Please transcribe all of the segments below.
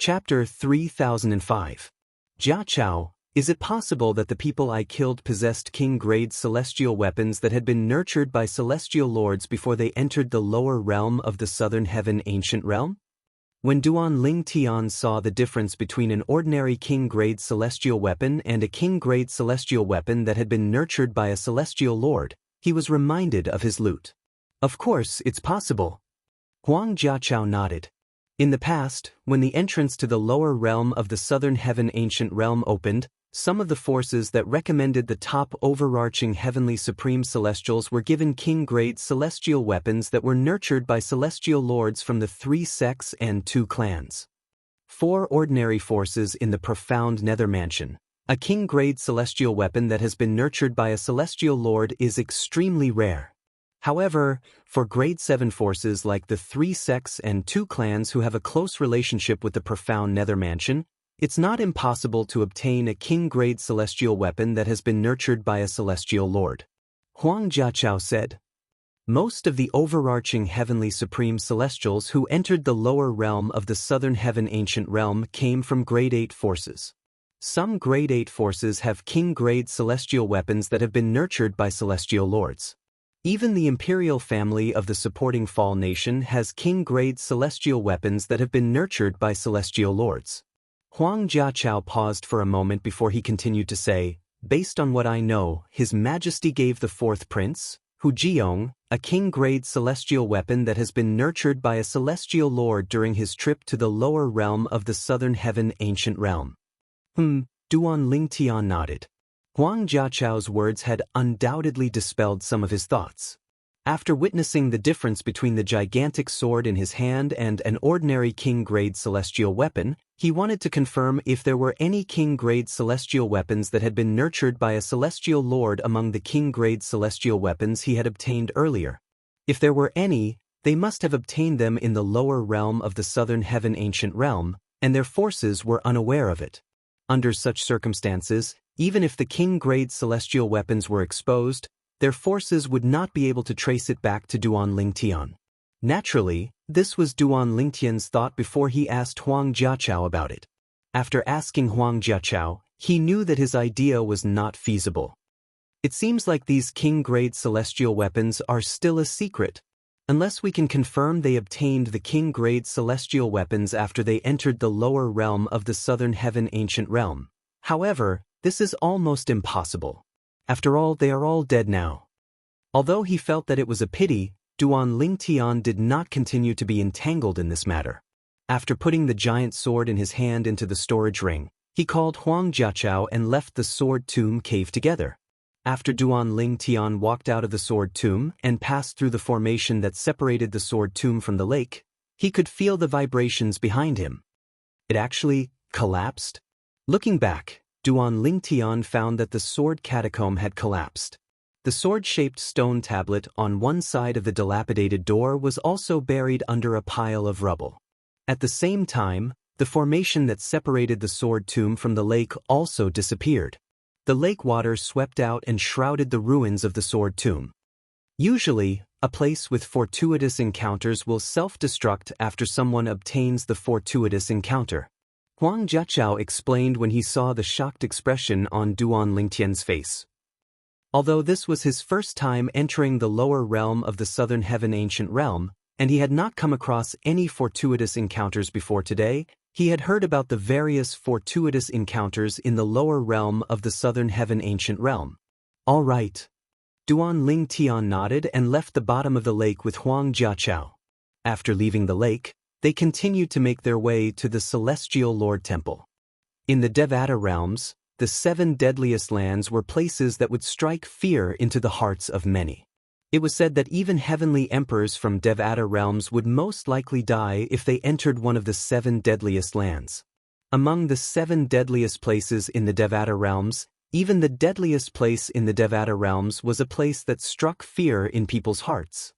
Chapter 3005. Jia Chao, is it possible that the people I killed possessed king-grade celestial weapons that had been nurtured by celestial lords before they entered the lower realm of the southern heaven ancient realm? When Duan Ling Tian saw the difference between an ordinary king-grade celestial weapon and a king-grade celestial weapon that had been nurtured by a celestial lord, he was reminded of his loot. Of course, it's possible. Huang Jiachao nodded. In the past, when the entrance to the lower realm of the southern heaven ancient realm opened, some of the forces that recommended the top overarching heavenly supreme celestials were given king-grade celestial weapons that were nurtured by celestial lords from the 3 sects and 2 clans. 4 ordinary forces in the profound nether mansion. A king-grade celestial weapon that has been nurtured by a celestial lord is extremely rare. However, for grade 7 forces like the 3 sects and 2 clans who have a close relationship with the profound nether mansion, it's not impossible to obtain a king-grade celestial weapon that has been nurtured by a celestial lord. Huang Jiachao said. Most of the overarching heavenly supreme celestials who entered the lower realm of the southern heaven ancient realm came from grade 8 forces. Some grade 8 forces have king-grade celestial weapons that have been nurtured by celestial lords. Even the imperial family of the supporting Fall Nation has king-grade celestial weapons that have been nurtured by celestial lords. Huang Jiachao paused for a moment before he continued to say, based on what I know, His Majesty gave the 4th prince, Hu Jiong, a king-grade celestial weapon that has been nurtured by a celestial lord during his trip to the lower realm of the southern heaven ancient realm. Duan Ling Tian nodded. Huang Jiachao's words had undoubtedly dispelled some of his thoughts. After witnessing the difference between the gigantic sword in his hand and an ordinary king-grade celestial weapon, he wanted to confirm if there were any king-grade celestial weapons that had been nurtured by a celestial lord among the king-grade celestial weapons he had obtained earlier. If there were any, they must have obtained them in the lower realm of the southern heaven ancient realm, and their forces were unaware of it. Under such circumstances, even if the king-grade celestial weapons were exposed, their forces would not be able to trace it back to Duan Ling Tian. Naturally, this was Duan Ling Tian's thought before he asked Huang Jiachao about it. After asking Huang Jiachao, he knew that his idea was not feasible. It seems like these king-grade celestial weapons are still a secret, unless we can confirm they obtained the king-grade celestial weapons after they entered the lower realm of the southern heaven ancient realm. However, this is almost impossible. After all, they are all dead now. Although he felt that it was a pity, Duan Ling Tian did not continue to be entangled in this matter. After putting the giant sword in his hand into the storage ring, he called Huang Jiachao and left the sword tomb cave together. After Duan Ling Tian walked out of the sword tomb and passed through the formation that separated the sword tomb from the lake, he could feel the vibrations behind him. It actually collapsed. Looking back, Duan Ling Tian found that the sword catacomb had collapsed. The sword-shaped stone tablet on one side of the dilapidated door was also buried under a pile of rubble. At the same time, the formation that separated the sword tomb from the lake also disappeared. The lake water swept out and shrouded the ruins of the sword tomb. Usually, a place with fortuitous encounters will self-destruct after someone obtains the fortuitous encounter. Huang Jiachao explained when he saw the shocked expression on Duan Ling Tian's face. Although this was his first time entering the lower realm of the southern heaven ancient realm, and he had not come across any fortuitous encounters before today, he had heard about the various fortuitous encounters in the lower realm of the southern heaven ancient realm. All right. Duan Ling Tian nodded and left the bottom of the lake with Huang Jiachao. After leaving the lake, they continued to make their way to the Celestial Lord Temple. In the Devata realms, the 7 deadliest lands were places that would strike fear into the hearts of many. It was said that even heavenly emperors from Devata realms would most likely die if they entered one of the 7 deadliest lands. Among the 7 deadliest places in the Devata realms, even the deadliest place in the Devata realms was a place that struck fear in people's hearts.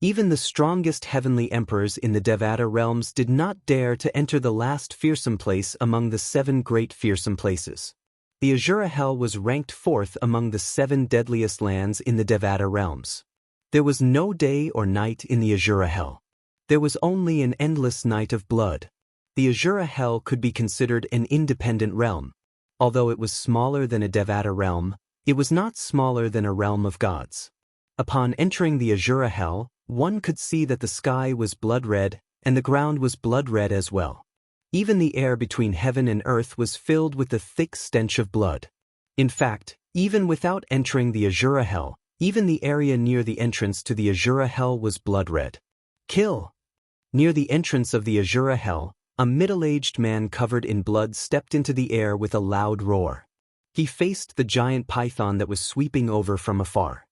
Even the strongest heavenly emperors in the Devata realms did not dare to enter the last fearsome place among the 7 great fearsome places. The Azura Hell was ranked 4th among the 7 deadliest lands in the Devata realms. There was no day or night in the Azura Hell. There was only an endless night of blood. The Asura Hell could be considered an independent realm. Although it was smaller than a Devata realm, it was not smaller than a realm of gods. Upon entering the Asura Hell, one could see that the sky was blood red, and the ground was blood red as well. Even the air between heaven and earth was filled with the thick stench of blood. In fact, even without entering the Asura Hell, even the area near the entrance to the Asura Hell was blood red. Kill! Near the entrance of the Asura Hell, a middle-aged man covered in blood stepped into the air with a loud roar. He faced the giant python that was sweeping over from afar.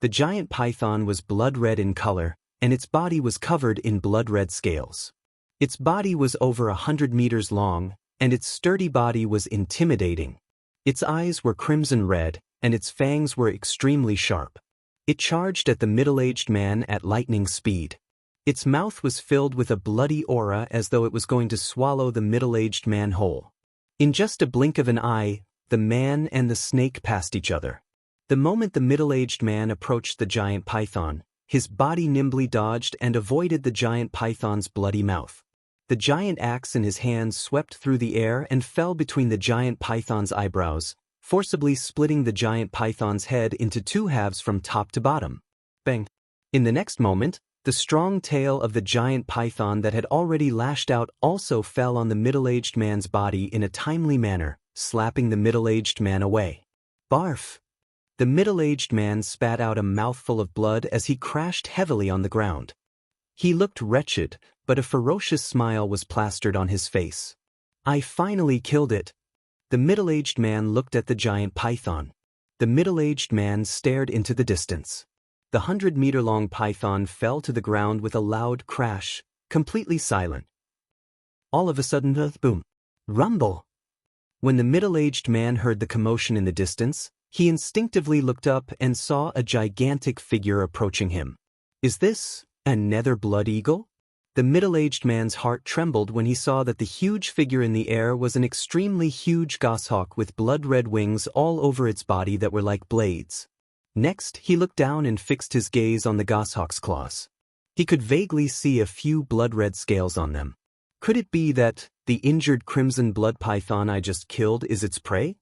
The giant python was blood-red in color, and its body was covered in blood-red scales. Its body was over 100 meters long, and its sturdy body was intimidating. Its eyes were crimson red, and its fangs were extremely sharp. It charged at the middle-aged man at lightning speed. Its mouth was filled with a bloody aura as though it was going to swallow the middle-aged man whole. In just a blink of an eye, the man and the snake passed each other. The moment the middle-aged man approached the giant python, his body nimbly dodged and avoided the giant python's bloody mouth. The giant axe in his hand swept through the air and fell between the giant python's eyebrows, forcibly splitting the giant python's head into two halves from top to bottom. Bang! In the next moment, the strong tail of the giant python that had already lashed out also fell on the middle-aged man's body in a timely manner, slapping the middle-aged man away. Barf! The middle-aged man spat out a mouthful of blood as he crashed heavily on the ground. He looked wretched, but a ferocious smile was plastered on his face. I finally killed it. The middle-aged man looked at the giant python. The middle-aged man stared into the distance. The 100-meter-long python fell to the ground with a loud crash, completely silent. All of a sudden, boom! Rumble! When the middle-aged man heard the commotion in the distance, he instinctively looked up and saw a gigantic figure approaching him. Is this a nether blood eagle? The middle-aged man's heart trembled when he saw that the huge figure in the air was an extremely huge goshawk with blood-red wings all over its body that were like blades. Next, he looked down and fixed his gaze on the goshawk's claws. He could vaguely see a few blood-red scales on them. Could it be that the injured crimson blood python I just killed is its prey?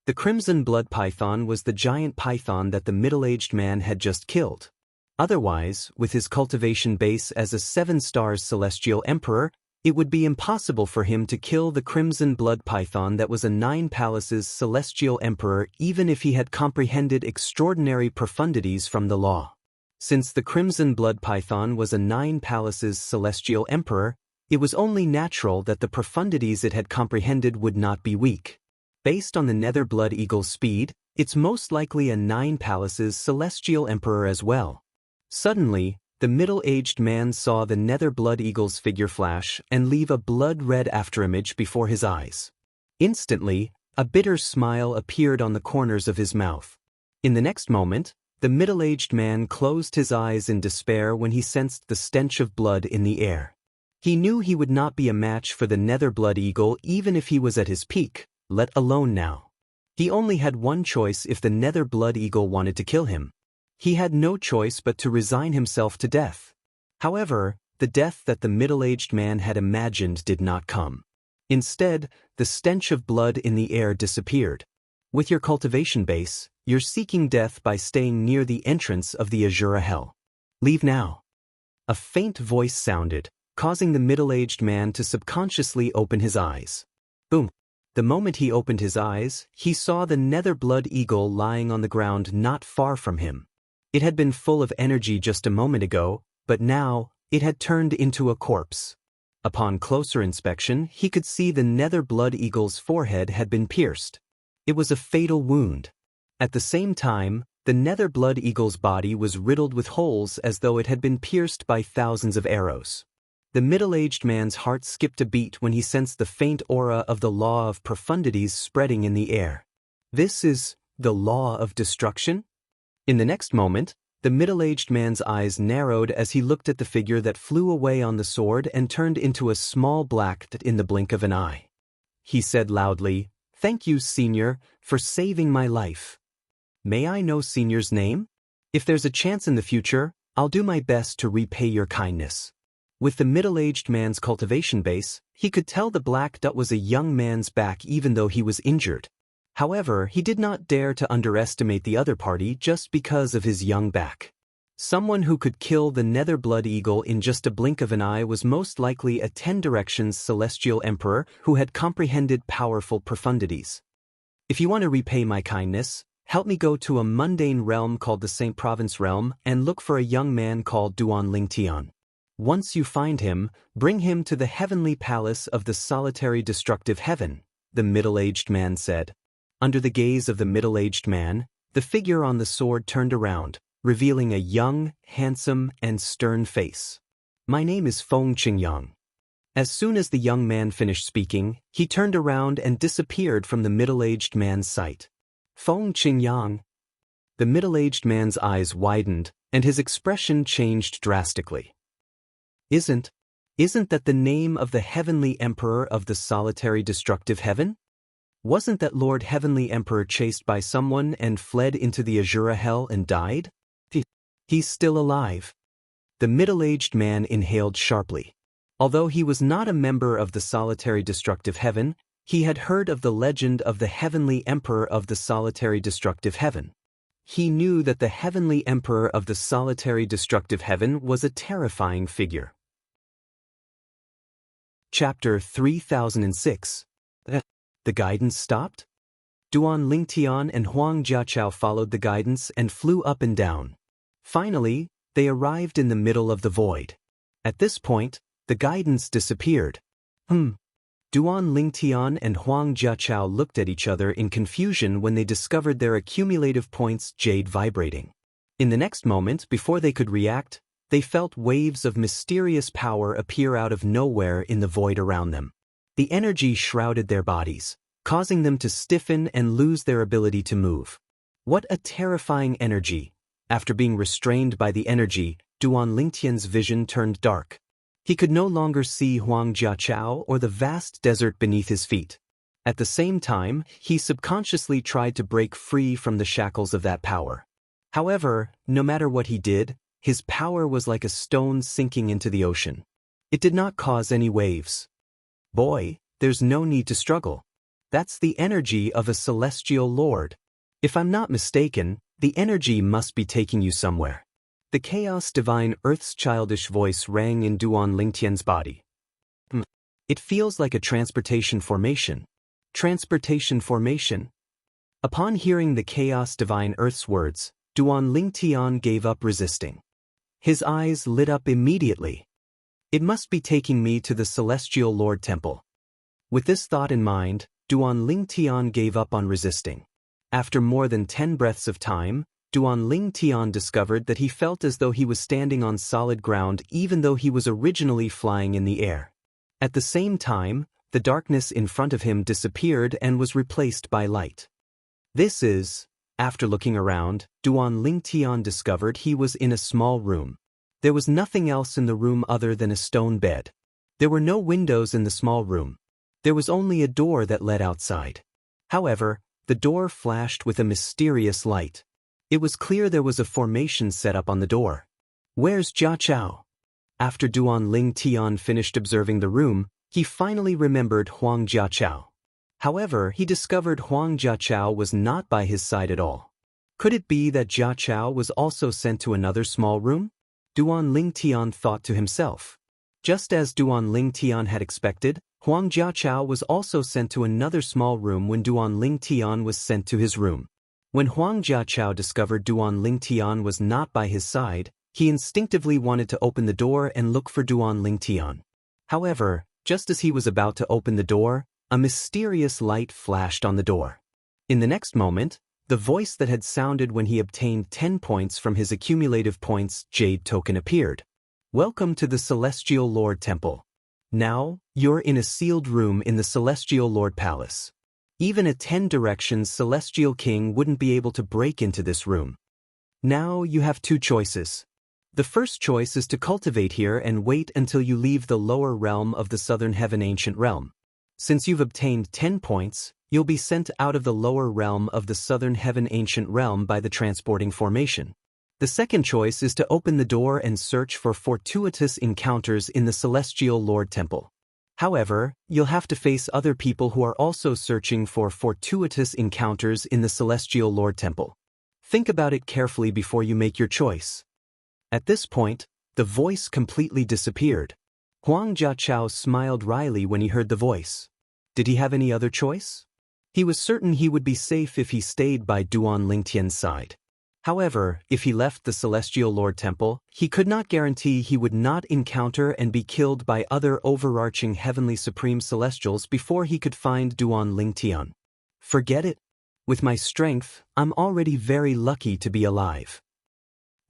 The crimson blood python was the giant python that the middle-aged man had just killed. Otherwise, with his cultivation base as a 7-star celestial emperor, it would be impossible for him to kill the crimson blood python that was a 9 palaces celestial emperor even if he had comprehended extraordinary profundities from the law. Since the crimson blood python was a 9 palaces celestial emperor, it was only natural that the profundities it had comprehended would not be weak. Based on the nether blood eagle's speed, it's most likely a 9 palaces celestial emperor as well. Suddenly, the middle-aged man saw the nether blood eagle's figure flash and leave a blood-red afterimage before his eyes. Instantly, a bitter smile appeared on the corners of his mouth. In the next moment, the middle-aged man closed his eyes in despair when he sensed the stench of blood in the air. He knew he would not be a match for the nether blood eagle even if he was at his peak, let alone now. He only had one choice if the nether blood eagle wanted to kill him. He had no choice but to resign himself to death. However, the death that the middle-aged man had imagined did not come. Instead, the stench of blood in the air disappeared. With your cultivation base, you're seeking death by staying near the entrance of the Asura Hell. Leave now. A faint voice sounded, causing the middle-aged man to subconsciously open his eyes. Boom! The moment he opened his eyes, he saw the nether blood eagle lying on the ground not far from him. It had been full of energy just a moment ago, but now, it had turned into a corpse. Upon closer inspection, he could see the nether blood eagle's forehead had been pierced. It was a fatal wound. At the same time, the nether blood eagle's body was riddled with holes as though it had been pierced by thousands of arrows. The middle-aged man's heart skipped a beat when he sensed the faint aura of the law of profundities spreading in the air. This is the law of destruction? In the next moment, the middle-aged man's eyes narrowed as he looked at the figure that flew away on the sword and turned into a small black dot in the blink of an eye. He said loudly, "Thank you, Senior, for saving my life. May I know Senior's name? If there's a chance in the future, I'll do my best to repay your kindness." With the middle-aged man's cultivation base, he could tell the black dot was a young man's back even though he was injured. However, he did not dare to underestimate the other party just because of his young back. Someone who could kill the nether blood eagle in just a blink of an eye was most likely a 10 Directions celestial emperor who had comprehended powerful profundities. If you want to repay my kindness, help me go to a mundane realm called the Saint Province realm and look for a young man called Duan Lingtian. Once you find him, bring him to the heavenly palace of the solitary destructive heaven, the middle-aged man said. Under the gaze of the middle-aged man, the figure on the sword turned around, revealing a young, handsome, and stern face. My name is Feng Qingyang. As soon as the young man finished speaking, he turned around and disappeared from the middle-aged man's sight. Feng Qingyang. The middle-aged man's eyes widened, and his expression changed drastically. Isn't that the name of the heavenly emperor of the solitary destructive heaven? Wasn't that Lord Heavenly Emperor chased by someone and fled into the Azura hell and died? He's still alive. The middle-aged man inhaled sharply. Although he was not a member of the solitary destructive heaven, he had heard of the legend of the heavenly emperor of the solitary destructive heaven. He knew that the heavenly emperor of the solitary destructive heaven was a terrifying figure. Chapter 3006. The guidance stopped? Duan Lingtian and Huang Jiachao followed the guidance and flew up and down. Finally, they arrived in the middle of the void. At this point, the guidance disappeared. Duan Lingtian and Huang Jiachao looked at each other in confusion when they discovered their accumulative points jade vibrating. In the next moment, before they could react, they felt waves of mysterious power appear out of nowhere in the void around them. The energy shrouded their bodies, causing them to stiffen and lose their ability to move. What a terrifying energy! After being restrained by the energy, Duan Lingtian's vision turned dark. He could no longer see Huang Jiachao or the vast desert beneath his feet. At the same time, he subconsciously tried to break free from the shackles of that power. However, no matter what he did, his power was like a stone sinking into the ocean. It did not cause any waves. Boy, there's no need to struggle. That's the energy of a celestial lord. If I'm not mistaken, the energy must be taking you somewhere. The chaos divine Earth's childish voice rang in Duan Lingtian's body. It feels like a transportation formation. Transportation formation. Upon hearing the chaos divine Earth's words, Duan Lingtian gave up resisting. His eyes lit up immediately. It must be taking me to the Celestial Lord Temple. With this thought in mind, Duan Lingtian gave up on resisting. After more than 10 breaths of time, Duan Lingtian discovered that he felt as though he was standing on solid ground even though he was originally flying in the air. At the same time, the darkness in front of him disappeared and was replaced by light. After looking around, Duan Lingtian discovered he was in a small room. There was nothing else in the room other than a stone bed. There were no windows in the small room. There was only a door that led outside. However, the door flashed with a mysterious light. It was clear there was a formation set up on the door. Where's Jiachao? After Duan Lingtian finished observing the room, he finally remembered Huang Jiachao. However, he discovered Huang Jiachao was not by his side at all. Could it be that Jiachao was also sent to another small room? Duan Lingtian thought to himself. Just as Duan Lingtian had expected, Huang Jiachao was also sent to another small room when Duan Lingtian was sent to his room. When Huang Jiachao discovered Duan Lingtian was not by his side, he instinctively wanted to open the door and look for Duan Lingtian. However, just as he was about to open the door, a mysterious light flashed on the door. In the next moment, the voice that had sounded when he obtained 10 points from his accumulative points jade token appeared. Welcome to the Celestial Lord Temple. Now, you're in a sealed room in the Celestial Lord Palace. Even a 10 Directions Celestial King wouldn't be able to break into this room. Now you have 2 choices. The first choice is to cultivate here and wait until you leave the lower realm of the Southern Heaven Ancient Realm. Since you've obtained 10 points, you'll be sent out of the lower realm of the Southern Heaven Ancient Realm by the transporting formation. The second choice is to open the door and search for fortuitous encounters in the Celestial Lord Temple. However, you'll have to face other people who are also searching for fortuitous encounters in the Celestial Lord Temple. Think about it carefully before you make your choice. At this point, the voice completely disappeared. Huang Jiachao smiled wryly when he heard the voice. Did he have any other choice? He was certain he would be safe if he stayed by Duan Lingtian's side. However, if he left the Celestial Lord Temple, he could not guarantee he would not encounter and be killed by other overarching Heavenly Supreme Celestials before he could find Duan Lingtian. Forget it. With my strength, I'm already very lucky to be alive.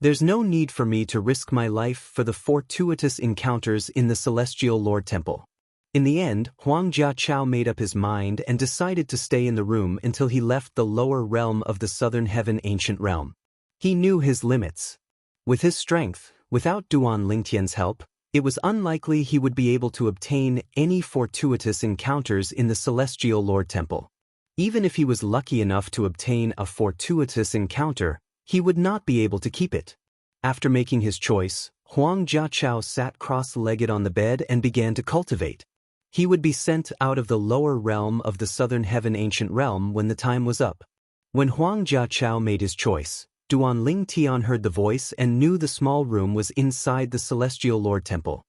There's no need for me to risk my life for the fortuitous encounters in the Celestial Lord Temple. In the end, Huang Jiachao made up his mind and decided to stay in the room until he left the lower realm of the Southern Heaven Ancient Realm. He knew his limits. With his strength, without Duan Lingtian's help, it was unlikely he would be able to obtain any fortuitous encounters in the Celestial Lord Temple. Even if he was lucky enough to obtain a fortuitous encounter, he would not be able to keep it. After making his choice, Huang Jiachao sat cross-legged on the bed and began to cultivate. He would be sent out of the lower realm of the Southern Heaven Ancient Realm when the time was up. When Huang Jiachao made his choice, Duan Lingtian heard the voice and knew the small room was inside the Celestial Lord Temple.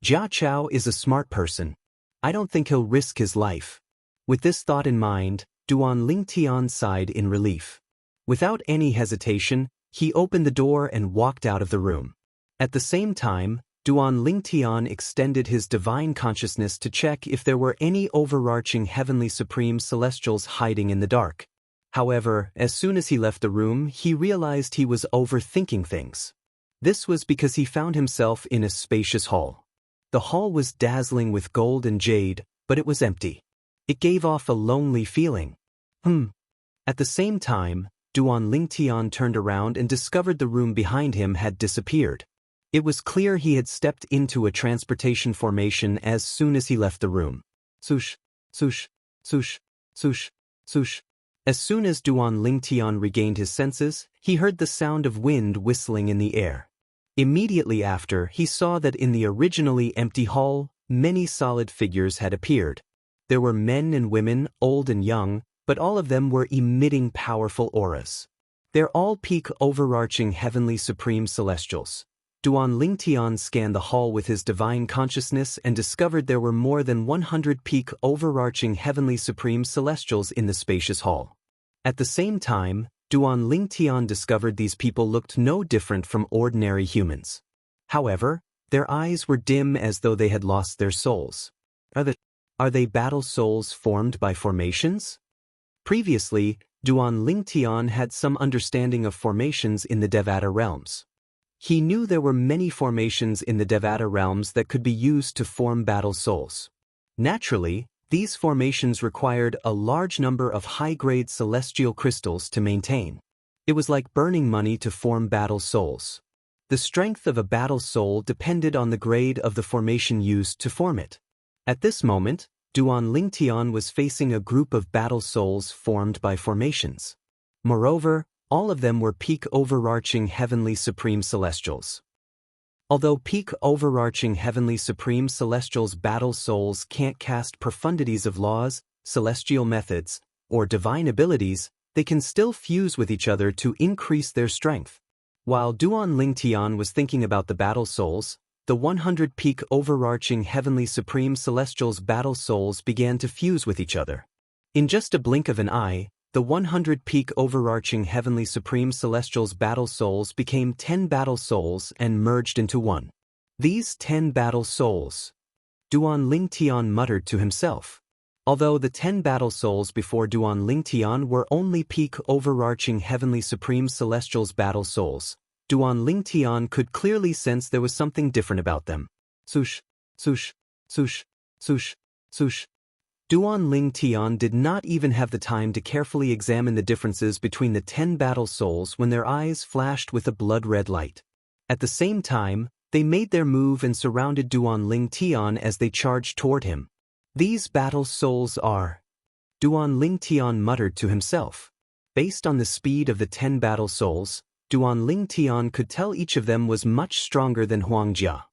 Jiachao is a smart person. I don't think he'll risk his life. With this thought in mind, Duan Lingtian sighed in relief. Without any hesitation, he opened the door and walked out of the room. At the same time, Duan Lingtian extended his divine consciousness to check if there were any overarching Heavenly Supreme Celestials hiding in the dark. However, as soon as he left the room, he realized he was overthinking things. This was because he found himself in a spacious hall. The hall was dazzling with gold and jade, but it was empty. It gave off a lonely feeling. At the same time, Duan Lingtian turned around and discovered the room behind him had disappeared. It was clear he had stepped into a transportation formation as soon as he left the room. Swoosh, swoosh, swoosh, swoosh, swoosh. As soon as Duan Lingtian regained his senses, he heard the sound of wind whistling in the air. Immediately after, he saw that in the originally empty hall, many solid figures had appeared. There were men and women, old and young, but all of them were emitting powerful auras. They're all peak overarching Heavenly Supreme Celestials. Duan Lingtian scanned the hall with his divine consciousness and discovered there were more than 100 peak overarching Heavenly Supreme Celestials in the spacious hall. At the same time, Duan Lingtian discovered these people looked no different from ordinary humans. However, their eyes were dim as though they had lost their souls. Are they battle souls formed by formations? Previously, Duan Lingtian had some understanding of formations in the Devata realms. He knew there were many formations in the Devata realms that could be used to form battle souls. Naturally, these formations required a large number of high-grade celestial crystals to maintain. It was like burning money to form battle souls. The strength of a battle soul depended on the grade of the formation used to form it. At this moment, Duan Lingtian was facing a group of battle souls formed by formations. Moreover, all of them were peak overarching Heavenly Supreme Celestials. Although peak overarching Heavenly Supreme Celestials battle souls can't cast profundities of laws, celestial methods, or divine abilities, they can still fuse with each other to increase their strength. While Duan Lingtian was thinking about the battle souls, the 100 peak overarching Heavenly Supreme Celestials battle souls began to fuse with each other. In just a blink of an eye, the 100 peak overarching Heavenly Supreme Celestials battle souls became 10 battle souls and merged into one. These 10 battle souls. Duan Lingtian muttered to himself. Although the 10 battle souls before Duan Lingtian were only peak overarching Heavenly Supreme Celestials battle souls, Duan Lingtian could clearly sense there was something different about them. Swoosh, swoosh, swoosh, swoosh, swoosh. Duan Lingtian did not even have the time to carefully examine the differences between the 10 battle souls when their eyes flashed with a blood-red light. At the same time, they made their move and surrounded Duan Lingtian as they charged toward him. These battle souls are... Duan Lingtian muttered to himself. Based on the speed of the 10 battle souls, Duan Ling Tian could tell each of them was much stronger than Huang Jia.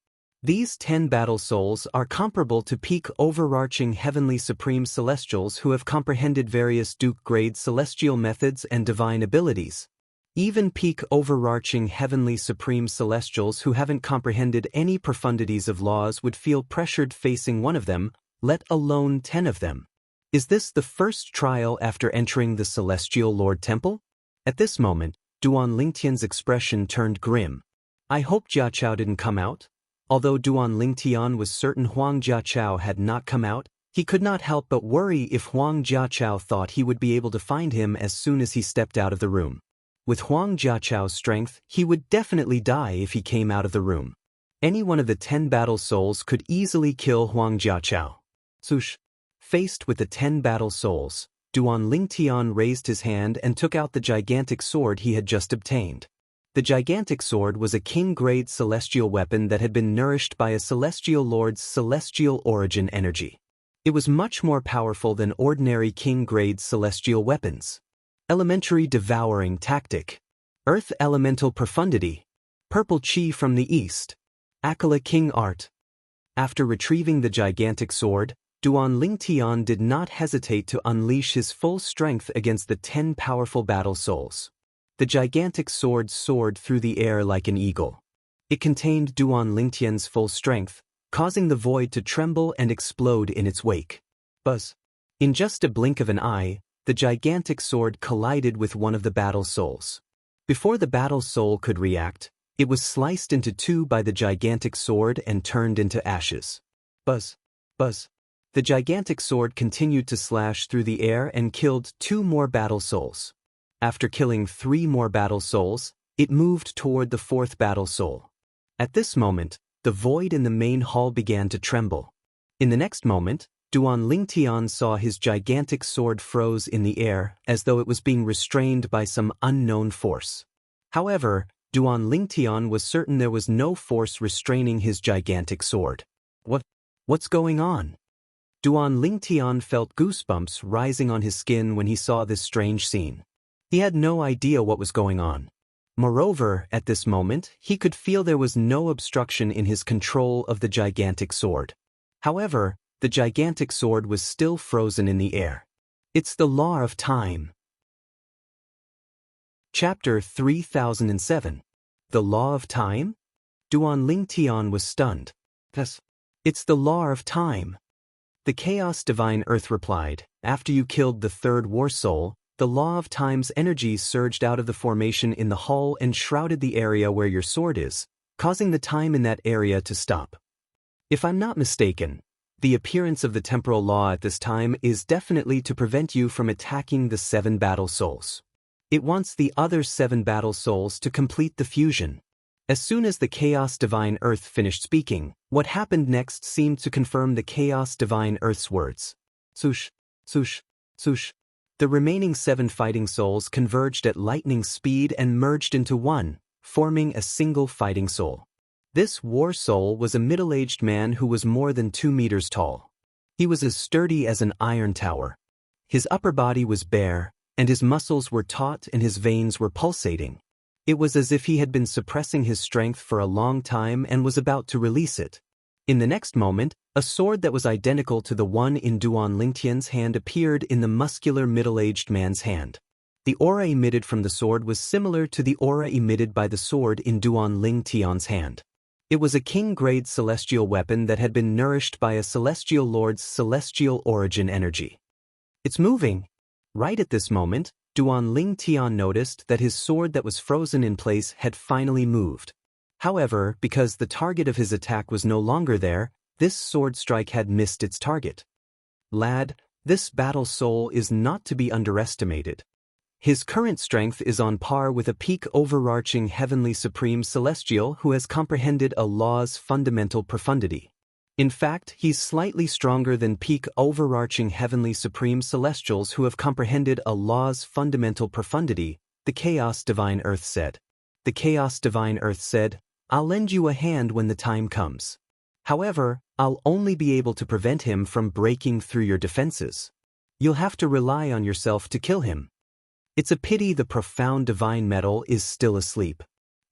These 10 battle souls are comparable to peak overarching heavenly supreme celestials who have comprehended various Duke-grade celestial methods and divine abilities. Even peak overarching heavenly supreme celestials who haven't comprehended any profundities of laws would feel pressured facing one of them, let alone 10 of them. Is this the first trial after entering the Celestial Lord Temple? At this moment, Duan Lingtian's expression turned grim. I hope Jia Chao didn't come out. Although Duan Lingtian was certain Huang Jia Chao had not come out, he could not help but worry if Huang Jia Chao thought he would be able to find him as soon as he stepped out of the room. With Huang Jia Chao's strength, he would definitely die if he came out of the room. Any one of the 10 battle souls could easily kill Huang Jia Chao. Sush. Faced with the 10 battle souls, Duan Lingtian raised his hand and took out the gigantic sword he had just obtained. The gigantic sword was a king-grade celestial weapon that had been nourished by a celestial lord's celestial origin energy. It was much more powerful than ordinary king-grade celestial weapons. Elementary devouring tactic. Earth elemental profundity. Purple chi from the east. Akala king art. After retrieving the gigantic sword, Duan Lingtian did not hesitate to unleash his full strength against the 10 powerful battle souls. The gigantic sword soared through the air like an eagle. It contained Duan Lingtian's full strength, causing the void to tremble and explode in its wake. Buzz. In just a blink of an eye, the gigantic sword collided with one of the battle souls. Before the battle soul could react, it was sliced into two by the gigantic sword and turned into ashes. Buzz. Buzz. The gigantic sword continued to slash through the air and killed 2 more battle souls. After killing 3 more battle souls, it moved toward the 4th battle soul. At this moment, the void in the main hall began to tremble. In the next moment, Duan Lingtian saw his gigantic sword froze in the air as though it was being restrained by some unknown force. However, Duan Lingtian was certain there was no force restraining his gigantic sword. What's going on? Duan Lingtian felt goosebumps rising on his skin when he saw this strange scene. He had no idea what was going on. Moreover, at this moment, he could feel there was no obstruction in his control of the gigantic sword. However, the gigantic sword was still frozen in the air. It's the law of time. Chapter 3007. The Law of Time? Duan Lingtian was stunned. It's the law of time. The Chaos Divine Earth replied, after you killed the 3rd war soul, the law of time's energies surged out of the formation in the hull and shrouded the area where your sword is, causing the time in that area to stop. If I'm not mistaken, the appearance of the temporal law at this time is definitely to prevent you from attacking the 7 battle souls. It wants the other 7 battle souls to complete the fusion. As soon as the Chaos Divine Earth finished speaking, what happened next seemed to confirm the Chaos Divine Earth's words. Sush, sush, sush. The remaining 7 fighting souls converged at lightning speed and merged into one, forming a single fighting soul. This war soul was a middle-aged man who was more than 2 meters tall. He was as sturdy as an iron tower. His upper body was bare, and his muscles were taut and his veins were pulsating. It was as if he had been suppressing his strength for a long time and was about to release it. In the next moment, a sword that was identical to the one in Duan Lingtian's hand appeared in the muscular middle-aged man's hand. The aura emitted from the sword was similar to the aura emitted by the sword in Duan Lingtian's hand. It was a king-grade celestial weapon that had been nourished by a celestial lord's celestial origin energy. It's moving. Right at this moment, Duan Lingtian noticed that his sword that was frozen in place had finally moved. However, because the target of his attack was no longer there, this sword strike had missed its target. Lad, this battle soul is not to be underestimated. His current strength is on par with a peak overarching heavenly supreme celestial who has comprehended a law's fundamental profundity. In fact, he's slightly stronger than peak overarching heavenly supreme celestials who have comprehended a law's fundamental profundity, the Chaos Divine Earth said. The Chaos Divine Earth said, I'll lend you a hand when the time comes. However, I'll only be able to prevent him from breaking through your defenses. You'll have to rely on yourself to kill him. It's a pity the profound divine metal is still asleep.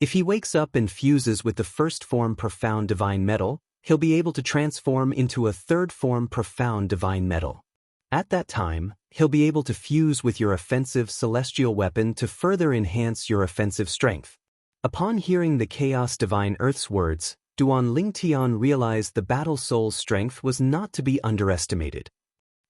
If he wakes up and fuses with the first form profound divine metal, he'll be able to transform into a third form profound divine metal. At that time, he'll be able to fuse with your offensive celestial weapon to further enhance your offensive strength. Upon hearing the Chaos Divine Earth's words, Duan Lingtian realized the battle soul's strength was not to be underestimated.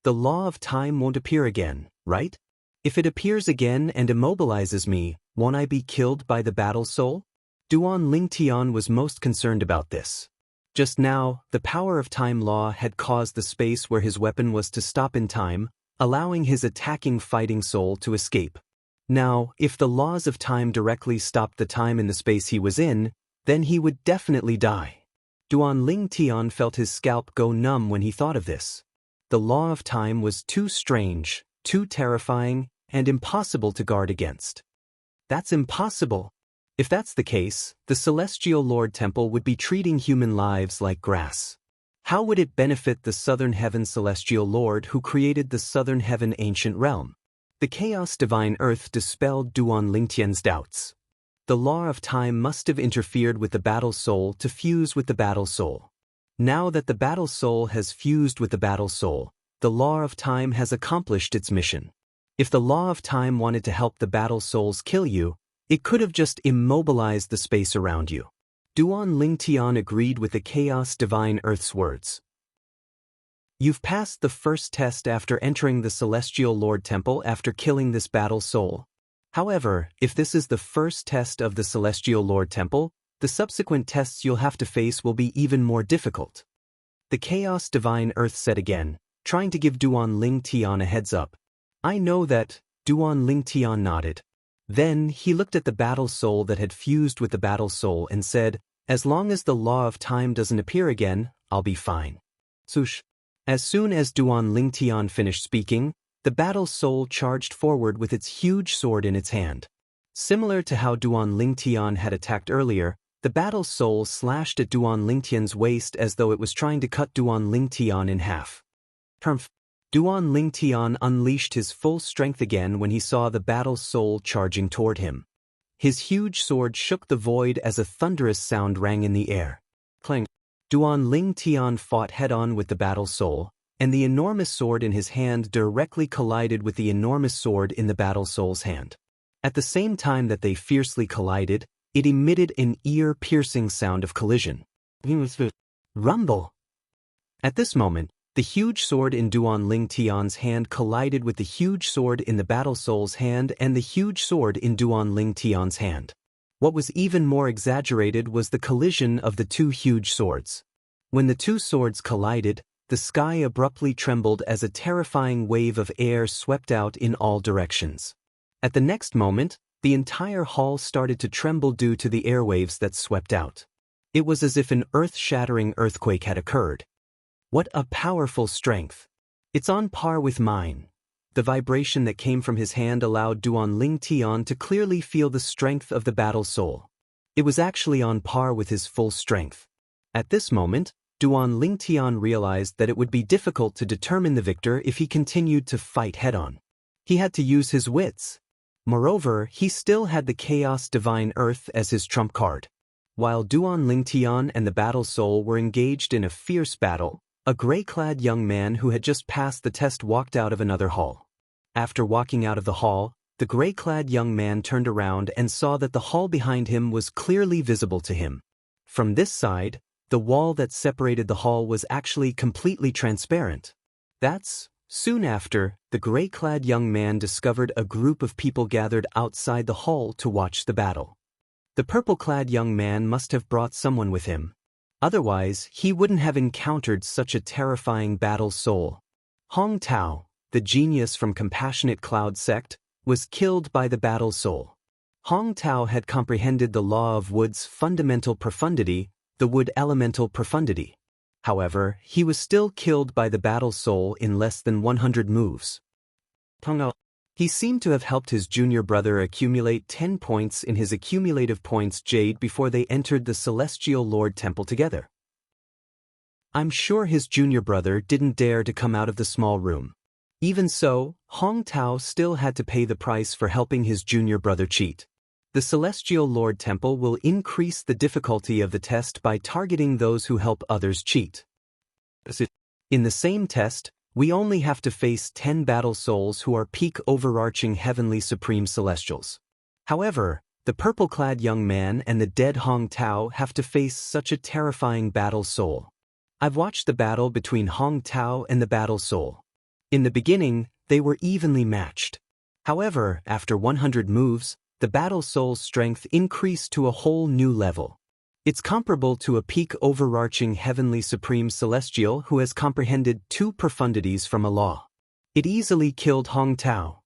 The law of time won't appear again, right? If it appears again and immobilizes me, won't I be killed by the battle soul? Duan Lingtian was most concerned about this. Just now, the power of time law had caused the space where his weapon was to stop in time, allowing his attacking fighting soul to escape. Now, if the laws of time directly stopped the time in the space he was in, then he would definitely die. Duan Lingtian felt his scalp go numb when he thought of this. The law of time was too strange, too terrifying, and impossible to guard against. That's impossible. If that's the case, the Celestial Lord Temple would be treating human lives like grass. How would it benefit the Southern Heaven Celestial Lord who created the Southern Heaven ancient realm? The Chaos Divine Earth dispelled Duan Lingtian's doubts. The law of time must have interfered with the battle soul to fuse with the battle soul. Now that the battle soul has fused with the battle soul, the law of time has accomplished its mission. If the law of time wanted to help the battle souls kill you, it could have just immobilized the space around you. Duan Lingtian agreed with the Chaos Divine Earth's words. You've passed the first test after entering the Celestial Lord Temple after killing this battle soul. However, if this is the first test of the Celestial Lord Temple, the subsequent tests you'll have to face will be even more difficult. The Chaos Divine Earth said again, trying to give Duan Lingtian a heads up. I know that, Duan Lingtian nodded. Then he looked at the battle soul that had fused with the battle soul and said, as long as the law of time doesn't appear again, I'll be fine. Swoosh. As soon as Duan Lingtian finished speaking, the battle soul charged forward with its huge sword in its hand. Similar to how Duan Lingtian had attacked earlier, the battle soul slashed at Duan Lingtian's waist as though it was trying to cut Duan Lingtian in half. Duan Lingtian unleashed his full strength again when he saw the battle soul charging toward him. His huge sword shook the void as a thunderous sound rang in the air. Clang. Duan Lingtian fought head-on with the battle soul, and the enormous sword in his hand directly collided with the enormous sword in the battle soul's hand. At the same time that they fiercely collided, it emitted an ear-piercing sound of collision. Rumble! At this moment, the huge sword in Duan Lingtian's hand collided with the huge sword in the battle soul's hand and the huge sword in Duan Lingtian's hand. What was even more exaggerated was the collision of the two huge swords. When the two swords collided, the sky abruptly trembled as a terrifying wave of air swept out in all directions. At the next moment, the entire hall started to tremble due to the airwaves that swept out. It was as if an earth-shattering earthquake had occurred. What a powerful strength! It's on par with mine. The vibration that came from his hand allowed Duan Lingtian to clearly feel the strength of the battle soul. It was actually on par with his full strength. At this moment, Duan Lingtian realized that it would be difficult to determine the victor if he continued to fight head-on. He had to use his wits. Moreover, he still had the Chaos Divine Earth as his trump card. While Duan Lingtian and the battle soul were engaged in a fierce battle, a gray-clad young man who had just passed the test walked out of another hall. After walking out of the hall, the gray-clad young man turned around and saw that the hall behind him was clearly visible to him. From this side, the wall that separated the hall was actually completely transparent. Soon after, the gray-clad young man discovered a group of people gathered outside the hall to watch the battle. The purple-clad young man must have brought someone with him. Otherwise, he wouldn't have encountered such a terrifying battle soul. Hong Tao, the genius from Compassionate Cloud sect, was killed by the battle soul. Hong Tao had comprehended the law of wood's fundamental profundity, the wood elemental profundity. However, he was still killed by the battle soul in less than 100 moves. He seemed to have helped his junior brother accumulate 10 points in his accumulative points jade before they entered the Celestial Lord Temple together. I'm sure his junior brother didn't dare to come out of the small room. Even so, Hong Tao still had to pay the price for helping his junior brother cheat. The Celestial Lord Temple will increase the difficulty of the test by targeting those who help others cheat. In the same test, we only have to face 10 battle souls who are peak overarching heavenly supreme celestials. However, the purple-clad young man and the dead Hong Tao have to face such a terrifying battle soul. I've watched the battle between Hong Tao and the battle soul. In the beginning, they were evenly matched. However, after 100 moves, the battle soul's strength increased to a whole new level. It's comparable to a peak overarching heavenly supreme celestial who has comprehended 2 profundities from a law. It easily killed Hong Tao.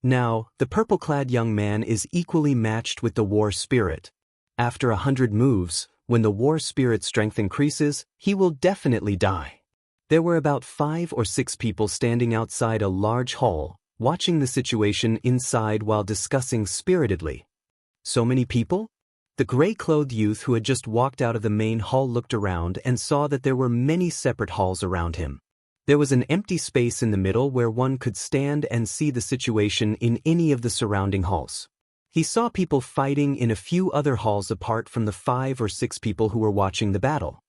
Now, the purple-clad young man is equally matched with the war spirit. After 100 moves, when the war spirit strength increases, he will definitely die. There were about 5 or 6 people standing outside a large hall, watching the situation inside while discussing spiritedly. So many people? The gray-clothed youth who had just walked out of the main hall looked around and saw that there were many separate halls around him. There was an empty space in the middle where one could stand and see the situation in any of the surrounding halls. He saw people fighting in a few other halls apart from the 5 or 6 people who were watching the battle.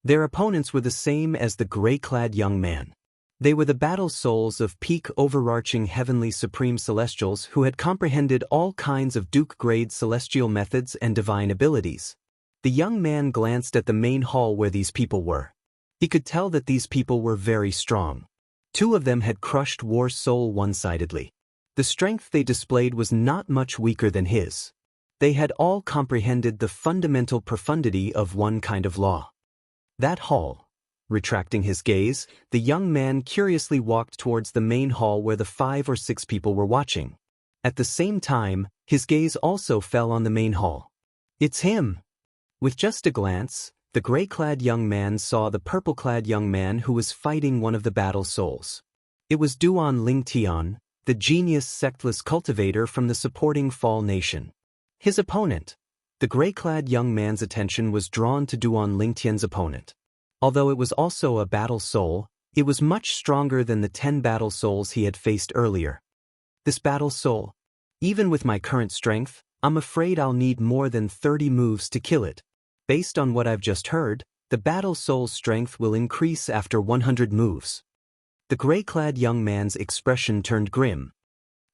Their opponents were the same as the gray-clad young man. They were the battle souls of peak overarching heavenly supreme celestials who had comprehended all kinds of Duke-grade celestial methods and divine abilities. The young man glanced at the main hall where these people were. He could tell that these people were very strong. 2 of them had crushed War Soul one-sidedly. The strength they displayed was not much weaker than his. They had all comprehended the fundamental profundity of one kind of law. That hall. Retracting his gaze, the young man curiously walked towards the main hall where the 5 or 6 people were watching. At the same time, his gaze also fell on the main hall. It's him! With just a glance, the gray-clad young man saw the purple-clad young man who was fighting one of the battle souls. It was Duan Lingtian, the genius sectless cultivator from the supporting Fall Nation. His opponent. The gray-clad young man's attention was drawn to Duan Lingtian's opponent. Although it was also a battle soul, it was much stronger than the 10 battle souls he had faced earlier. This battle soul. Even with my current strength, I'm afraid I'll need more than 30 moves to kill it. Based on what I've just heard, the battle soul's strength will increase after 100 moves. The gray-clad young man's expression turned grim.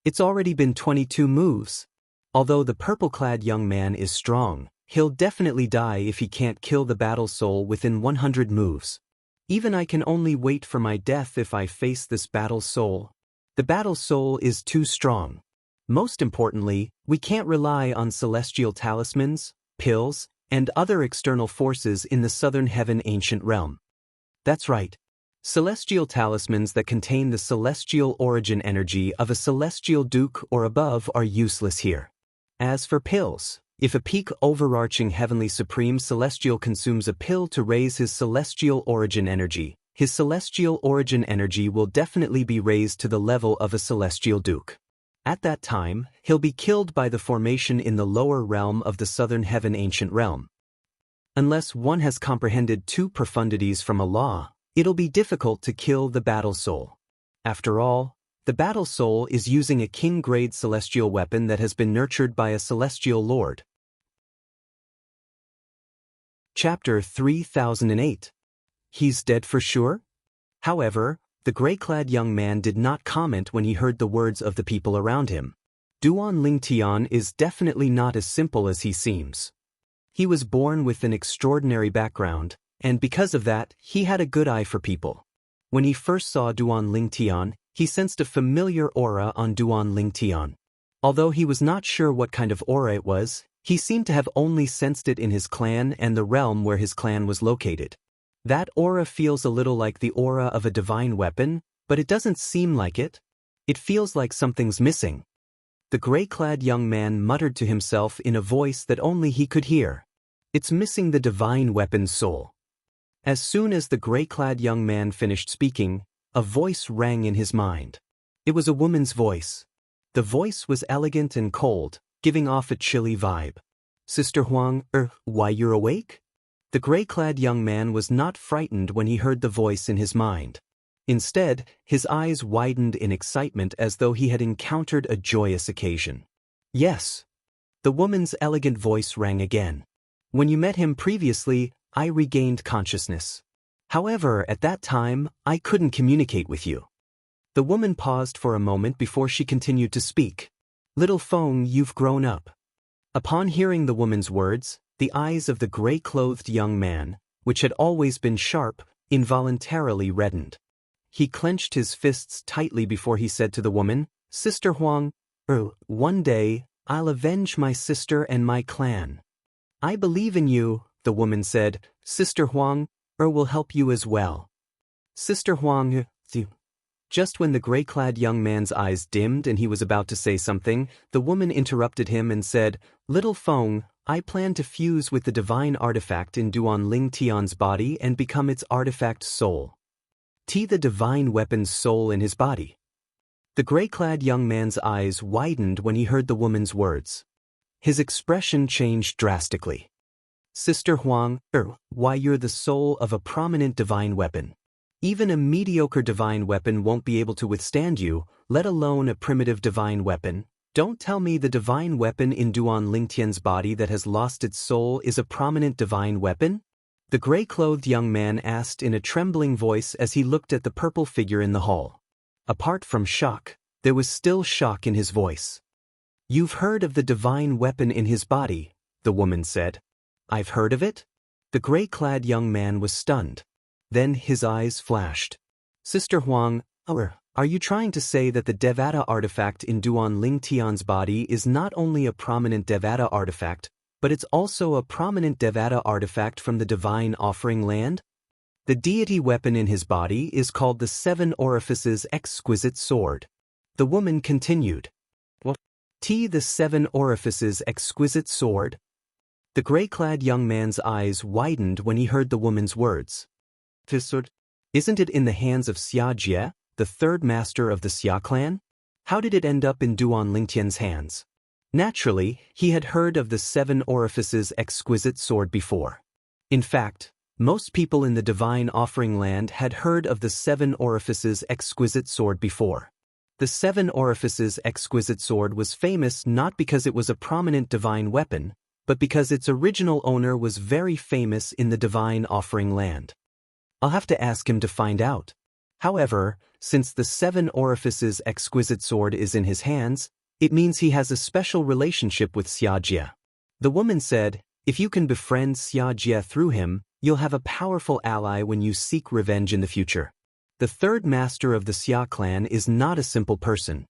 It's already been 22 moves. Although the purple-clad young man is strong, he'll definitely die if he can't kill the battle soul within 100 moves. Even I can only wait for my death if I face this battle soul. The battle soul is too strong. Most importantly, we can't rely on celestial talismans, pills, and other external forces in the Southern Heaven ancient realm. That's right. Celestial talismans that contain the celestial origin energy of a celestial duke or above are useless here. As for pills, if a peak overarching heavenly supreme celestial consumes a pill to raise his celestial origin energy, his celestial origin energy will definitely be raised to the level of a celestial duke. At that time, he'll be killed by the formation in the lower realm of the Southern Heaven ancient realm. Unless one has comprehended 2 profundities from a law, it'll be difficult to kill the battle soul. After all, the battle soul is using a king-grade celestial weapon that has been nurtured by a celestial lord. Chapter 3008. He's dead for sure? However, the gray-clad young man did not comment when he heard the words of the people around him. Duan Lingtian is definitely not as simple as he seems. He was born with an extraordinary background, and because of that, he had a good eye for people. When he first saw Duan Lingtian, he sensed a familiar aura on Duan Lingtian. Although he was not sure what kind of aura it was, he seemed to have only sensed it in his clan and the realm where his clan was located. That aura feels a little like the aura of a divine weapon, but it doesn't seem like it. It feels like something's missing. The gray-clad young man muttered to himself in a voice that only he could hear. It's missing the divine weapon's soul. As soon as the gray-clad young man finished speaking, a voice rang in his mind. It was a woman's voice. The voice was elegant and cold, giving off a chilly vibe. Sister Huang, why you're awake? The gray-clad young man was not frightened when he heard the voice in his mind. Instead, his eyes widened in excitement as though he had encountered a joyous occasion. Yes. The woman's elegant voice rang again. When you met him previously, I regained consciousness. However, at that time, I couldn't communicate with you. The woman paused for a moment before she continued to speak. Little Feng, you've grown up. Upon hearing the woman's words, the eyes of the gray-clothed young man, which had always been sharp, involuntarily reddened. He clenched his fists tightly before he said to the woman, Sister Huang, one day, I'll avenge my sister and my clan. I believe in you, the woman said. Sister Huang, will help you as well. Sister Huang, Just when the gray-clad young man's eyes dimmed and he was about to say something, the woman interrupted him and said, Little Feng, I plan to fuse with the divine artifact in Duan Ling Tian's body and become its artifact soul. The divine weapon's soul in his body. The gray-clad young man's eyes widened when he heard the woman's words. His expression changed drastically. Sister Huang, why you're the soul of a prominent divine weapon. Even a mediocre divine weapon won't be able to withstand you, let alone a primitive divine weapon. Don't tell me the divine weapon in Duan Lingtian's body that has lost its soul is a prominent divine weapon? The gray-clothed young man asked in a trembling voice as he looked at the purple figure in the hall. Apart from shock, there was still shock in his voice. You've heard of the divine weapon in his body, the woman said. I've heard of it? The gray-clad young man was stunned. Then his eyes flashed. Sister Huang, are you trying to say that the Devata artifact in Duan Ling Tian's body is not only a prominent Devata artifact, but it's also a prominent Devata artifact from the divine offering land? The deity weapon in his body is called the Seven Orifices Exquisite Sword. The woman continued. What? The Seven Orifices Exquisite Sword? The gray-clad young man's eyes widened when he heard the woman's words. Isn't it in the hands of Xia Jie, the third master of the Xia clan? How did it end up in Duan Lingtian's hands? Naturally, he had heard of the Seven Orifices Exquisite Sword before. In fact, most people in the divine offering land had heard of the Seven Orifices Exquisite Sword before. The Seven Orifices Exquisite Sword was famous not because it was a prominent divine weapon, but because its original owner was very famous in the divine offering land. I'll have to ask him to find out. However, since the Seven Orifices Exquisite Sword is in his hands, it means he has a special relationship with Xia Jie. The woman said, if you can befriend Xia Jie through him, you'll have a powerful ally when you seek revenge in the future. The third master of the Xia clan is not a simple person.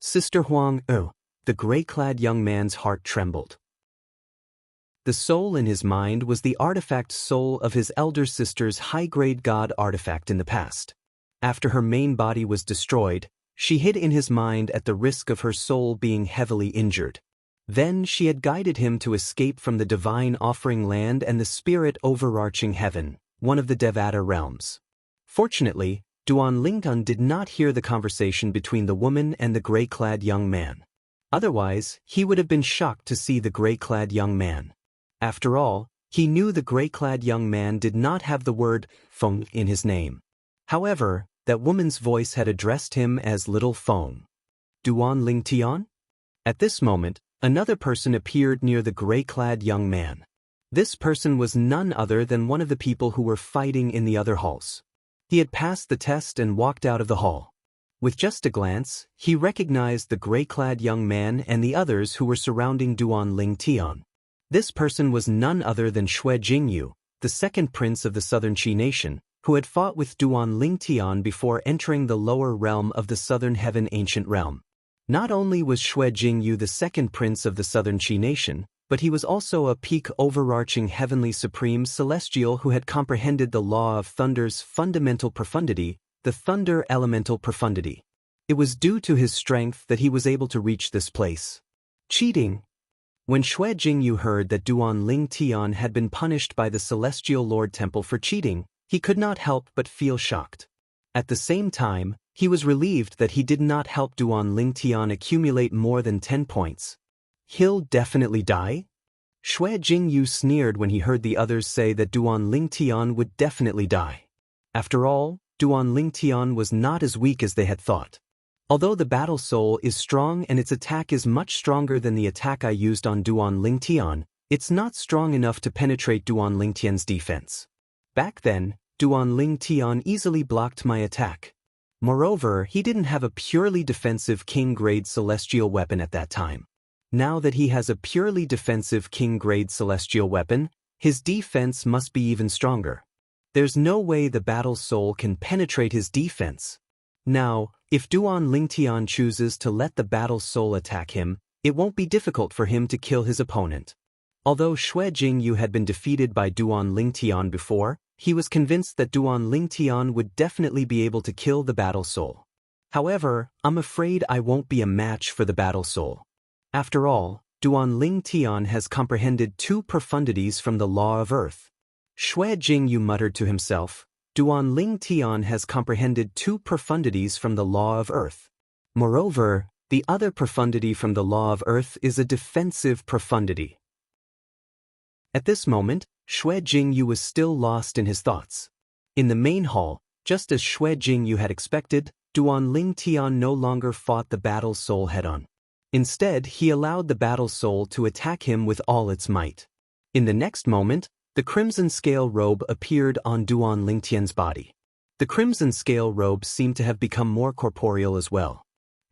Sister Huang, the gray-clad young man's heart trembled. The soul in his mind was the artifact soul of his elder sister's high-grade god artifact in the past. After her main body was destroyed, she hid in his mind at the risk of her soul being heavily injured. Then she had guided him to escape from the divine offering land and the spirit overarching heaven, one of the Devata realms. Fortunately, Duan Lingtian did not hear the conversation between the woman and the gray-clad young man. Otherwise, he would have been shocked to see the gray-clad young man. After all, he knew the gray-clad young man did not have the word Feng in his name. However, that woman's voice had addressed him as Little Feng. Duan Lingtian? At this moment, another person appeared near the gray-clad young man. This person was none other than one of the people who were fighting in the other halls. He had passed the test and walked out of the hall. With just a glance, he recognized the gray-clad young man and the others who were surrounding Duan Lingtian. This person was none other than Xue Jingyu, the second prince of the southern Qi nation, who had fought with Duan Lingtian before entering the lower realm of the southern heaven ancient realm. Not only was Xue Jingyu the second prince of the southern Qi nation, but he was also a peak overarching heavenly supreme celestial who had comprehended the law of thunder's fundamental profundity, the thunder elemental profundity. It was due to his strength that he was able to reach this place. Cheating. When Xue Jingyu heard that Duan Lingtian had been punished by the Celestial Lord Temple for cheating, he could not help but feel shocked. At the same time, he was relieved that he did not help Duan Lingtian accumulate more than 10 points. He'll definitely die? Xue Jingyu sneered when he heard the others say that Duan Lingtian would definitely die. After all, Duan Lingtian was not as weak as they had thought. Although the battle soul is strong and its attack is much stronger than the attack I used on Duan Lingtian, it's not strong enough to penetrate Duan Lingtian's defense. Back then, Duan Lingtian easily blocked my attack. Moreover, he didn't have a purely defensive king-grade celestial weapon at that time. Now that he has a purely defensive king-grade celestial weapon, his defense must be even stronger. There's no way the battle soul can penetrate his defense. Now, if Duan Lingtian chooses to let the battle soul attack him, it won't be difficult for him to kill his opponent. Although Xue Jingyu had been defeated by Duan Lingtian before, he was convinced that Duan Lingtian would definitely be able to kill the battle soul. However, I'm afraid I won't be a match for the battle soul. After all, Duan Lingtian has comprehended 2 profundities from the law of earth. Xue Jingyu muttered to himself, Duan Lingtian has comprehended 2 profundities from the law of earth. Moreover, the other profundity from the law of earth is a defensive profundity. At this moment, Xue Jingyu was still lost in his thoughts. In the main hall, just as Xue Jingyu had expected, Duan Lingtian no longer fought the battle soul head-on. Instead, he allowed the battle soul to attack him with all its might. In the next moment, the crimson scale robe appeared on Duan Lingtian's body. The crimson scale robe seemed to have become more corporeal as well.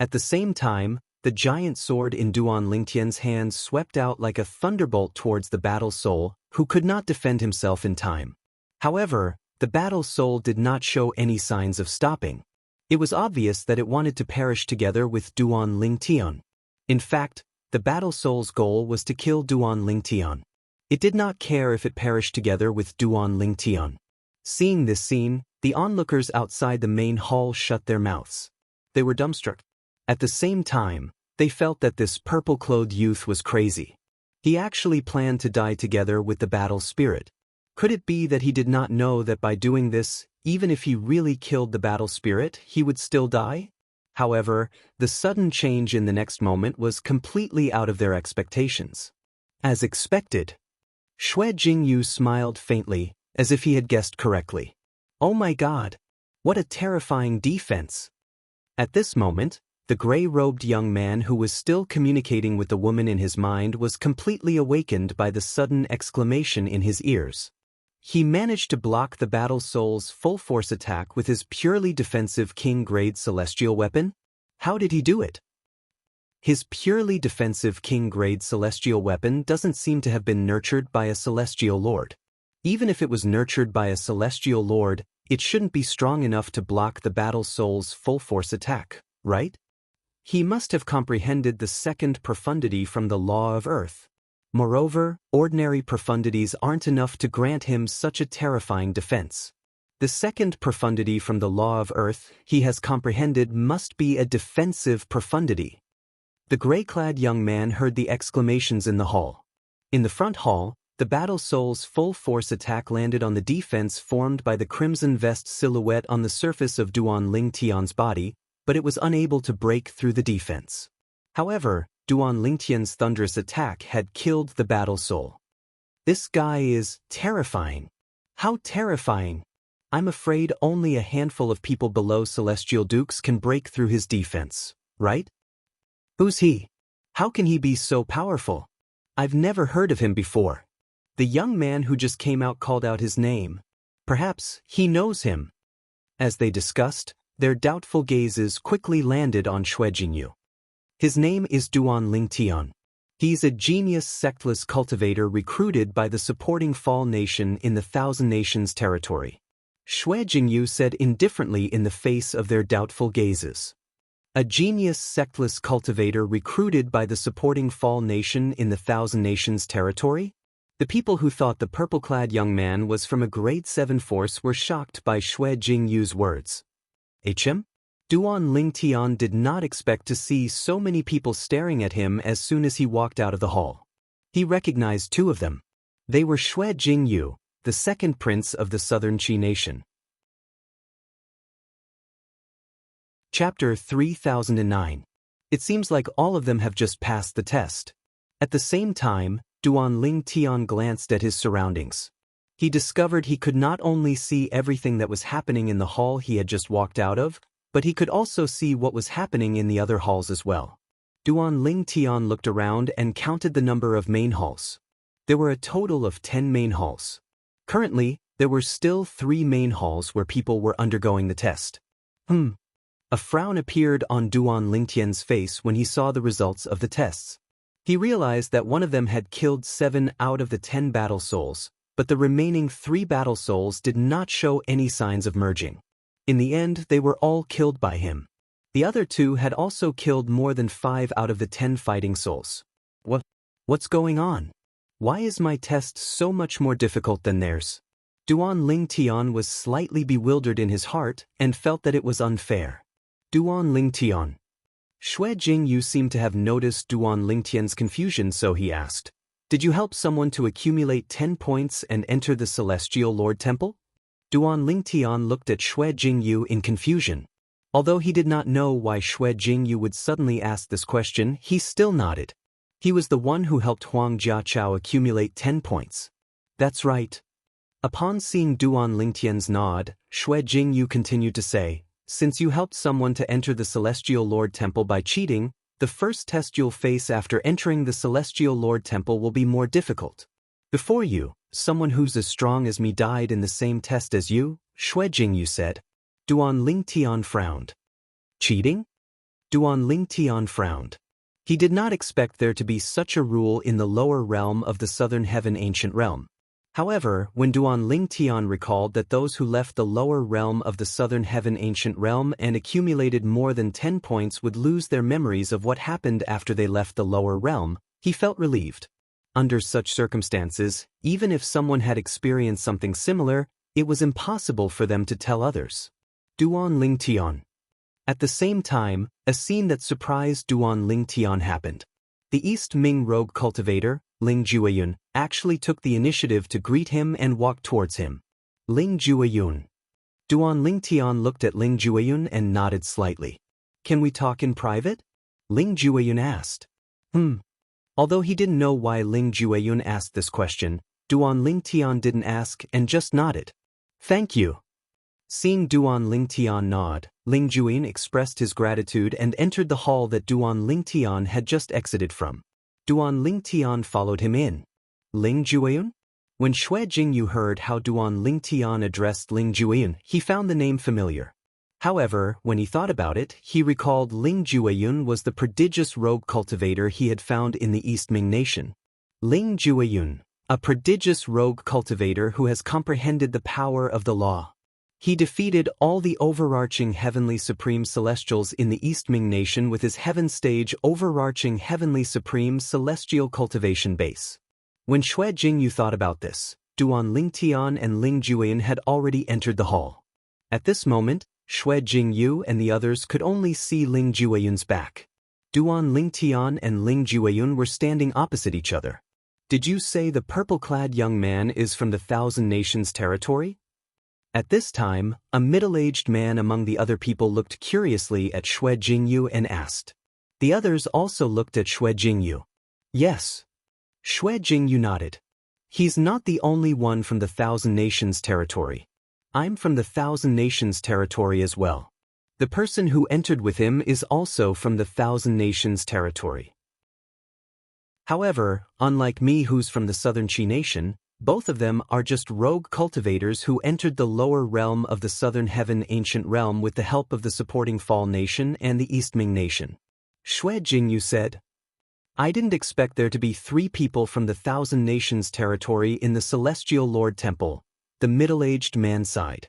At the same time, the giant sword in Duan Lingtian's hands swept out like a thunderbolt towards the battle soul, who could not defend himself in time. However, the battle soul did not show any signs of stopping. It was obvious that it wanted to perish together with Duan Lingtian. In fact, the battle soul's goal was to kill Duan Lingtian. It did not care if it perished together with Duan Lingtian. Seeing this scene, the onlookers outside the main hall shut their mouths. They were dumbstruck. At the same time, they felt that this purple-clothed youth was crazy. He actually planned to die together with the battle spirit. Could it be that he did not know that by doing this, even if he really killed the battle spirit, he would still die? However, the sudden change in the next moment was completely out of their expectations. As expected, Xue Jingyu smiled faintly, as if he had guessed correctly. Oh my God! What a terrifying defense! At this moment, the gray-robed young man who was still communicating with the woman in his mind was completely awakened by the sudden exclamation in his ears. He managed to block the battle soul's full-force attack with his purely defensive king-grade celestial weapon? How did he do it? His purely defensive king-grade celestial weapon doesn't seem to have been nurtured by a celestial lord. Even if it was nurtured by a celestial lord, it shouldn't be strong enough to block the battle soul's full-force attack, right? He must have comprehended the second profundity from the law of earth. Moreover, ordinary profundities aren't enough to grant him such a terrifying defense. The second profundity from the law of earth he has comprehended must be a defensive profundity. The gray-clad young man heard the exclamations in the hall. In the front hall, the battle soul's full-force attack landed on the defense formed by the crimson vest silhouette on the surface of Duan Lingtian's body, but it was unable to break through the defense. However, Duan Lingtian's thunderous attack had killed the battle soul. This guy is terrifying. How terrifying! I'm afraid only a handful of people below Celestial Dukes can break through his defense, right? Who's he? How can he be so powerful? I've never heard of him before. The young man who just came out called out his name. Perhaps he knows him. As they discussed, their doubtful gazes quickly landed on Xue Jingyu. His name is Duan Lingtian. He's a genius sectless cultivator recruited by the supporting Fall Nation in the Thousand Nations territory. Xue Jingyu said indifferently in the face of their doubtful gazes. A genius sectless cultivator recruited by the supporting Fall Nation in the Thousand Nations territory? The people who thought the purple-clad young man was from a grade 7 force were shocked by Xue Jingyu's words. HM? Duan Lingtian did not expect to see so many people staring at him as soon as he walked out of the hall. He recognized 2 of them. They were Xue Jingyu, the second prince of the Southern Qi Nation. Chapter 3009. It seems like all of them have just passed the test. At the same time, Duan Lingtian glanced at his surroundings. He discovered he could not only see everything that was happening in the hall he had just walked out of, but he could also see what was happening in the other halls as well. Duan Ling Tian looked around and counted the number of main halls. There were a total of 10 main halls. Currently, there were still 3 main halls where people were undergoing the test. A frown appeared on Duan Lingtian's face when he saw the results of the tests. He realized that one of them had killed 7 out of the 10 battle souls, but the remaining 3 battle souls did not show any signs of merging. In the end, they were all killed by him. The other 2 had also killed more than 5 out of the 10 fighting souls. What's going on? Why is my test so much more difficult than theirs? Duan Ling Tian was slightly bewildered in his heart and felt that it was unfair. Duan Ling Tian. Xue Jingyu seemed to have noticed Duan Lingtian's confusion, so he asked, "Did you help someone to accumulate 10 points and enter the Celestial Lord Temple?" Duan Lingtian looked at Xue Jingyu in confusion. Although he did not know why Xue Jingyu would suddenly ask this question, he still nodded. He was the one who helped Huang Jiachao accumulate 10 points. That's right. Upon seeing Duan Lingtian's nod, Xue Jingyu continued to say, "Since you helped someone to enter the Celestial Lord Temple by cheating, the first test you'll face after entering the Celestial Lord Temple will be more difficult. Before you, someone who's as strong as me died in the same test as you," Xue Jingyu said. Duan Lingtian frowned. Cheating? Duan Lingtian frowned. He did not expect there to be such a rule in the lower realm of the Southern Heaven Ancient Realm. However, when Duan Lingtian recalled that those who left the lower realm of the Southern Heaven Ancient Realm and accumulated more than 10 points would lose their memories of what happened after they left the lower realm, he felt relieved. Under such circumstances, even if someone had experienced something similar, it was impossible for them to tell others. Duan Lingtian. At the same time, a scene that surprised Duan Lingtian happened. The East Ming rogue cultivator, Ling Jueyun, actually took the initiative to greet him and walk towards him. Ling Jueyun. Duan Lingtian looked at Ling Jueyun and nodded slightly. "Can we talk in private?" Ling Jueyun asked. Although he didn't know why Ling Jueyun asked this question, Duan Lingtian didn't ask and just nodded. "Thank you." Seeing Duan Lingtian nod, Ling Jueyun expressed his gratitude and entered the hall that Duan Lingtian had just exited from. Duan Lingtian followed him in. Ling Jueyun? When Xue Jingyu heard how Duan Lingtian addressed Ling Jueyun, he found the name familiar. However, when he thought about it, he recalled Ling Jueyun was the prodigious rogue cultivator he had found in the East Ming nation. Ling Jueyun, a prodigious rogue cultivator who has comprehended the power of the law. He defeated all the overarching heavenly supreme celestials in the East Ming nation with his heaven stage overarching heavenly supreme celestial cultivation base. When Xue Jingyu thought about this, Duan Lingtian and Ling Jueyun had already entered the hall. At this moment, Xue Jingyu and the others could only see Ling Jueyun's back. Duan Lingtian and Ling Jueyun were standing opposite each other. "Did you say the purple-clad young man is from the Thousand Nations territory?" At this time, a middle-aged man among the other people looked curiously at Xue Jingyu and asked. The others also looked at Xue Jingyu. "Yes." Xue Jingyu nodded. "He's not the only one from the Thousand Nations territory. I'm from the Thousand Nations territory as well. The person who entered with him is also from the Thousand Nations territory. However, unlike me who's from the Southern Qi nation, both of them are just rogue cultivators who entered the lower realm of the Southern Heaven Ancient Realm with the help of the supporting Fall Nation and the East Ming Nation." Xue Jingyu said. "I didn't expect there to be 3 people from the Thousand Nations territory in the Celestial Lord Temple," the middle-aged man sighed.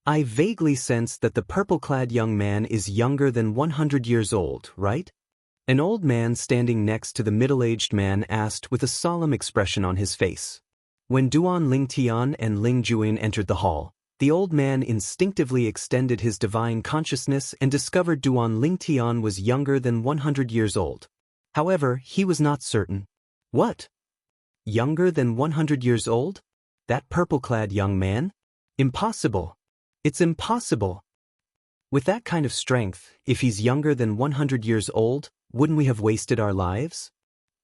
"I vaguely sense that the purple-clad young man is younger than 100 years old, right?" An old man standing next to the middle-aged man asked with a solemn expression on his face. When Duan Lingtian and Ling Jueyun entered the hall, the old man instinctively extended his divine consciousness and discovered Duan Lingtian was younger than 100 years old. However, he was not certain. What? Younger than 100 years old? That purple-clad young man? Impossible. It's impossible. With that kind of strength, if he's younger than 100 years old, wouldn't we have wasted our lives?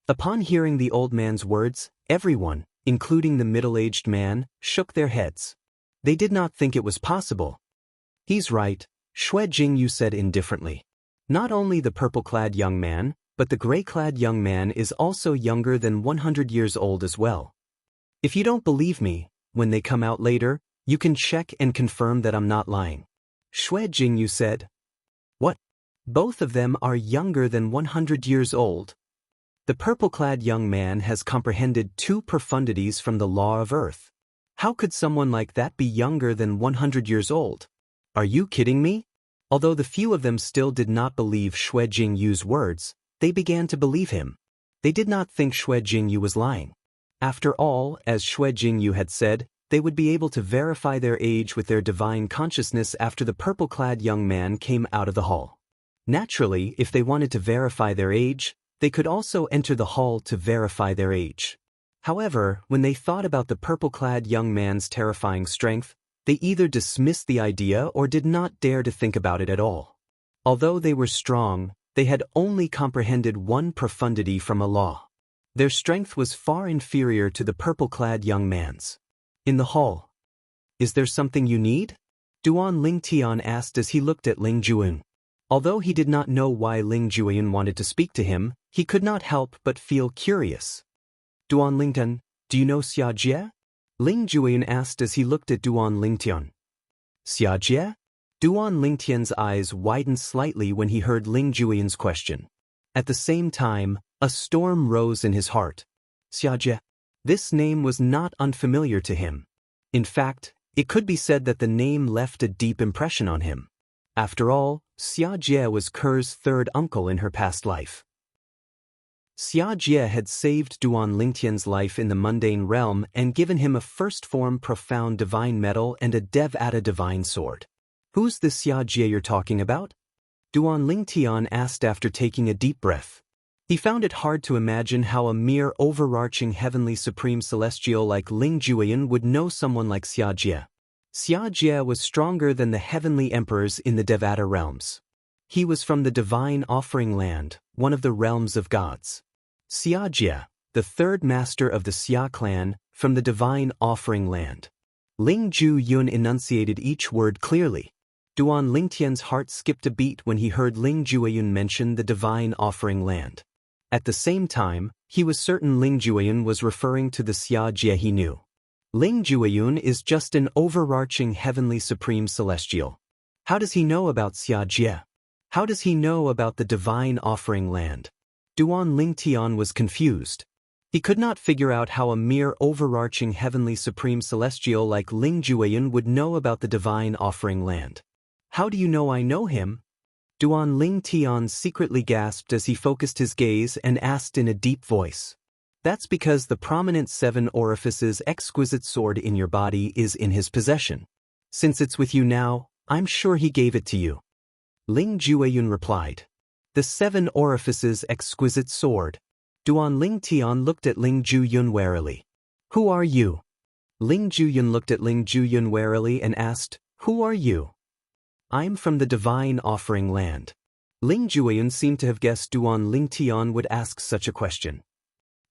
Upon hearing the old man's words, everyone, including the middle-aged man, shook their heads. They did not think it was possible. He's right, Xue Jingyu said indifferently. Not only the purple-clad young man, but the gray-clad young man is also younger than 100 years old as well. If you don't believe me, when they come out later, you can check and confirm that I'm not lying. Xue Jingyu said. What? Both of them are younger than 100 years old. The purple-clad young man has comprehended 2 profundities from the law of earth. How could someone like that be younger than 100 years old? Are you kidding me? Although the few of them still did not believe Xue Jingyu's words, they began to believe him. They did not think Xue Jingyu was lying. After all, as Xue Jingyu had said, they would be able to verify their age with their divine consciousness after the purple-clad young man came out of the hall. Naturally, if they wanted to verify their age, they could also enter the hall to verify their age. However, when they thought about the purple-clad young man's terrifying strength, they either dismissed the idea or did not dare to think about it at all. Although they were strong, they had only comprehended 1 profundity from a law. Their strength was far inferior to the purple-clad young man's. In the hall. Is there something you need? Duan Lingtian asked as he looked at Ling Jueyun. Although he did not know why Ling Jueyun wanted to speak to him, he could not help but feel curious. Duan Lingtian, do you know Xia Jie? Ling Jueyun asked as he looked at Duan Lingtian. Xia Jie? Duan Lingtian's eyes widened slightly when he heard Ling Jueyun's question. At the same time, a storm rose in his heart. Xia Jie. This name was not unfamiliar to him. In fact, it could be said that the name left a deep impression on him. After all, Xia Jie was Ker's 3rd uncle in her past life. Xia Jie had saved Duan Lingtian's life in the mundane realm and given him a first-form profound divine medal and a Devata divine sword. Who's the Xia Jie you're talking about? Duan Lingtian asked after taking a deep breath. He found it hard to imagine how a mere overarching heavenly supreme celestial like Ling Jueyun would know someone like Xia Jie. Xia Jie was stronger than the heavenly emperors in the Devata realms. He was from the divine offering land, one of the realms of gods. Xia Jie, the 3rd master of the Xia clan, from the divine offering land. Ling Jueyun enunciated each word clearly. Duan Lingtian's heart skipped a beat when he heard Ling Jueyun mention the divine offering land. At the same time, he was certain Ling Jueyun was referring to the Xia Jie he knew. Ling Jueyun is just an overarching heavenly supreme celestial. How does he know about Xia Jie? How does he know about the divine offering land? Duan Lingtian was confused. He could not figure out how a mere overarching heavenly supreme celestial like Ling Jueyun would know about the divine offering land. How do you know I know him? Duan Lingtian secretly gasped as he focused his gaze and asked in a deep voice. That's because the prominent 7 orifices exquisite sword in your body is in his possession. Since it's with you now, I'm sure he gave it to you. Ling Jueyun replied. The 7 orifices exquisite sword. Duan Lingtian looked at Ling Jueyun warily. Who are you? Ling Jueyun looked at Ling Jueyun warily and asked, Who are you? I'm from the divine offering land. Ling Jueyun seemed to have guessed Duan Lingtian would ask such a question.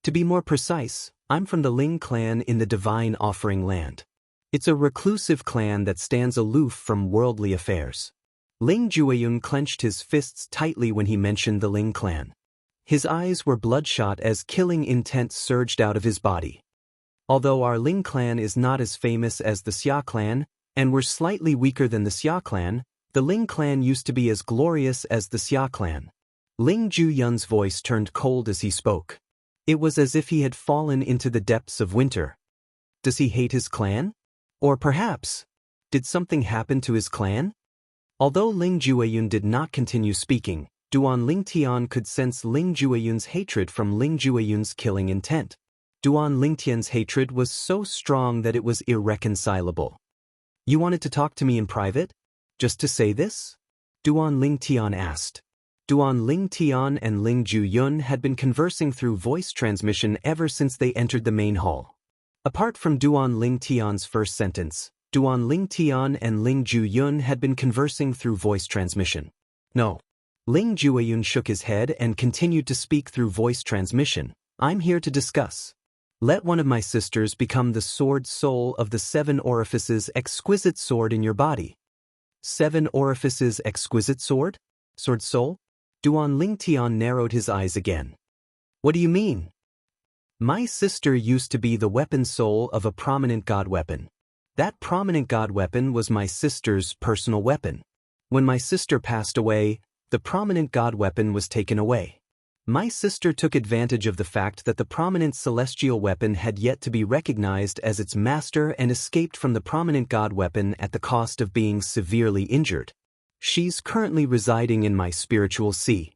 To be more precise, I'm from the Ling clan in the divine offering land. It's a reclusive clan that stands aloof from worldly affairs. Ling Jueyun clenched his fists tightly when he mentioned the Ling clan. His eyes were bloodshot as killing intent surged out of his body. Although our Ling clan is not as famous as the Xia clan, and we're slightly weaker than the Xia clan, the Ling clan used to be as glorious as the Xia clan. Ling Jueyun's voice turned cold as he spoke. It was as if he had fallen into the depths of winter. Does he hate his clan? Or perhaps, did something happen to his clan? Although Ling Jueyun did not continue speaking, Duan Lingtian could sense Ling Jueyun's hatred from Ling Jueyun's killing intent. Duan Lingtian's hatred was so strong that it was irreconcilable. You wanted to talk to me in private? Just to say this? Duan Lingtian asked. Duan Lingtian and Ling Jueyun had been conversing through voice transmission ever since they entered the main hall. Apart from Duan Lingtian's first sentence, Duan Lingtian and Ling Jueyun had been conversing through voice transmission. No. Ling Jueyun shook his head and continued to speak through voice transmission. I'm here to discuss. Let one of my sisters become the sword soul of the 7 orifices exquisite sword in your body. 7 orifices exquisite sword? Sword soul? Duan Lingtian narrowed his eyes again. What do you mean? My sister used to be the weapon soul of a prominent god weapon. That prominent god weapon was my sister's personal weapon. When my sister passed away, the prominent god weapon was taken away. My sister took advantage of the fact that the prominent celestial weapon had yet to be recognized as its master and escaped from the prominent god weapon at the cost of being severely injured. She's currently residing in my spiritual sea.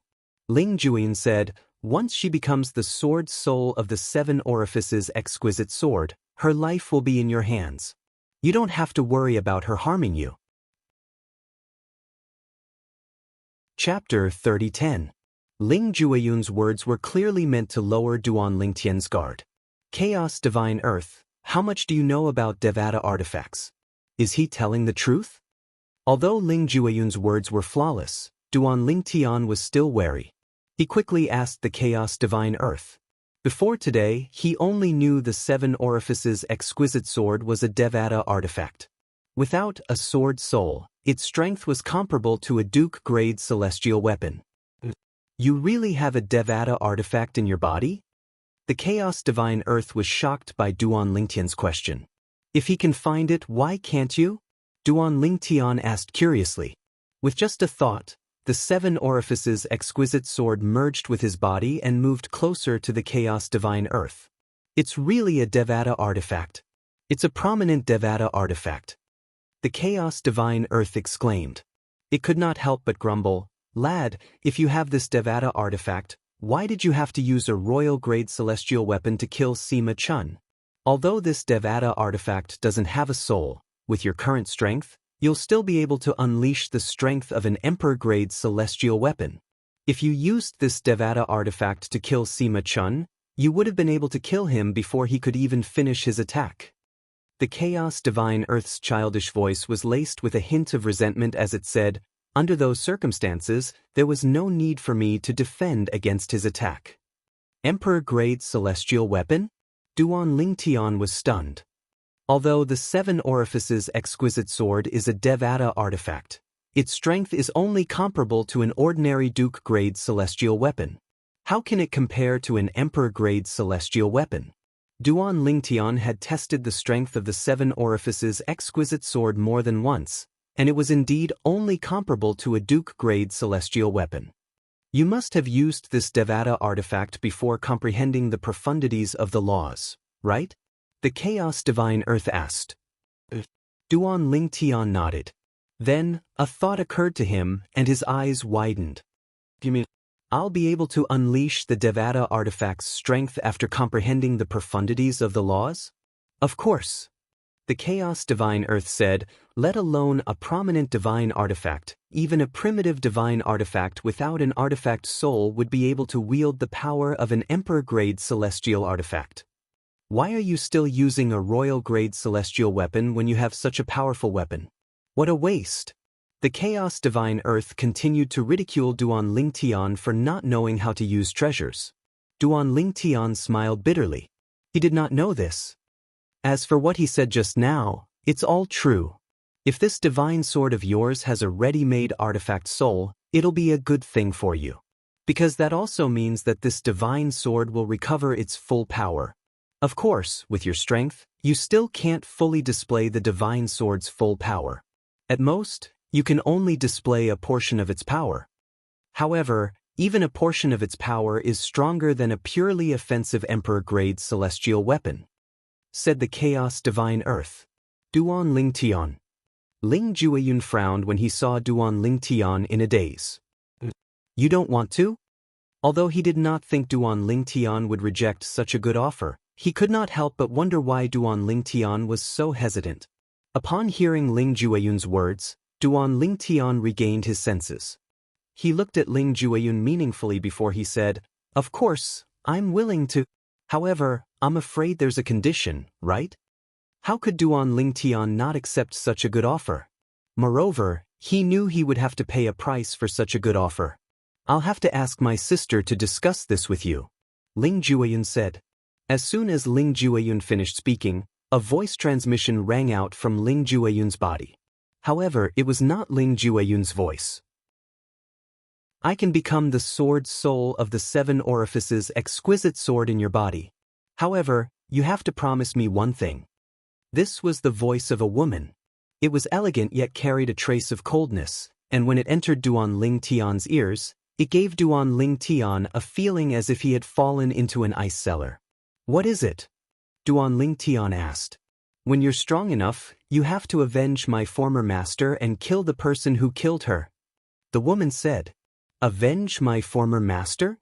Ling Juyin said, once she becomes the sword soul of the 7 orifices exquisite sword, her life will be in your hands. You don't have to worry about her harming you. Chapter 30:10. Ling Jueyun's words were clearly meant to lower Duan Lingtian's guard. Chaos Divine Earth, how much do you know about Devata artifacts? Is he telling the truth? Although Ling Jueyun's words were flawless, Duan Lingtian was still wary. He quickly asked the Chaos Divine Earth. Before today, he only knew the 7 orifices exquisite sword was a Devata artifact. Without a sword soul, its strength was comparable to a Duke-grade celestial weapon. You really have a Devata artifact in your body? The Chaos Divine Earth was shocked by Duan Lingtian's question. If he can find it, why can't you? Duan Lingtian asked curiously. With just a thought, the 7 orifices exquisite sword merged with his body and moved closer to the Chaos Divine Earth. It's really a Devata artifact. It's a prominent Devata artifact. The Chaos Divine Earth exclaimed. It could not help but grumble, lad, if you have this Devata artifact, why did you have to use a royal-grade celestial weapon to kill Sima Chun? Although this Devata artifact doesn't have a soul, with your current strength, you'll still be able to unleash the strength of an Emperor-grade celestial weapon. If you used this Devata artifact to kill Sima Chun, you would have been able to kill him before he could even finish his attack. The Chaos Divine Earth's childish voice was laced with a hint of resentment as it said, under those circumstances, there was no need for me to defend against his attack. Emperor-grade celestial weapon? Duan Lingtian was stunned. Although the 7 orifices exquisite sword is a Devata artifact, its strength is only comparable to an ordinary Duke-grade celestial weapon. How can it compare to an Emperor-grade celestial weapon? Duan Lingtian had tested the strength of the 7 orifices exquisite sword more than once, and it was indeed only comparable to a Duke-grade celestial weapon. You must have used this Devata artifact before comprehending the profundities of the laws, right? The Chaos Divine Earth asked. Duan Lingtian nodded. Then, a thought occurred to him, and his eyes widened. You mean, I'll be able to unleash the Devata artifact's strength after comprehending the profundities of the laws? Of course. The Chaos Divine Earth said, let alone a prominent divine artifact, even a primitive divine artifact without an artifact soul would be able to wield the power of an Emperor-grade celestial artifact. Why are you still using a royal-grade celestial weapon when you have such a powerful weapon? What a waste! The Chaos Divine Earth continued to ridicule Duan Lingtian for not knowing how to use treasures. Duan Lingtian smiled bitterly. He did not know this. As for what he said just now, it's all true. If this divine sword of yours has a ready-made artifact soul, it'll be a good thing for you. Because that also means that this divine sword will recover its full power. Of course, with your strength, you still can't fully display the divine sword's full power. At most, you can only display a portion of its power. However, even a portion of its power is stronger than a purely offensive Emperor-grade celestial weapon, said the Chaos Divine Earth. Duan Lingtian. Ling Jueyun frowned when he saw Duan Lingtian in a daze. You don't want to? Although he did not think Duan Lingtian would reject such a good offer, he could not help but wonder why Duan Lingtian was so hesitant. Upon hearing Ling Jueyun's words, Duan Lingtian regained his senses. He looked at Ling Jueyun meaningfully before he said, of course, I'm willing to. However, I'm afraid there's a condition, right? How could Duan Lingtian not accept such a good offer? Moreover, he knew he would have to pay a price for such a good offer. I'll have to ask my sister to discuss this with you, Ling Jueyun said. As soon as Ling Jueyun finished speaking, a voice transmission rang out from Ling Jueyun's body. However, it was not Ling Jueyun's voice. I can become the sword soul of the 7 orifices, exquisite sword in your body. However, you have to promise me one thing. This was the voice of a woman. It was elegant yet carried a trace of coldness, and when it entered Duan Ling Tian's ears, it gave Duan Ling Tian a feeling as if he had fallen into an ice cellar. What is it? Duan Ling Tian asked. When you're strong enough, you have to avenge my former master and kill the person who killed her. The woman said. Avenge my former master?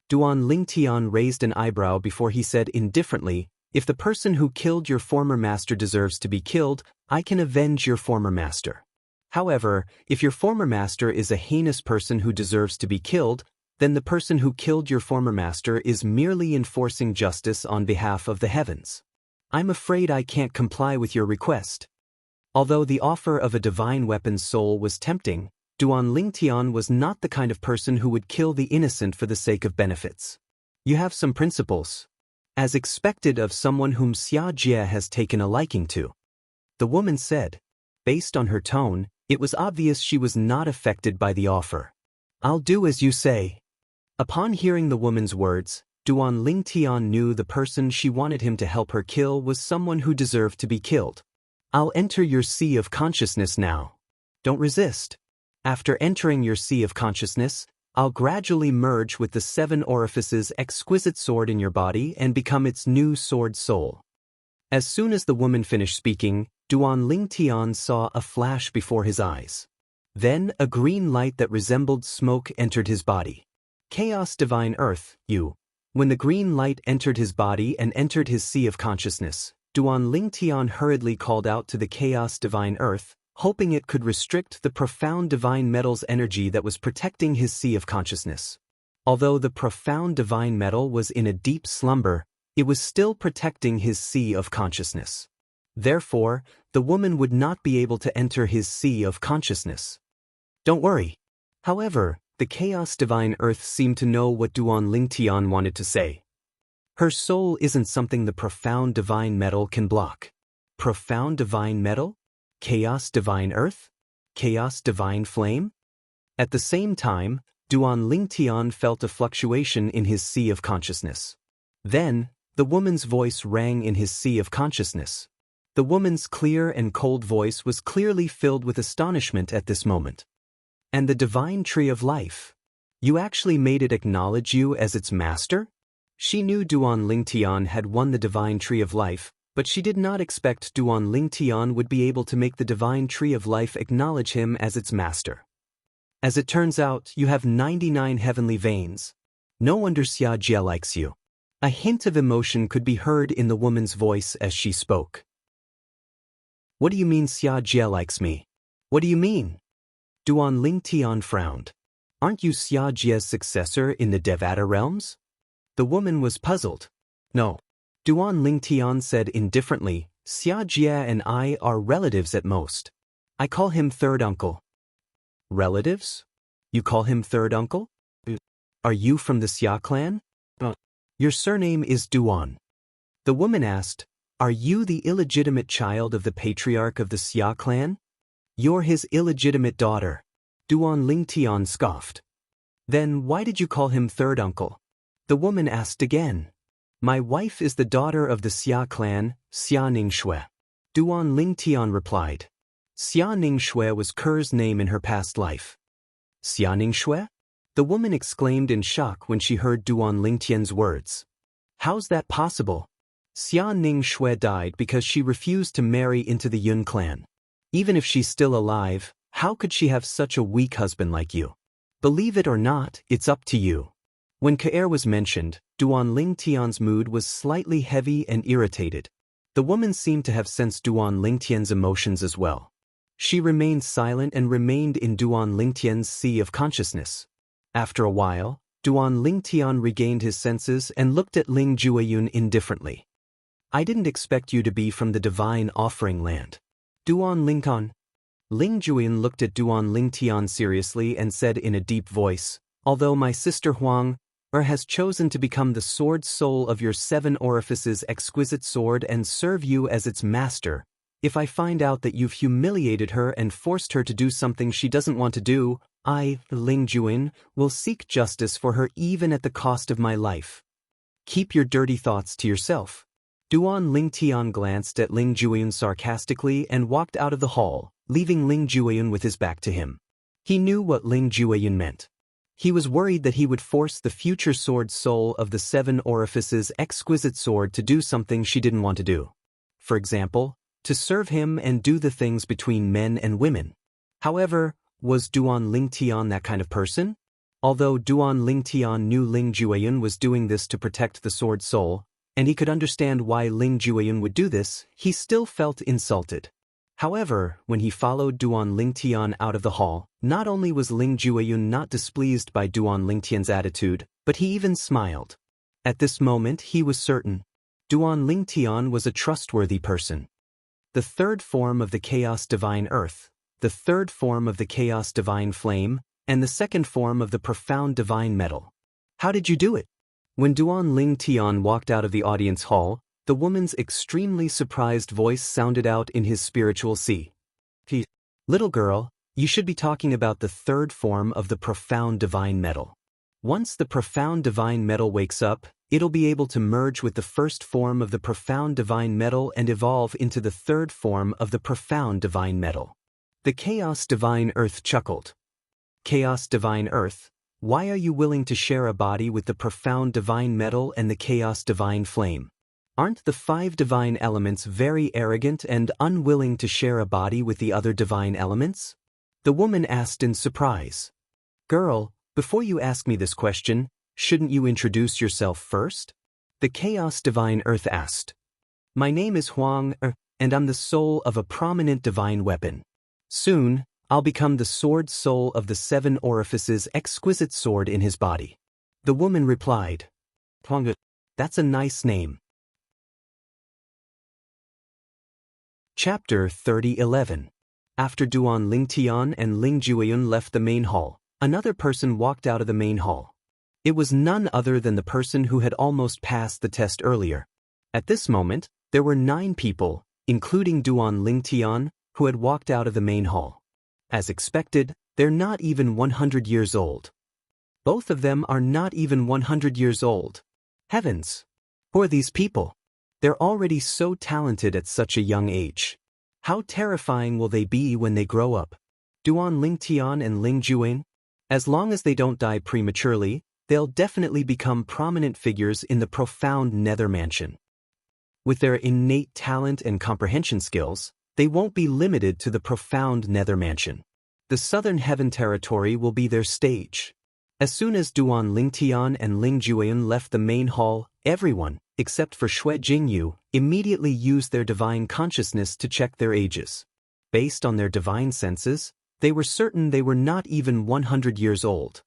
Duan Ling Tian raised an eyebrow before he said indifferently, if the person who killed your former master deserves to be killed, I can avenge your former master. However, if your former master is a heinous person who deserves to be killed, then the person who killed your former master is merely enforcing justice on behalf of the heavens. I'm afraid I can't comply with your request. Although the offer of a divine weapon's soul was tempting, Duan Ling Tian was not the kind of person who would kill the innocent for the sake of benefits. You have some principles. As expected of someone whom Xia Jie has taken a liking to. The woman said. Based on her tone, it was obvious she was not affected by the offer. I'll do as you say. Upon hearing the woman's words, Duan Ling Tian knew the person she wanted him to help her kill was someone who deserved to be killed. I'll enter your sea of consciousness now. Don't resist. After entering your sea of consciousness, I'll gradually merge with the 7 orifices exquisite sword in your body and become its new sword soul. As soon as the woman finished speaking, Duan Ling Tian saw a flash before his eyes. Then a green light that resembled smoke entered his body. Chaos Divine Earth, you. When the green light entered his body and entered his sea of consciousness, Duan Ling Tian hurriedly called out to the Chaos Divine Earth, hoping it could restrict the profound divine metal's energy that was protecting his sea of consciousness. Although the profound divine metal was in a deep slumber, it was still protecting his sea of consciousness. Therefore, the woman would not be able to enter his sea of consciousness. Don't worry. However, the Chaos Divine Earth seemed to know what Duan Ling Tian wanted to say. Her soul isn't something the profound divine metal can block. Profound divine metal? Chaos Divine Earth? Chaos Divine Flame? At the same time, Duan Ling Tian felt a fluctuation in his sea of consciousness. Then, the woman's voice rang in his sea of consciousness. The woman's clear and cold voice was clearly filled with astonishment at this moment. And the divine tree of life. You actually made it acknowledge you as its master? She knew Duan Ling Tian had won the divine tree of life, but she did not expect Duan Ling Tian would be able to make the divine tree of life acknowledge him as its master. As it turns out, you have 99 heavenly veins. No wonder Xia Jie likes you. A hint of emotion could be heard in the woman's voice as she spoke. What do you mean Xia Jie likes me? What do you mean? Duan Ling Tian frowned. Aren't you Xia Jie's successor in the Devata realms? The woman was puzzled. No. Duan Ling Tian said indifferently, Xia Jie and I are relatives at most. I call him third uncle. Relatives? You call him third uncle? Are you from the Xia clan? Your surname is Duan. The woman asked, are you the illegitimate child of the patriarch of the Xia clan? You're his illegitimate daughter. Duan Ling Tian scoffed. Then why did you call him third uncle? The woman asked again. My wife is the daughter of the Xia clan, Xia Ningxue. Duan Ling Tian replied. Xia Ningxue was Ker's name in her past life. Xia Ningxue? The woman exclaimed in shock when she heard Duan Ling Tian's words. How's that possible? Xia Ningxue died because she refused to marry into the Yun clan. Even if she's still alive, how could she have such a weak husband like you? Believe it or not, it's up to you. When Kaer was mentioned, Duan Ling Tian's mood was slightly heavy and irritated. The woman seemed to have sensed Duan Ling Tian's emotions as well. She remained silent and remained in Duan Ling Tian's sea of consciousness. After a while, Duan Ling Tian regained his senses and looked at Ling Jueyun indifferently. I didn't expect you to be from the divine offering land. Duan Ling Tian. Ling Jueyun looked at Duan Ling Tian seriously and said in a deep voice, although my sister Huang, or has chosen to become the sword soul of your 7 orifices exquisite sword and serve you as its master, if I find out that you've humiliated her and forced her to do something she doesn't want to do, I, Ling Juin, will seek justice for her even at the cost of my life. Keep your dirty thoughts to yourself. Duan Ling Tian glanced at Ling Juin sarcastically and walked out of the hall, leaving Ling Juin with his back to him. He knew what Ling Juin meant. He was worried that he would force the future sword soul of the 7 orifices exquisite sword to do something she didn't want to do. For example, to serve him and do the things between men and women. However, was Duan Ling Tian that kind of person? Although Duan Ling Tian knew Ling Juin was doing this to protect the sword soul, and he could understand why Ling Juin would do this, he still felt insulted. However, when he followed Duan Ling Tian out of the hall, not only was Ling Juin not displeased by Duan Ling Tian's attitude, but he even smiled. At this moment he was certain. Duan Ling Tian was a trustworthy person. The third form of the Chaos Divine Earth, the third form of the Chaos Divine Flame, and the second form of the Profound Divine Metal. How did you do it? When Duan Ling Tian walked out of the audience hall, the woman's extremely surprised voice sounded out in his spiritual sea. Little girl, you should be talking about the third form of the Profound Divine Metal. Once the Profound Divine Metal wakes up, it'll be able to merge with the first form of the Profound Divine Metal and evolve into the third form of the Profound Divine Metal. The Chaos Divine Earth chuckled. Chaos Divine Earth, why are you willing to share a body with the Profound Divine Metal and the Chaos Divine Flame? Aren't the 5 divine elements very arrogant and unwilling to share a body with the other divine elements? The woman asked in surprise. Girl, before you ask me this question, shouldn't you introduce yourself first? The Chaos Divine Earth asked. My name is Huang, and I'm the soul of a prominent divine weapon. Soon, I'll become the sword soul of the 7 orifices exquisite sword in his body. The woman replied. Huang, that's a nice name. Chapter 30:11. After Duan Ling Tian and Ling Juin left the main hall, another person walked out of the main hall. It was none other than the person who had almost passed the test earlier. At this moment, there were 9 people, including Duan Ling Tian, who had walked out of the main hall. As expected, they're not even 100 years old. Both of them are not even 100 years old. Heavens! Who are these people? They're already so talented at such a young age. How terrifying will they be when they grow up? Duan Ling Tian and Ling Juin? As long as they don't die prematurely, they'll definitely become prominent figures in the profound Nether Mansion. With their innate talent and comprehension skills, they won't be limited to the profound Nether Mansion. The Southern Heaven Territory will be their stage. As soon as Duan Ling Tian and Ling Juin left the main hall, everyone, except for Xue Jingyu, immediately used their divine consciousness to check their ages. Based on their divine senses, they were certain they were not even 100 years old.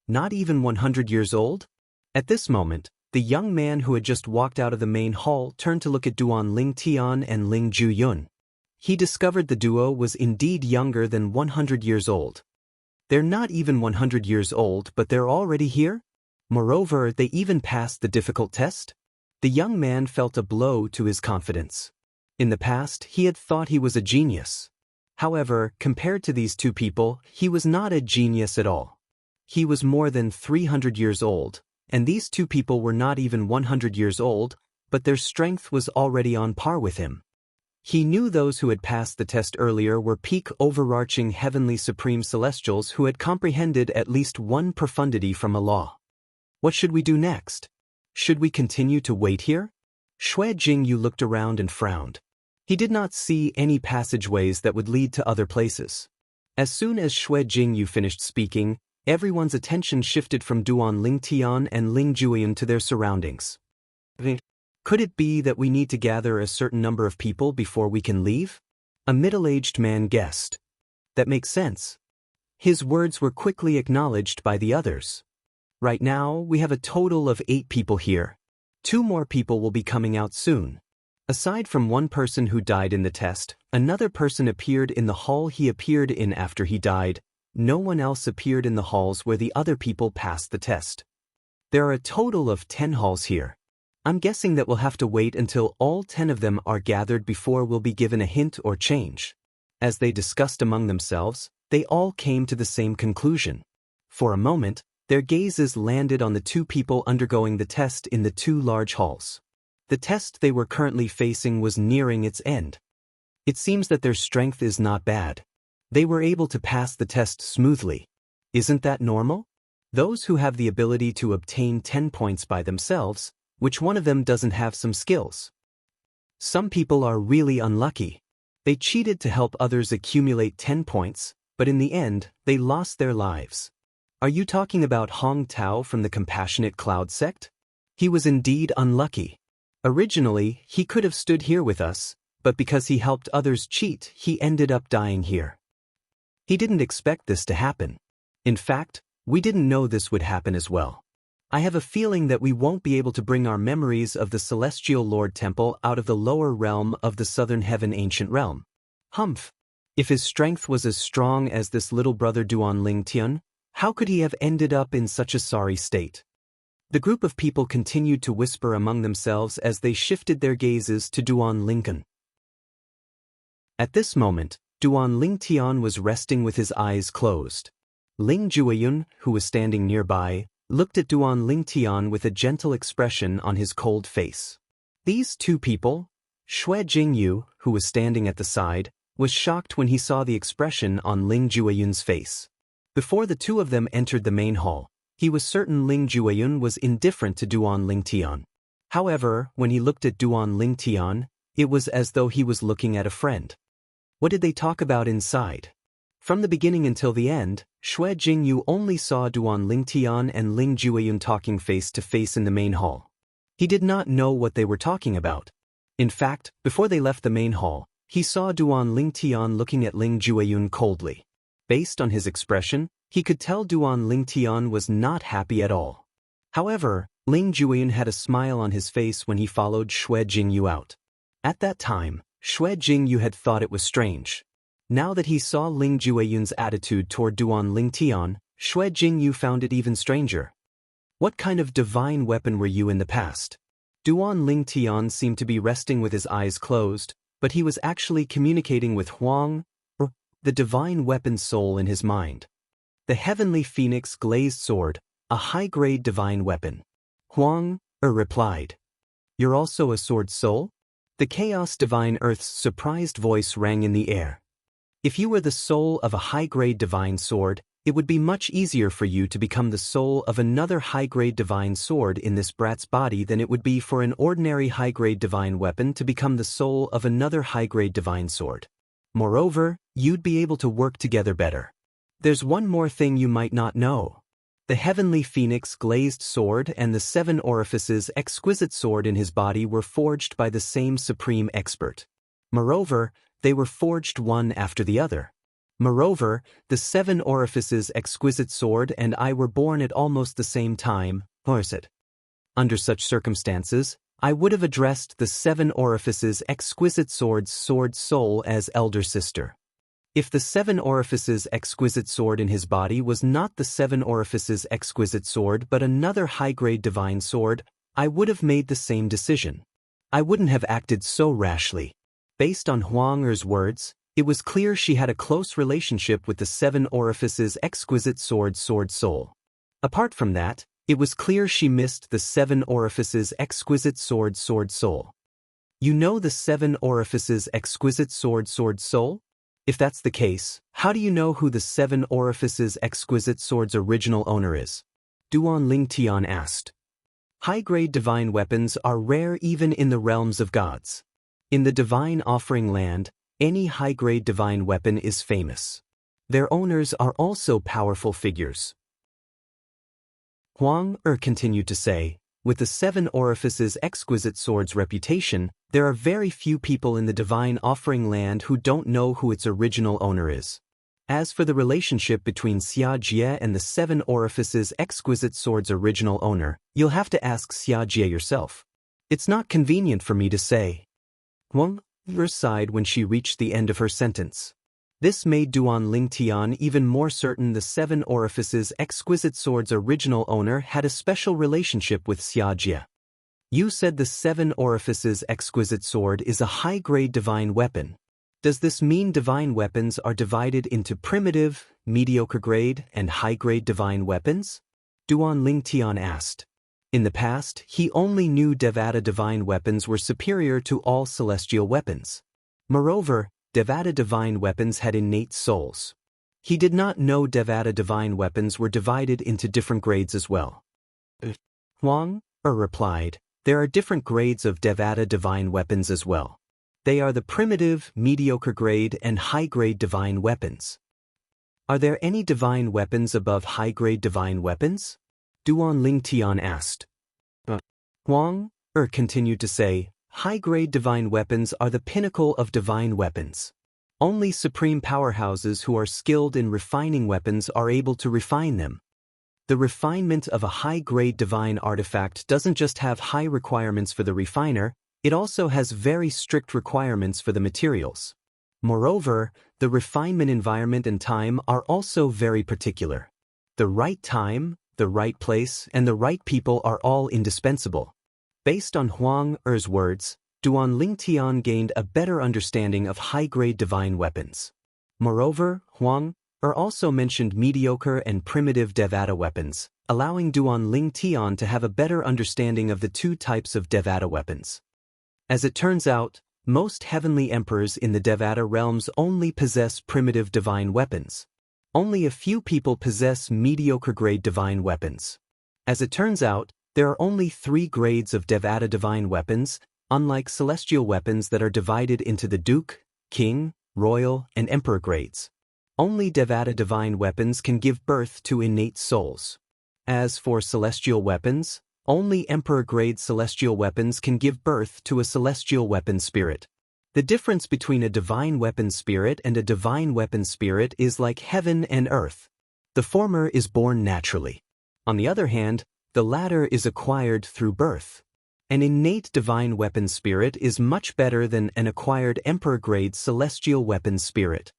Not even 100 years old? At this moment, the young man who had just walked out of the main hall turned to look at Duan Ling Tian and Ling Juyun. He discovered the duo was indeed younger than 100 years old. They're not even 100 years old, but they're already here? Moreover, they even passed the difficult test? The young man felt a blow to his confidence. In the past, he had thought he was a genius. However, compared to these 2 people, he was not a genius at all. He was more than 300 years old, and these 2 people were not even 100 years old, but their strength was already on par with him. He knew those who had passed the test earlier were peak overarching heavenly supreme celestials who had comprehended at least one profundity from a law. What should we do next? Should we continue to wait here? Xue Jingyu looked around and frowned. He did not see any passageways that would lead to other places. As soon as Xue Jingyu finished speaking, everyone's attention shifted from Duan Ling Tian and Ling Juyin to their surroundings. Could it be that we need to gather a certain number of people before we can leave? A middle-aged man guessed. That makes sense. His words were quickly acknowledged by the others. Right now, we have a total of 8 people here. 2 more people will be coming out soon. Aside from one person who died in the test, another person appeared in the hall he appeared in after he died. No one else appeared in the halls where the other people passed the test. There are a total of 10 halls here. I'm guessing that we'll have to wait until all 10 of them are gathered before we'll be given a hint or change. As they discussed among themselves, they all came to the same conclusion. For a moment, their gazes landed on the two people undergoing the test in the two large halls. The test they were currently facing was nearing its end. It seems that their strength is not bad. They were able to pass the test smoothly. Isn't that normal? Those who have the ability to obtain 10 points by themselves, which one of them doesn't have some skills? Some people are really unlucky. They cheated to help others accumulate 10 points, but in the end, they lost their lives. Are you talking about Hong Tao from the Compassionate Cloud sect? He was indeed unlucky. Originally, he could have stood here with us, but because he helped others cheat, he ended up dying here. He didn't expect this to happen. In fact, we didn't know this would happen as well. I have a feeling that we won't be able to bring our memories of the Celestial Lord Temple out of the lower realm of the Southern Heaven Ancient Realm. Humph! If his strength was as strong as this little brother Duan Ling Tian, how could he have ended up in such a sorry state? The group of people continued to whisper among themselves as they shifted their gazes to Duan Lincoln. At this moment, Duan Ling Tian was resting with his eyes closed. Ling Jueyun, who was standing nearby, looked at Duan Ling Tian with a gentle expression on his cold face. These two people, Xue Jingyu, who was standing at the side, was shocked when he saw the expression on Ling Jueyun's face. Before the two of them entered the main hall, he was certain Ling Jueyun was indifferent to Duan Ling Tian. However, when he looked at Duan Ling Tian, it was as though he was looking at a friend. What did they talk about inside? From the beginning until the end, Xue Jingyu only saw Duan Ling Tian and Ling Jueyun talking face to face in the main hall. He did not know what they were talking about. In fact, before they left the main hall, he saw Duan Ling Tian looking at Ling Jueyun coldly. Based on his expression, he could tell Duan Ling Tian was not happy at all. However, Ling Jueyun had a smile on his face when he followed Xue Jingyu out. At that time, Xue Jingyu had thought it was strange. Now that he saw Ling Jueyun's attitude toward Duan Ling Tian, Xue Jingyu found it even stranger. What kind of divine weapon were you in the past? Duan Ling Tian seemed to be resting with his eyes closed, but he was actually communicating with Huang, the divine weapon soul in his mind. The Heavenly Phoenix Glazed Sword, a high-grade divine weapon. Huang replied. You're also a sword soul? The Chaos Divine Earth's surprised voice rang in the air. If you were the soul of a high-grade divine sword, it would be much easier for you to become the soul of another high-grade divine sword in this brat's body than it would be for an ordinary high-grade divine weapon to become the soul of another high-grade divine sword. Moreover, you'd be able to work together better. There's one more thing you might not know. The Heavenly Phoenix Glazed Sword and the 7 Orifices Exquisite Sword in his body were forged by the same supreme expert. Moreover, they were forged one after the other. Moreover, the 7 Orifices Exquisite Sword and I were born at almost the same time, Under such circumstances, I would have addressed the 7 Orifices Exquisite Sword's sword soul as elder sister. If the 7 Orifices Exquisite Sword in his body was not the 7 Orifices Exquisite Sword but another high-grade divine sword, I would have made the same decision. I wouldn't have acted so rashly. Based on Huang Er's words, it was clear she had a close relationship with the 7 Orifices Exquisite Sword soul. Apart from that, it was clear she missed the 7 Orifices Exquisite Sword soul. You know the 7 Orifices Exquisite Sword soul? If that's the case, how do you know who the 7 Orifices Exquisite Sword's original owner is? Duan Ling Tian asked. High-grade divine weapons are rare even in the realms of gods. In the divine offering land, any high-grade divine weapon is famous. Their owners are also powerful figures. Huang continued to say, with the 7 Orifices Exquisite Sword's reputation, there are very few people in the divine offering land who don't know who its original owner is. As for the relationship between Xia Jie and the 7 Orifices Exquisite Sword's original owner, you'll have to ask Xia Jie yourself. It's not convenient for me to say. Huang sighed when she reached the end of her sentence. This made Duan Ling Tian even more certain the Seven Orifices Exquisite Sword's original owner had a special relationship with Xia Jie. You said the Seven Orifices Exquisite Sword is a high-grade divine weapon. Does this mean divine weapons are divided into primitive, mediocre grade, and high-grade divine weapons? Duan Ling Tian asked. In the past, he only knew Devata divine weapons were superior to all celestial weapons. Moreover, Devata divine weapons had innate souls. He did not know Devata divine weapons were divided into different grades as well. Huang replied, there are different grades of Devata divine weapons as well. They are the primitive, mediocre grade, and high-grade divine weapons. Are there any divine weapons above high-grade divine weapons? Duan Ling Tian asked. Huang continued to say, high-grade divine weapons are the pinnacle of divine weapons. Only supreme powerhouses who are skilled in refining weapons are able to refine them. The refinement of a high-grade divine artifact doesn't just have high requirements for the refiner, it also has very strict requirements for the materials. Moreover, the refinement environment and time are also very particular. The right time, the right place, and the right people are all indispensable. Based on Huang Er's words, Duan Ling Tian gained a better understanding of high-grade divine weapons. Moreover, Huang Er also mentioned mediocre and primitive Devata weapons, allowing Duan Ling Tian to have a better understanding of the two types of Devata weapons. As it turns out, most heavenly emperors in the Devata realms only possess primitive divine weapons. Only a few people possess mediocre-grade divine weapons. As it turns out, there are only 3 grades of Devata divine weapons, unlike celestial weapons that are divided into the Duke, King, Royal, and Emperor grades. Only Devata divine weapons can give birth to innate souls. As for celestial weapons, only Emperor-grade celestial weapons can give birth to a celestial weapon spirit. The difference between a divine weapon spirit and a divine weapon spirit is like heaven and earth. The former is born naturally. On the other hand, the latter is acquired through birth. An innate divine weapon spirit is much better than an acquired Emperor-grade celestial weapon spirit.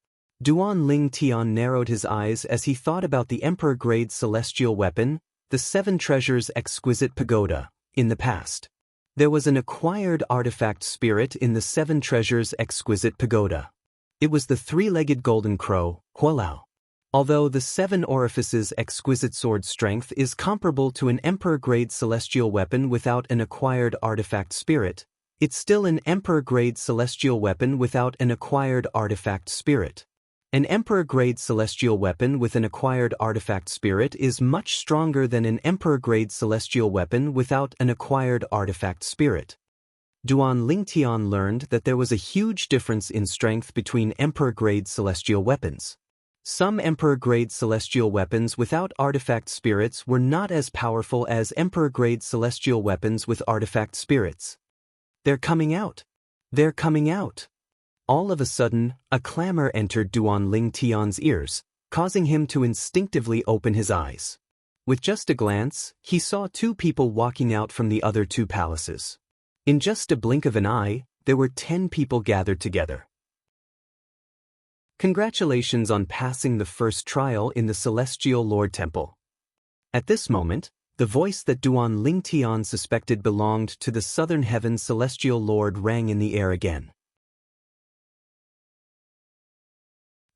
Duan Ling Tian narrowed his eyes as he thought about the Emperor-grade celestial weapon, the 7 Treasures Exquisite Pagoda, in the past. There was an acquired artifact spirit in the 7 Treasures Exquisite Pagoda. It was the 3-legged golden crow, Hualao. Although the 7 Orifices Exquisite Sword strength is comparable to an Emperor-grade celestial weapon without an acquired artifact spirit, it's still an Emperor-grade celestial weapon without an acquired artifact spirit. An Emperor-grade celestial weapon with an acquired artifact spirit is much stronger than an Emperor-grade celestial weapon without an acquired artifact spirit. Duan Ling Tian learned that there was a huge difference in strength between Emperor-grade celestial weapons. Some Emperor-grade celestial weapons without artifact spirits were not as powerful as Emperor-grade celestial weapons with artifact spirits. They're coming out. They're coming out. All of a sudden, a clamor entered Duan Ling Tian's ears, causing him to instinctively open his eyes. With just a glance, he saw 2 people walking out from the other 2 palaces. In just a blink of an eye, there were 10 people gathered together. Congratulations on passing the first trial in the Celestial Lord Temple. At this moment, the voice that Duan Ling Tian suspected belonged to the Southern Heaven Celestial Lord rang in the air again.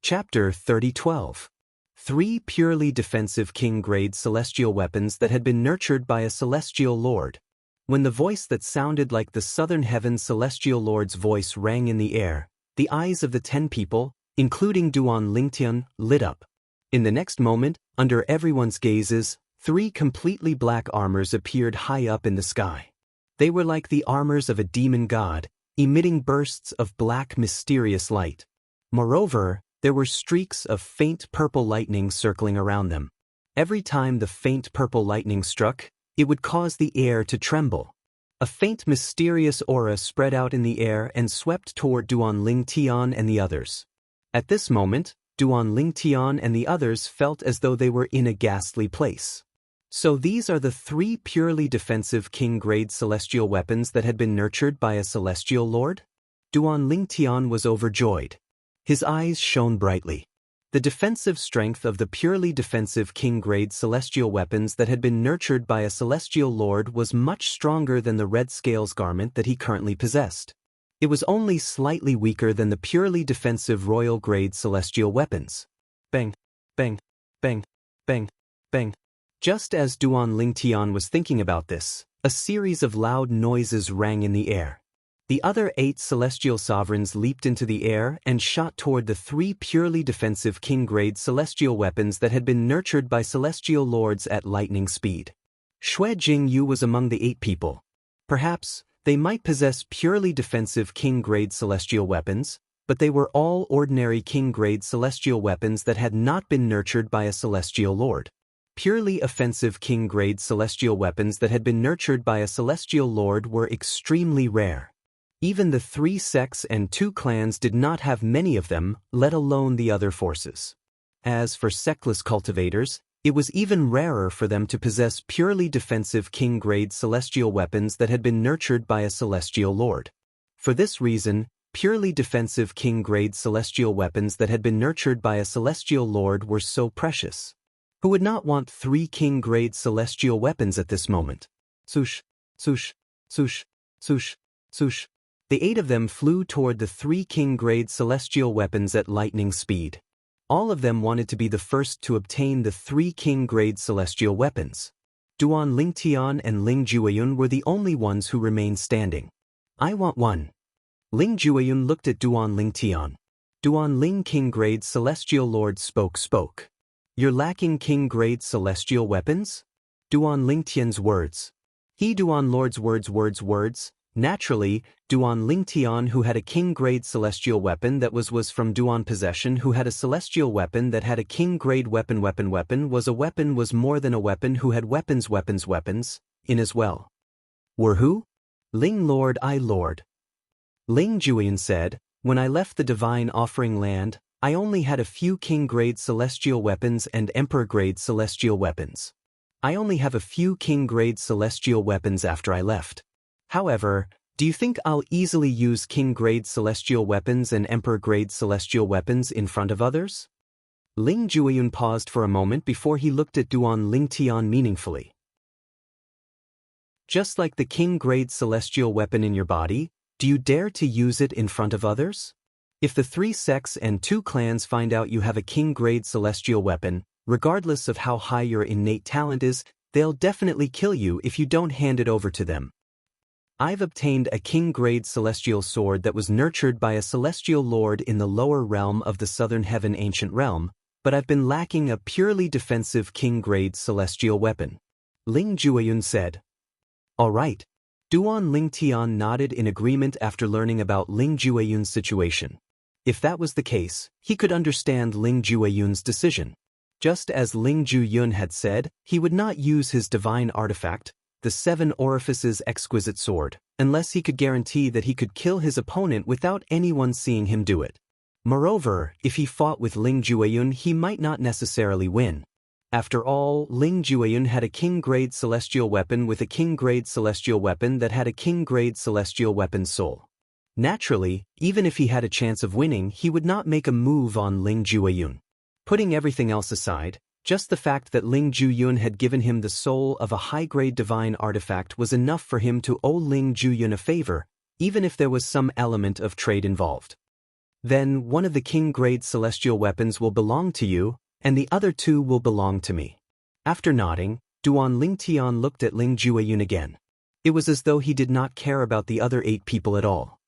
Chapter 30:12. 3 purely defensive king-grade celestial weapons that had been nurtured by a celestial lord. When the voice that sounded like the Southern Heaven Celestial Lord's voice rang in the air, the eyes of the 10 people, including Duan Ling Tian, lit up. In the next moment, under everyone's gazes, 3 completely black armors appeared high up in the sky. They were like the armors of a demon god, emitting bursts of black mysterious light. Moreover, there were streaks of faint purple lightning circling around them. Every time the faint purple lightning struck, it would cause the air to tremble. A faint mysterious aura spread out in the air and swept toward Duan Ling Tian and the others. At this moment, Duan Ling Tian and the others felt as though they were in a ghastly place. So these are the 3 purely defensive king-grade celestial weapons that had been nurtured by a celestial lord? Duan Ling Tian was overjoyed. His eyes shone brightly. The defensive strength of the purely defensive king-grade celestial weapons that had been nurtured by a celestial lord was much stronger than the red scales garment that he currently possessed. It was only slightly weaker than the purely defensive royal-grade celestial weapons. Bang, bang, bang, bang, bang. Just as Duan Lingtian was thinking about this, a series of loud noises rang in the air. The other 8 celestial sovereigns leaped into the air and shot toward the 3 purely defensive king-grade celestial weapons that had been nurtured by celestial lords at lightning speed. Xue Jingyu was among the 8 people. Perhaps, they might possess purely defensive king-grade celestial weapons, but they were all ordinary king-grade celestial weapons that had not been nurtured by a celestial lord. Purely offensive king-grade celestial weapons that had been nurtured by a celestial lord were extremely rare. Even the 3 sects and 2 clans did not have many of them, let alone the other forces. As for sectless cultivators, it was even rarer for them to possess purely defensive king-grade celestial weapons that had been nurtured by a celestial lord. For this reason, purely defensive king-grade celestial weapons that had been nurtured by a celestial lord were so precious. Who would not want 3 king-grade celestial weapons at this moment? Swoosh, swoosh, swoosh, swoosh, swoosh. The 8 of them flew toward the 3 king-grade celestial weapons at lightning speed. All of them wanted to be the first to obtain the 3 king-grade celestial weapons. Duan Lingtian and Ling Jueyun were the only ones who remained standing. I want one. Ling Jueyun looked at Duan Lingtian. Duan Ling king-grade celestial lord spoke. You're lacking king-grade celestial weapons? Duan Lingtian's words. He Duan Lord's words. Naturally, Duan Lingtian, who had a king-grade celestial weapon that was from Duan possession, who had a celestial weapon that had a king-grade weapon was more than a weapon, who had weapons in as well. Were who? Ling Lord. Ling Jueyun said, when I left the divine offering land, I only had a few king-grade celestial weapons and emperor-grade celestial weapons. I only have a few king-grade celestial weapons after I left. However, do you think I'll easily use king-grade celestial weapons and emperor-grade celestial weapons in front of others? Ling Jueyun paused for a moment before he looked at Duan Lingtian meaningfully. Just like the king-grade celestial weapon in your body, do you dare to use it in front of others? If the 3 sects and 2 clans find out you have a king-grade celestial weapon, regardless of how high your innate talent is, they'll definitely kill you if you don't hand it over to them. I've obtained a king-grade celestial sword that was nurtured by a celestial lord in the lower realm of the southern heaven ancient realm, but I've been lacking a purely defensive king-grade celestial weapon. Ling Jueyun said. All right. Duan Lingtian nodded in agreement after learning about Ling Jueyun's situation. If that was the case, he could understand Ling Jueyun's decision. Just as Ling Jueyun had said, he would not use his divine artifact, the 7 Orifices exquisite sword, unless he could guarantee that he could kill his opponent without anyone seeing him do it. Moreover, if he fought with Ling Jueyun, he might not necessarily win. After all, Ling Jueyun had a king-grade celestial weapon with a king-grade celestial weapon that had a king-grade celestial weapon's soul. Naturally, even if he had a chance of winning, he would not make a move on Ling Jueyun. Putting everything else aside, just the fact that Ling Jueyun had given him the soul of a high-grade divine artifact was enough for him to owe Ling Jueyun a favor, even if there was some element of trade involved. Then one of the king-grade celestial weapons will belong to you, and the other 2 will belong to me. After nodding, Duan Lingtian looked at Ling Jueyun again. It was as though he did not care about the other 8 people at all.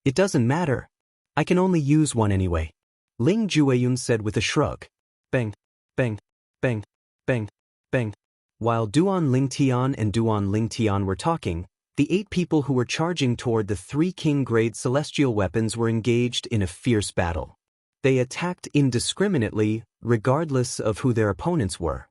It doesn't matter. I can only use one anyway. Ling Jueyun said with a shrug. Bang, bang, bang, bang, bang. While Duan Lingtian were talking, the 8 people who were charging toward the 3 king-grade celestial weapons were engaged in a fierce battle. They attacked indiscriminately, regardless of who their opponents were.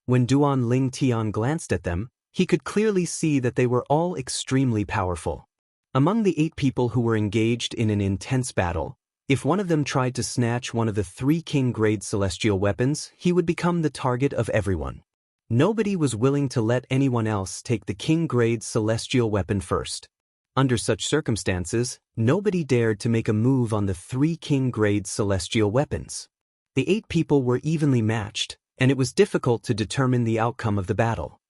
When Duan Lingtian glanced at them, he could clearly see that they were all extremely powerful. Among the 8 people who were engaged in an intense battle, if one of them tried to snatch one of the 3 king-grade celestial weapons, he would become the target of everyone. Nobody was willing to let anyone else take the king-grade celestial weapon first. Under such circumstances, nobody dared to make a move on the 3 king-grade celestial weapons. The 8 people were evenly matched, and it was difficult to determine the outcome of the battle.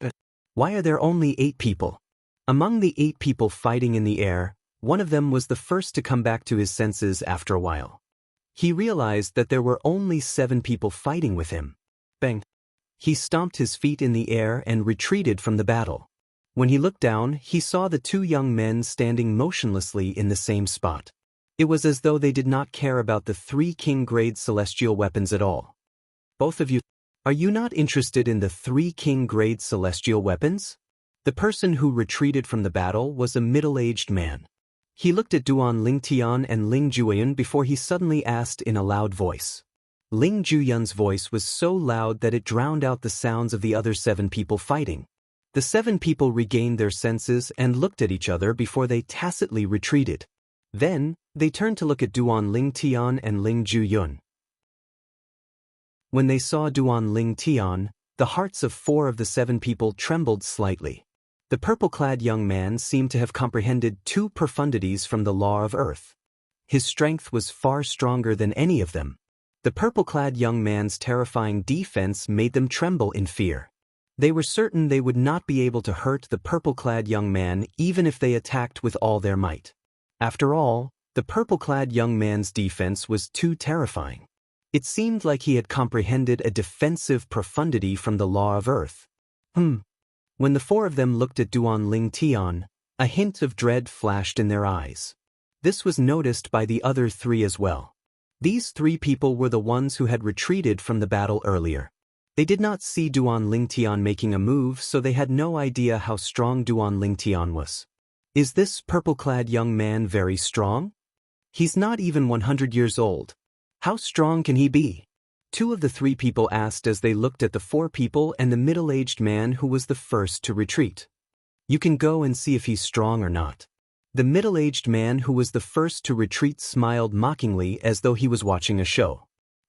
But why are there only 8 people? Among the 8 people fighting in the air, one of them was the first to come back to his senses after a while. He realized that there were only 7 people fighting with him. Bang! He stomped his feet in the air and retreated from the battle. When he looked down, he saw the 2 young men standing motionlessly in the same spot. It was as though they did not care about the 3 king-grade celestial weapons at all. Both of you, are you not interested in the 3 king-grade celestial weapons? The person who retreated from the battle was a middle-aged man. He looked at Duan Lingtian and Ling Jueyun before he suddenly asked in a loud voice. Ling Jueyun's voice was so loud that it drowned out the sounds of the other 7 people fighting. The 7 people regained their senses and looked at each other before they tacitly retreated. Then, they turned to look at Duan Lingtian and Ling Jueyun. When they saw Duan Lingtian, the hearts of 4 of the 7 people trembled slightly. The purple-clad young man seemed to have comprehended 2 profundities from the law of earth. His strength was far stronger than any of them. The purple-clad young man's terrifying defense made them tremble in fear. They were certain they would not be able to hurt the purple-clad young man even if they attacked with all their might. After all, the purple-clad young man's defense was too terrifying. It seemed like he had comprehended a defensive profundity from the law of earth. When the 4 of them looked at Duan Lingtian, a hint of dread flashed in their eyes. This was noticed by the other 3 as well. These 3 people were the ones who had retreated from the battle earlier. They did not see Duan Lingtian making a move, so they had no idea how strong Duan Lingtian was. Is this purple-clad young man very strong? He's not even 100 years old. How strong can he be? 2 of the 3 people asked as they looked at the 4 people and the middle-aged man who was the first to retreat. You can go and see if he's strong or not. The middle-aged man who was the first to retreat smiled mockingly as though he was watching a show.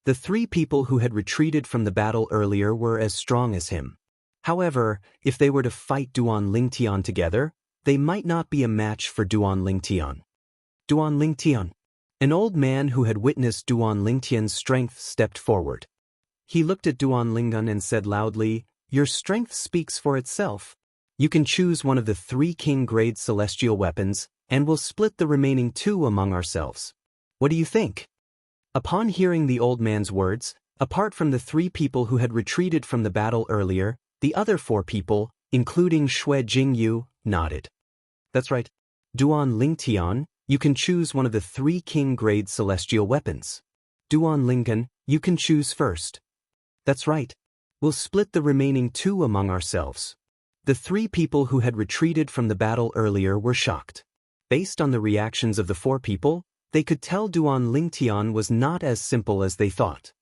The 3 people who had retreated from the battle earlier were as strong as him. However, if they were to fight Duan Lingtian together, they might not be a match for Duan Lingtian. Duan Lingtian. An old man who had witnessed Duan Lingtian's strength stepped forward. He looked at Duan Lingtian and said loudly, "Your strength speaks for itself. You can choose one of the 3 king-grade celestial weapons, and we'll split the remaining 2 among ourselves. What do you think?" Upon hearing the old man's words, apart from the 3 people who had retreated from the battle earlier, the other 4 people, including Xue Jingyu, nodded. That's right. Duan Lingtian, you can choose one of the 3 king-grade celestial weapons. Duan Lingtian, you can choose first. That's right. We'll split the remaining 2 among ourselves. The 3 people who had retreated from the battle earlier were shocked. Based on the reactions of the 4 people, they could tell Duan Lingtian was not as simple as they thought.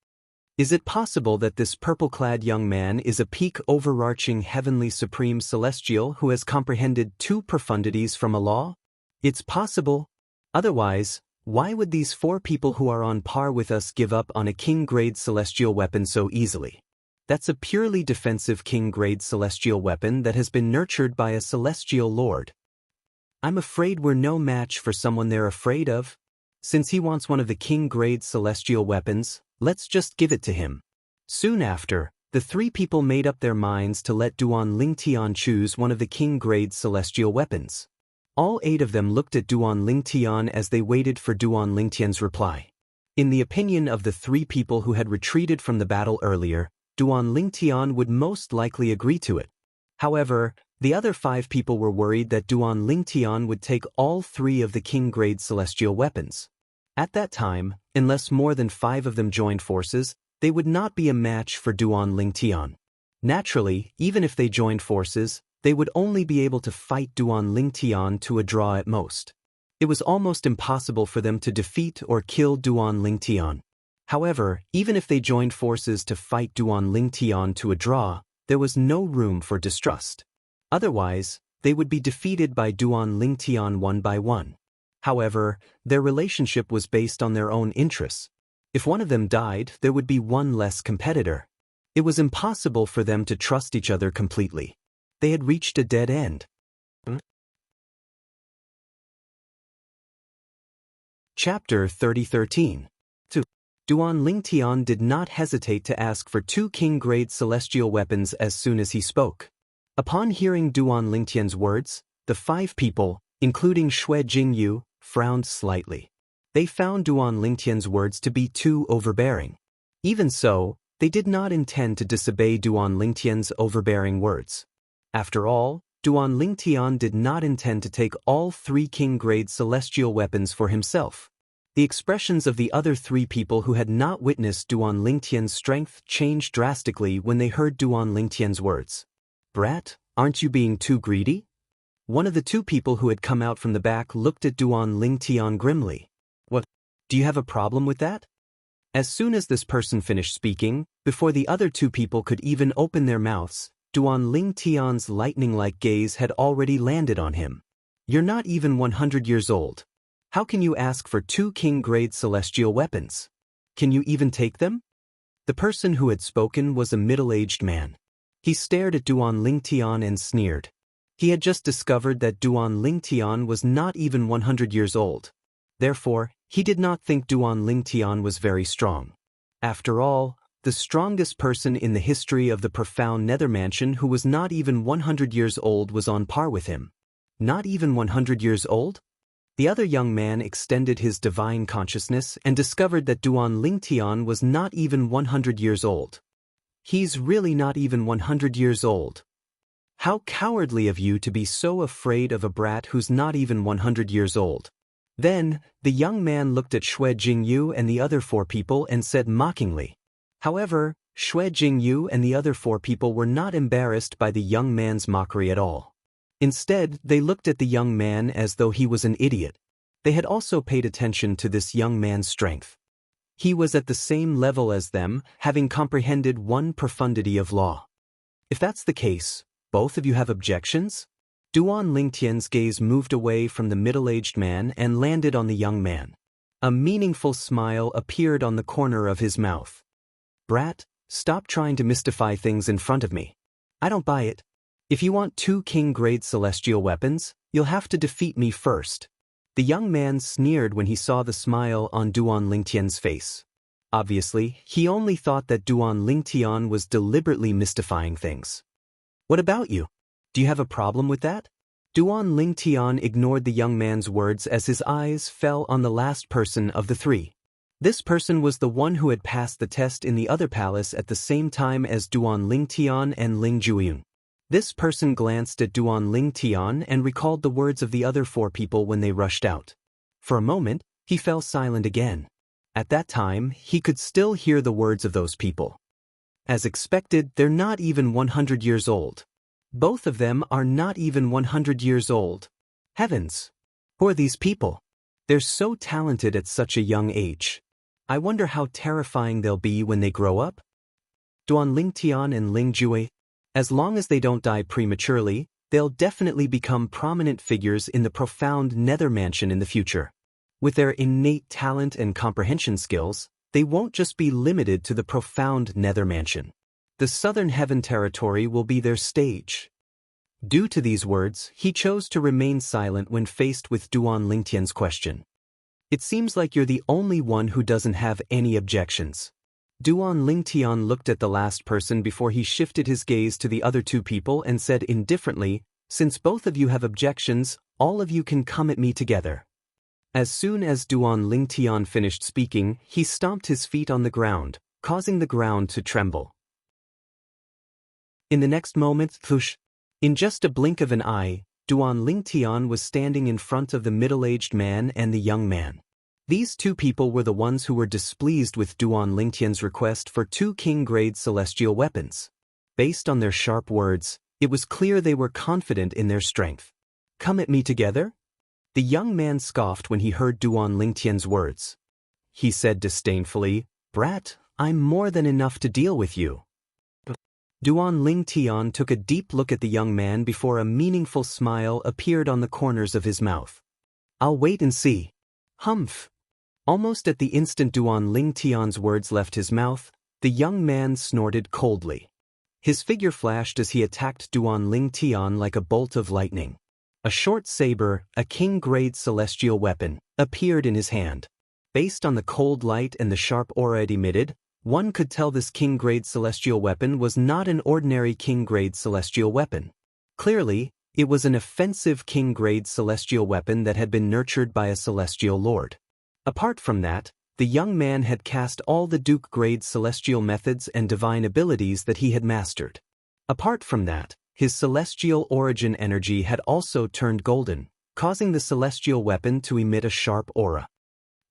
Is it possible that this purple-clad young man is a peak overarching heavenly supreme celestial who has comprehended 2 profundities from a law? It's possible. Otherwise, why would these 4 people who are on par with us give up on a king-grade celestial weapon so easily? That's a purely defensive king-grade celestial weapon that has been nurtured by a celestial lord. I'm afraid we're no match for someone they're afraid of. Since he wants one of the king-grade celestial weapons, let's just give it to him. Soon after, the 3 people made up their minds to let Duan Lingtian choose one of the king-grade celestial weapons. All 8 of them looked at Duan Lingtian as they waited for Duan Lingtian's reply. In the opinion of the 3 people who had retreated from the battle earlier, Duan Lingtian would most likely agree to it. However, the other 5 people were worried that Duan Lingtian would take all 3 of the king-grade celestial weapons. At that time, unless more than 5 of them joined forces, they would not be a match for Duan Lingtian. Naturally, even if they joined forces, they would only be able to fight Duan Lingtian to a draw at most. It was almost impossible for them to defeat or kill Duan Lingtian. However, even if they joined forces to fight Duan Lingtian to a draw, there was no room for distrust. Otherwise, they would be defeated by Duan Lingtian one by one. However, their relationship was based on their own interests. If one of them died, there would be one less competitor. It was impossible for them to trust each other completely. They had reached a dead end. Chapter 30:13. 2. Duan Lingtian did not hesitate to ask for 2 king-grade celestial weapons as soon as he spoke. Upon hearing Duan Lingtian's words, the 5 people, including Xue Jingyu, frowned slightly. They found Duan Lingtian's words to be too overbearing. Even so, they did not intend to disobey Duan Lingtian's overbearing words. After all, Duan Lingtian did not intend to take all 3 king-grade celestial weapons for himself. The expressions of the other 3 people who had not witnessed Duan Lingtian's strength changed drastically when they heard Duan Lingtian's words. "Brat, aren't you being too greedy?" One of the 2 people who had come out from the back looked at Duan Lingtian grimly. "What? Do you have a problem with that?" As soon as this person finished speaking, before the other 2 people could even open their mouths, Duan Lingtian's lightning-like gaze had already landed on him. "You're not even 100 years old. How can you ask for 2 king-grade celestial weapons? Can you even take them?" The person who had spoken was a middle-aged man. He stared at Duan Lingtian and sneered. He had just discovered that Duan Lingtian was not even 100 years old. Therefore, he did not think Duan Lingtian was very strong. After all, the strongest person in the history of the profound Nether Mansion who was not even 100 years old was on par with him. Not even 100 years old? The other young man extended his divine consciousness and discovered that Duan Lingtian was not even 100 years old. "He's really not even 100 years old. How cowardly of you to be so afraid of a brat who's not even 100 years old." Then, the young man looked at Xue Jingyu and the other 4 people and said mockingly. However, Xue Jingyu and the other 4 people were not embarrassed by the young man's mockery at all. Instead, they looked at the young man as though he was an idiot. They had also paid attention to this young man's strength. He was at the same level as them, having comprehended one profundity of law. "If that's the case, both of you have objections?" Duan Lingtian's gaze moved away from the middle-aged man and landed on the young man. A meaningful smile appeared on the corner of his mouth. "Brat, stop trying to mystify things in front of me. I don't buy it. If you want 2 king-grade celestial weapons, you'll have to defeat me first." The young man sneered when he saw the smile on Duan Lingtian's face. Obviously, he only thought that Duan Lingtian was deliberately mystifying things. "What about you? Do you have a problem with that?" Duan Lingtian ignored the young man's words as his eyes fell on the last person of the 3. This person was the one who had passed the test in the other palace at the same time as Duan Lingtian and Ling Jueyun. This person glanced at Duan Lingtian and recalled the words of the other 4 people when they rushed out. For a moment, he fell silent again. At that time, he could still hear the words of those people. As expected, they're not even 100 years old. Both of them are not even 100 years old. Heavens! Who are these people? They're so talented at such a young age. I wonder how terrifying they'll be when they grow up. Duan Lingtian and Ling Jue. As long as they don't die prematurely, they'll definitely become prominent figures in the profound Nether Mansion in the future. With their innate talent and comprehension skills, they won't just be limited to the profound Nether Mansion. The Southern Heaven territory will be their stage. Due to these words, he chose to remain silent when faced with Duan Lingtian's question. "It seems like you're the only one who doesn't have any objections." Duan Lingtian looked at the last person before he shifted his gaze to the other 2 people and said indifferently, "Since both of you have objections, all of you can come at me together." As soon as Duan Lingtian finished speaking, he stomped his feet on the ground, causing the ground to tremble. In the next moment, thush! In just a blink of an eye, Duan Lingtian was standing in front of the middle-aged man and the young man. These 2 people were the ones who were displeased with Duan Lingtian's request for 2 king-grade celestial weapons. Based on their sharp words, it was clear they were confident in their strength. "Come at me together?" The young man scoffed when he heard Duan Lingtian's words. He said disdainfully, "Brat, I'm more than enough to deal with you." Duan Lingtian took a deep look at the young man before a meaningful smile appeared on the corners of his mouth. "I'll wait and see." Humph! Almost at the instant Duan Lingtian's words left his mouth, the young man snorted coldly. His figure flashed as he attacked Duan Lingtian like a bolt of lightning. A short saber, a king-grade celestial weapon, appeared in his hand. Based on the cold light and the sharp aura it emitted, one could tell this king-grade celestial weapon was not an ordinary king-grade celestial weapon. Clearly, it was an offensive king-grade celestial weapon that had been nurtured by a celestial lord. Apart from that, the young man had cast all the duke-grade celestial methods and divine abilities that he had mastered. Apart from that, his celestial origin energy had also turned golden, causing the celestial weapon to emit a sharp aura.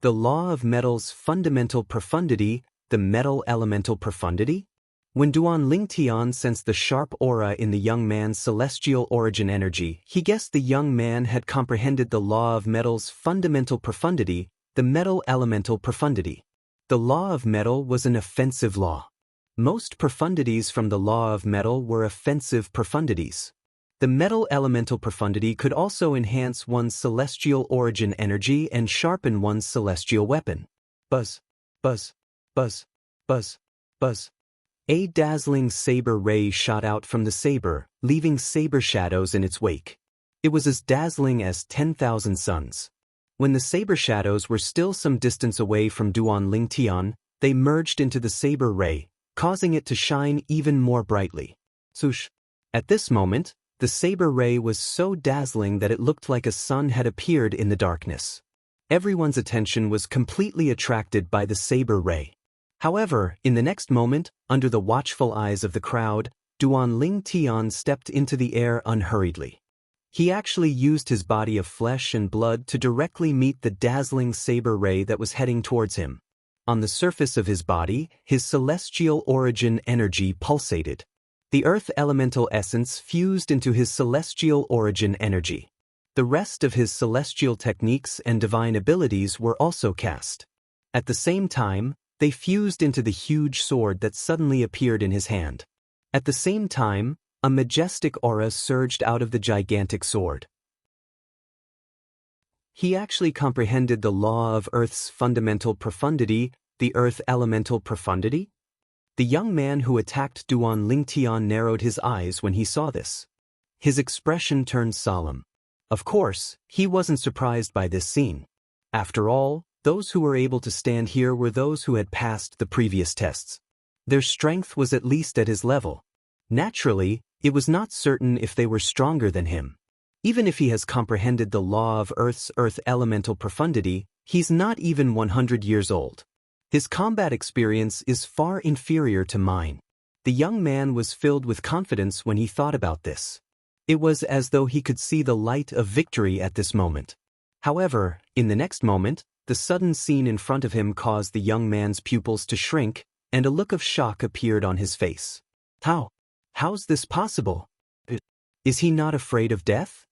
The law of metal's fundamental profundity, the metal elemental profundity? When Duan Lingtian sensed the sharp aura in the young man's celestial origin energy, he guessed the young man had comprehended the law of metal's fundamental profundity, the metal elemental profundity. The law of metal was an offensive law. Most profundities from the law of metal were offensive profundities. The metal elemental profundity could also enhance one's celestial origin energy and sharpen one's celestial weapon. Buzz, buzz, buzz, buzz, buzz. A dazzling saber ray shot out from the saber, leaving saber shadows in its wake. It was as dazzling as 10,000 suns. When the saber shadows were still some distance away from Duan Lingtian, they merged into the saber ray, causing it to shine even more brightly. Swoosh! At this moment, the saber ray was so dazzling that it looked like a sun had appeared in the darkness. Everyone's attention was completely attracted by the saber ray. However, in the next moment, under the watchful eyes of the crowd, Duan Lingtian stepped into the air unhurriedly. He actually used his body of flesh and blood to directly meet the dazzling saber ray that was heading towards him. On the surface of his body, his celestial origin energy pulsated. The earth elemental essence fused into his celestial origin energy. The rest of his celestial techniques and divine abilities were also cast. At the same time, they fused into the huge sword that suddenly appeared in his hand. At the same time, a majestic aura surged out of the gigantic sword. He actually comprehended the law of Earth's fundamental profundity, the earth elemental profundity? The young man who attacked Duan Lingtian narrowed his eyes when he saw this. His expression turned solemn. Of course, he wasn't surprised by this scene. After all, those who were able to stand here were those who had passed the previous tests. Their strength was at least at his level. Naturally, it was not certain if they were stronger than him. Even if he has comprehended the law of Earth's earth elemental profundity, he's not even 100 years old. His combat experience is far inferior to mine. The young man was filled with confidence when he thought about this. It was as though he could see the light of victory at this moment. However, in the next moment, the sudden scene in front of him caused the young man's pupils to shrink, and a look of shock appeared on his face. How's this possible? Is he not afraid of death?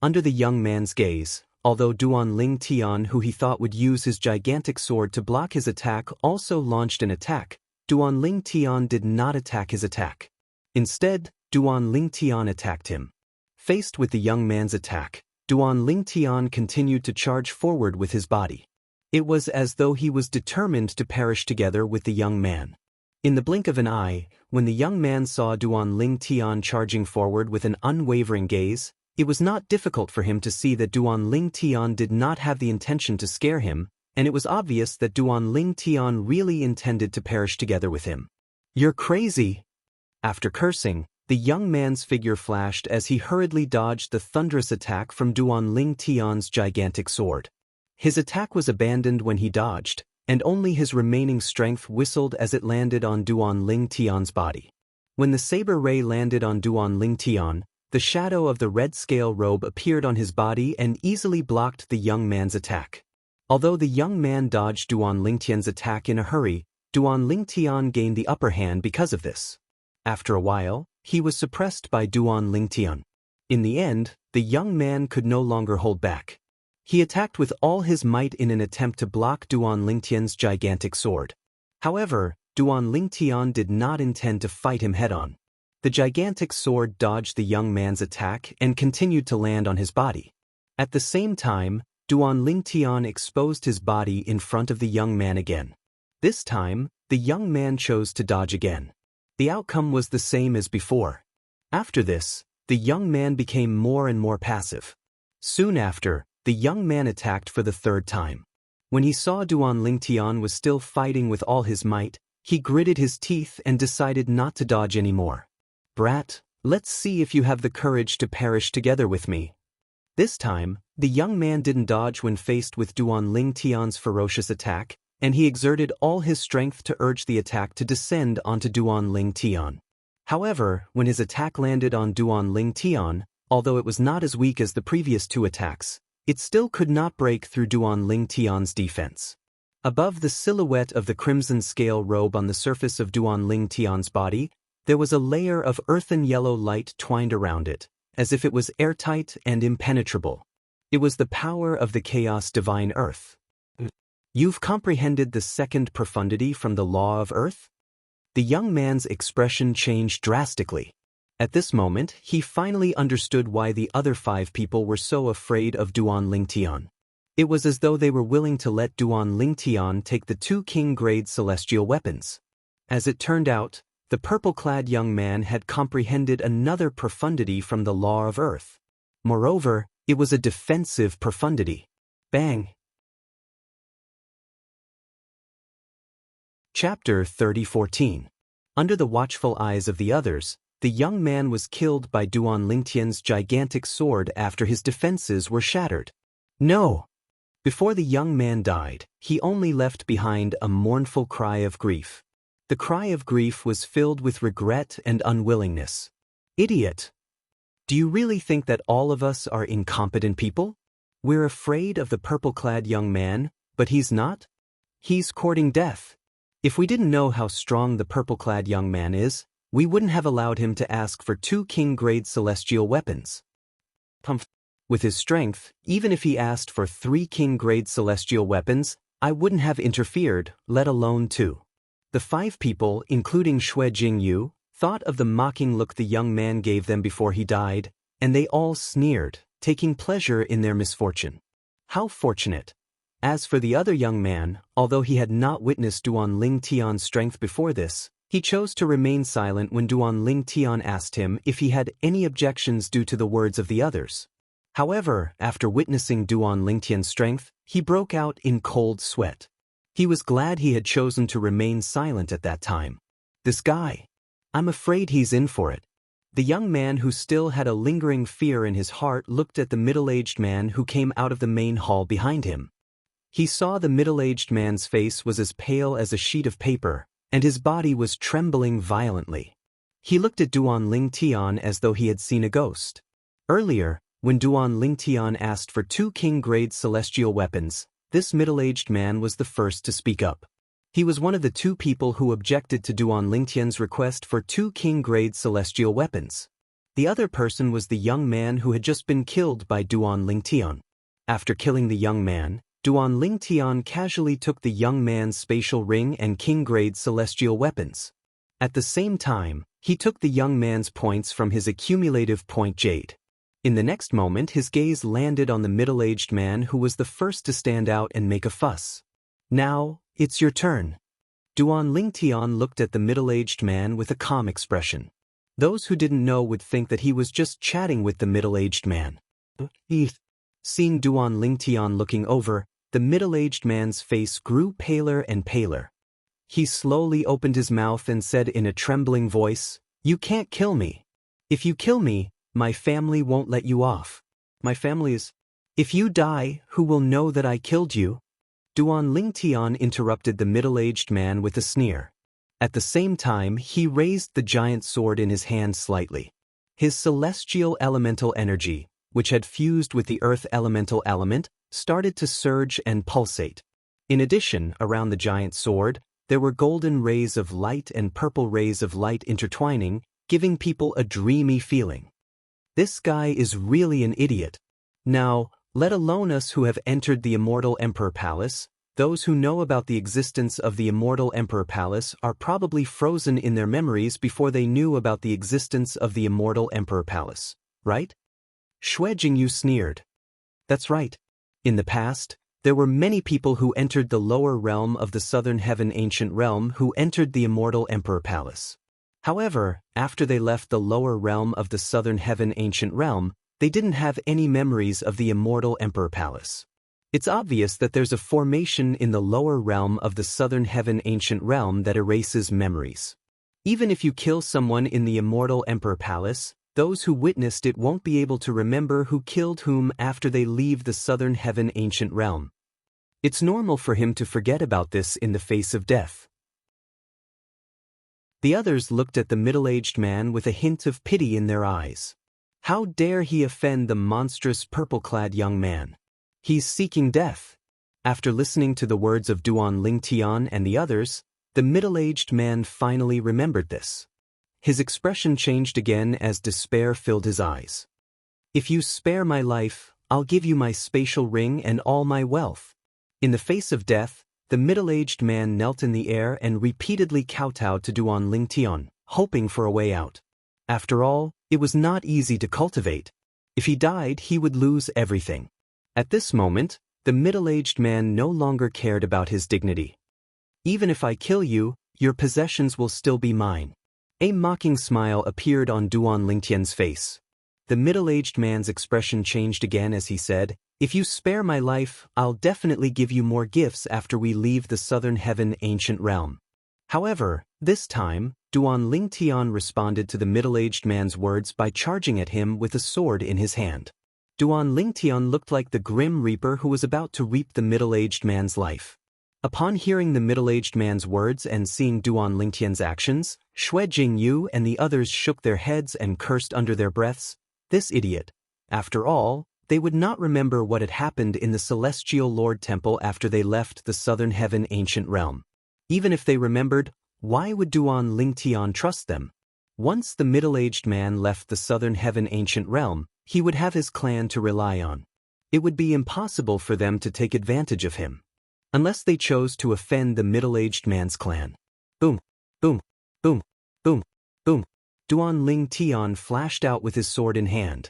Under the young man's gaze, although Duan Lingtian, who he thought would use his gigantic sword to block his attack, also launched an attack, Duan Lingtian did not attack his attack. Instead, Duan Lingtian attacked him. Faced with the young man's attack, Duan Lingtian continued to charge forward with his body. It was as though he was determined to perish together with the young man. In the blink of an eye, when the young man saw Duan Lingtian charging forward with an unwavering gaze, it was not difficult for him to see that Duan Lingtian did not have the intention to scare him, and it was obvious that Duan Lingtian really intended to perish together with him. "You're crazy!" After cursing, the young man's figure flashed as he hurriedly dodged the thunderous attack from Duan Lingtian's gigantic sword. His attack was abandoned when he dodged, and only his remaining strength whistled as it landed on Duan Lingtian's body. When the saber ray landed on Duan Lingtian, the shadow of the red scale robe appeared on his body and easily blocked the young man's attack. Although the young man dodged Duan Lingtian's attack in a hurry, Duan Lingtian gained the upper hand because of this. After a while, he was suppressed by Duan Lingtian. In the end, the young man could no longer hold back. He attacked with all his might in an attempt to block Duan Lingtian's gigantic sword. However, Duan Lingtian did not intend to fight him head-on. The gigantic sword dodged the young man's attack and continued to land on his body. At the same time, Duan Lingtian exposed his body in front of the young man again. This time, the young man chose to dodge again. The outcome was the same as before. After this, the young man became more and more passive. Soon after, the young man attacked for the third time. When he saw Duan Lingtian was still fighting with all his might, he gritted his teeth and decided not to dodge anymore. "Brat, let's see if you have the courage to perish together with me." This time, the young man didn't dodge when faced with Duan Lingtian's ferocious attack, and he exerted all his strength to urge the attack to descend onto Duan Lingtian. However, when his attack landed on Duan Lingtian, although it was not as weak as the previous two attacks, it still could not break through Duan Lingtian's defense. Above the silhouette of the crimson scale robe on the surface of Duan Lingtian's body, there was a layer of earthen yellow light twined around it, as if it was airtight and impenetrable. It was the power of the chaos divine earth. "You've comprehended the second profundity from the law of earth?" The young man's expression changed drastically. At this moment, he finally understood why the other 5 people were so afraid of Duan Lingtian. It was as though they were willing to let Duan Lingtian take the 2 king-grade celestial weapons. As it turned out, the purple-clad young man had comprehended another profundity from the law of earth. Moreover, it was a defensive profundity. Bang! Chapter 30:14. Under the watchful eyes of the others, the young man was killed by Duan Lingtian's gigantic sword after his defenses were shattered. No! Before the young man died, he only left behind a mournful cry of grief. The cry of grief was filled with regret and unwillingness. "Idiot! Do you really think that all of us are incompetent people? We're afraid of the purple-clad young man, but he's not? He's courting death. If we didn't know how strong the purple-clad young man is, we wouldn't have allowed him to ask for 2 king-grade celestial weapons. With his strength, even if he asked for 3 king-grade celestial weapons, I wouldn't have interfered, let alone 2. The 5 people, including Xue Jingyu, thought of the mocking look the young man gave them before he died, and they all sneered, taking pleasure in their misfortune. How fortunate! As for the other young man, although he had not witnessed Duan Lingtian's strength before this, he chose to remain silent when Duan Lingtian asked him if he had any objections due to the words of the others. However, after witnessing Duan Lingtian's strength, he broke out in cold sweat. He was glad he had chosen to remain silent at that time. This guy. I'm afraid he's in for it. The young man who still had a lingering fear in his heart looked at the middle-aged man who came out of the main hall behind him. He saw the middle-aged man's face was as pale as a sheet of paper, and his body was trembling violently. He looked at Duan Lingtian as though he had seen a ghost. Earlier, when Duan Lingtian asked for 2 king-grade celestial weapons, this middle-aged man was the first to speak up. He was one of the 2 people who objected to Duan Lingtian's request for 2 king-grade celestial weapons. The other person was the young man who had just been killed by Duan Lingtian. After killing the young man, Duan Lingtian casually took the young man's spatial ring and king-grade celestial weapons. At the same time, he took the young man's points from his accumulative point jade. In the next moment, his gaze landed on the middle-aged man who was the first to stand out and make a fuss. "Now, it's your turn." Duan Lingtian looked at the middle-aged man with a calm expression. Those who didn't know would think that he was just chatting with the middle-aged man. Seeing Duan Lingtian looking over, the middle-aged man's face grew paler and paler. He slowly opened his mouth and said in a trembling voice, "You can't kill me. If you kill me, my family won't let you off. My family is... If you die, who will know that I killed you?" Duan Lingtian interrupted the middle-aged man with a sneer. At the same time, he raised the giant sword in his hand slightly. His celestial elemental energy, which had fused with the earth elemental element, started to surge and pulsate. In addition, around the giant sword, there were golden rays of light and purple rays of light intertwining, giving people a dreamy feeling. This guy is really an idiot. Now, let alone us who have entered the Immortal Emperor Palace, those who know about the existence of the Immortal Emperor Palace are probably frozen in their memories before they knew about the existence of the Immortal Emperor Palace, right? Xue Jingyu sneered. That's right. In the past, there were many people who entered the lower realm of the Southern Heaven Ancient Realm who entered the Immortal Emperor Palace. However, after they left the lower realm of the southern heaven ancient realm, they didn't have any memories of the immortal Emperor Palace. It's obvious that there's a formation in the lower realm of the southern heaven ancient realm that erases memories. Even if you kill someone in the immortal Emperor Palace, those who witnessed it won't be able to remember who killed whom after they leave the southern heaven ancient realm. It's normal for him to forget about this in the face of death. The others looked at the middle-aged man with a hint of pity in their eyes. How dare he offend the monstrous purple-clad young man? He's seeking death. After listening to the words of Duan Lingtian and the others, the middle-aged man finally remembered this. His expression changed again as despair filled his eyes. If you spare my life, I'll give you my spatial ring and all my wealth. In the face of death, the middle-aged man knelt in the air and repeatedly kowtowed to Duan Lingtian, hoping for a way out. After all, it was not easy to cultivate. If he died, he would lose everything. At this moment, the middle-aged man no longer cared about his dignity. Even if I kill you, your possessions will still be mine. A mocking smile appeared on Duan Lingtian's face. The middle-aged man's expression changed again as he said, "If you spare my life, I'll definitely give you more gifts after we leave the southern heaven ancient realm." However, this time, Duan Lingtian responded to the middle-aged man's words by charging at him with a sword in his hand. Duan Lingtian looked like the grim reaper who was about to reap the middle-aged man's life. Upon hearing the middle-aged man's words and seeing Duan Lingtian's actions, Xue Jingyu and the others shook their heads and cursed under their breaths. This idiot. After all, they would not remember what had happened in the Celestial Lord Temple after they left the southern heaven ancient realm. Even if they remembered, why would Duan Lingtian trust them? Once the middle-aged man left the southern heaven ancient realm, he would have his clan to rely on. It would be impossible for them to take advantage of him. Unless they chose to offend the middle-aged man's clan. Boom, boom, boom, boom, boom. Duan Lingtian flashed out with his sword in hand.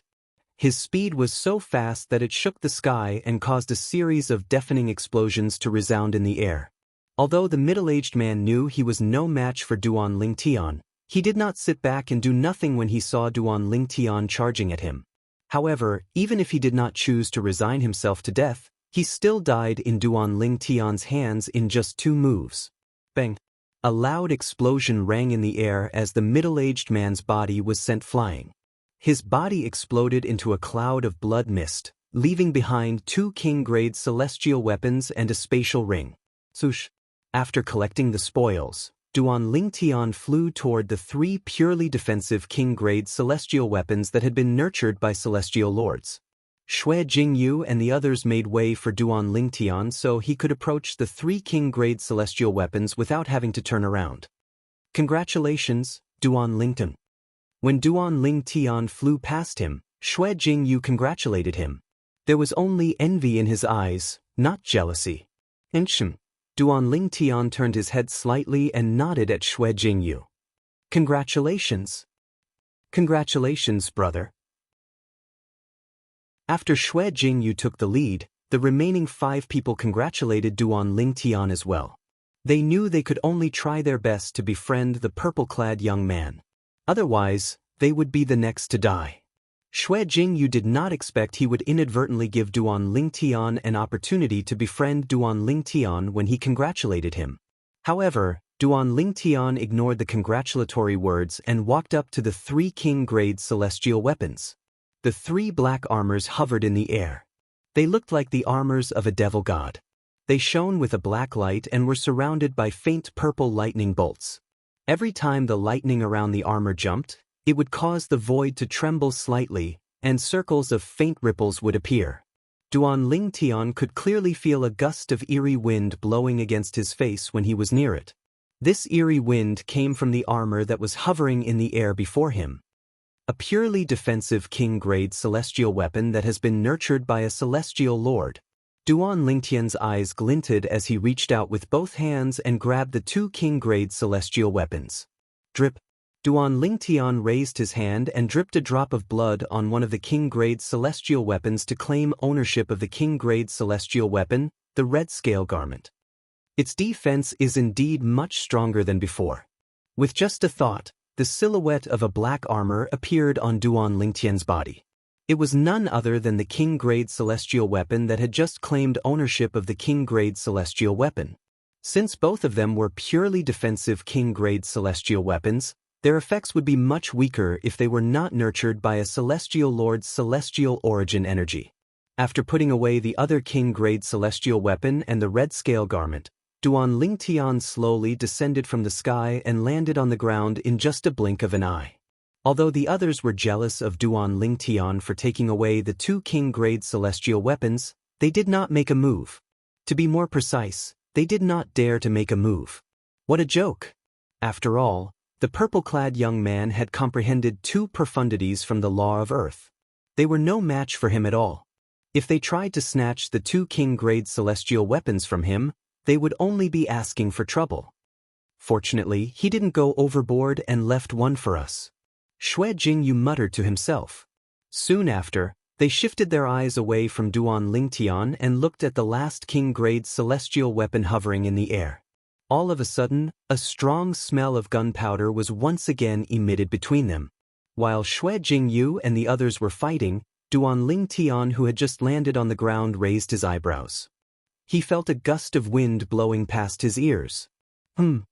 His speed was so fast that it shook the sky and caused a series of deafening explosions to resound in the air. Although the middle-aged man knew he was no match for Duan Lingtian, he did not sit back and do nothing when he saw Duan Lingtian charging at him. However, even if he did not choose to resign himself to death, he still died in Duan Lingtian's hands in just 2 moves. Bang! A loud explosion rang in the air as the middle-aged man's body was sent flying. His body exploded into a cloud of blood mist, leaving behind 2 king-grade celestial weapons and a spatial ring. Swoosh! After collecting the spoils, Duan Lingtian flew toward the 3 purely defensive king-grade celestial weapons that had been nurtured by celestial lords. Xue Jingyu and the others made way for Duan Lingtian so he could approach the 3 king-grade celestial weapons without having to turn around. Congratulations, Duan Lingtian. When Duan Lingtian flew past him, Xue Jingyu congratulated him. There was only envy in his eyes, not jealousy. Inchim. Duan Lingtian turned his head slightly and nodded at Xue Jingyu. Congratulations. Congratulations, brother. After Xue Jingyu took the lead, the remaining 5 people congratulated Duan Lingtian as well. They knew they could only try their best to befriend the purple-clad young man. Otherwise, they would be the next to die. Xue Jingyu did not expect he would inadvertently give Duan Lingtian an opportunity to befriend Duan Lingtian when he congratulated him. However, Duan Lingtian ignored the congratulatory words and walked up to the 3 king-grade celestial weapons. The 3 black armors hovered in the air. They looked like the armors of a devil god. They shone with a black light and were surrounded by faint purple lightning bolts. Every time the lightning around the armor jumped, it would cause the void to tremble slightly, and circles of faint ripples would appear. Duan Lingtian could clearly feel a gust of eerie wind blowing against his face when he was near it. This eerie wind came from the armor that was hovering in the air before him. A purely defensive king-grade celestial weapon that has been nurtured by a celestial lord. Duan Lingtian's eyes glinted as he reached out with both hands and grabbed the 2 king-grade celestial weapons. Drip. Duan Lingtian raised his hand and dripped a drop of blood on one of the king-grade celestial weapons to claim ownership of the king-grade celestial weapon, the red scale garment. Its defense is indeed much stronger than before. With just a thought, the silhouette of a black armor appeared on Duan Lingtian's body. It was none other than the king-grade celestial weapon that had just claimed ownership of the king-grade celestial weapon. Since both of them were purely defensive king-grade celestial weapons, their effects would be much weaker if they were not nurtured by a celestial lord's celestial origin energy. After putting away the other king-grade celestial weapon and the red scale garment, Duan Lingtian slowly descended from the sky and landed on the ground in just a blink of an eye. Although the others were jealous of Duan Lingtian for taking away the two king-grade celestial weapons, they did not make a move. To be more precise, they did not dare to make a move. What a joke! After all, the purple-clad young man had comprehended two profundities from the law of Earth. They were no match for him at all. If they tried to snatch the two king-grade celestial weapons from him, they would only be asking for trouble. Fortunately, he didn't go overboard and left one for us. Xue Jingyu muttered to himself. Soon after, they shifted their eyes away from Duan Lingtian and looked at the last king-grade celestial weapon hovering in the air. All of a sudden, a strong smell of gunpowder was once again emitted between them. While Xue Jingyu and the others were fighting, Duan Lingtian, who had just landed on the ground, raised his eyebrows. He felt a gust of wind blowing past his ears. In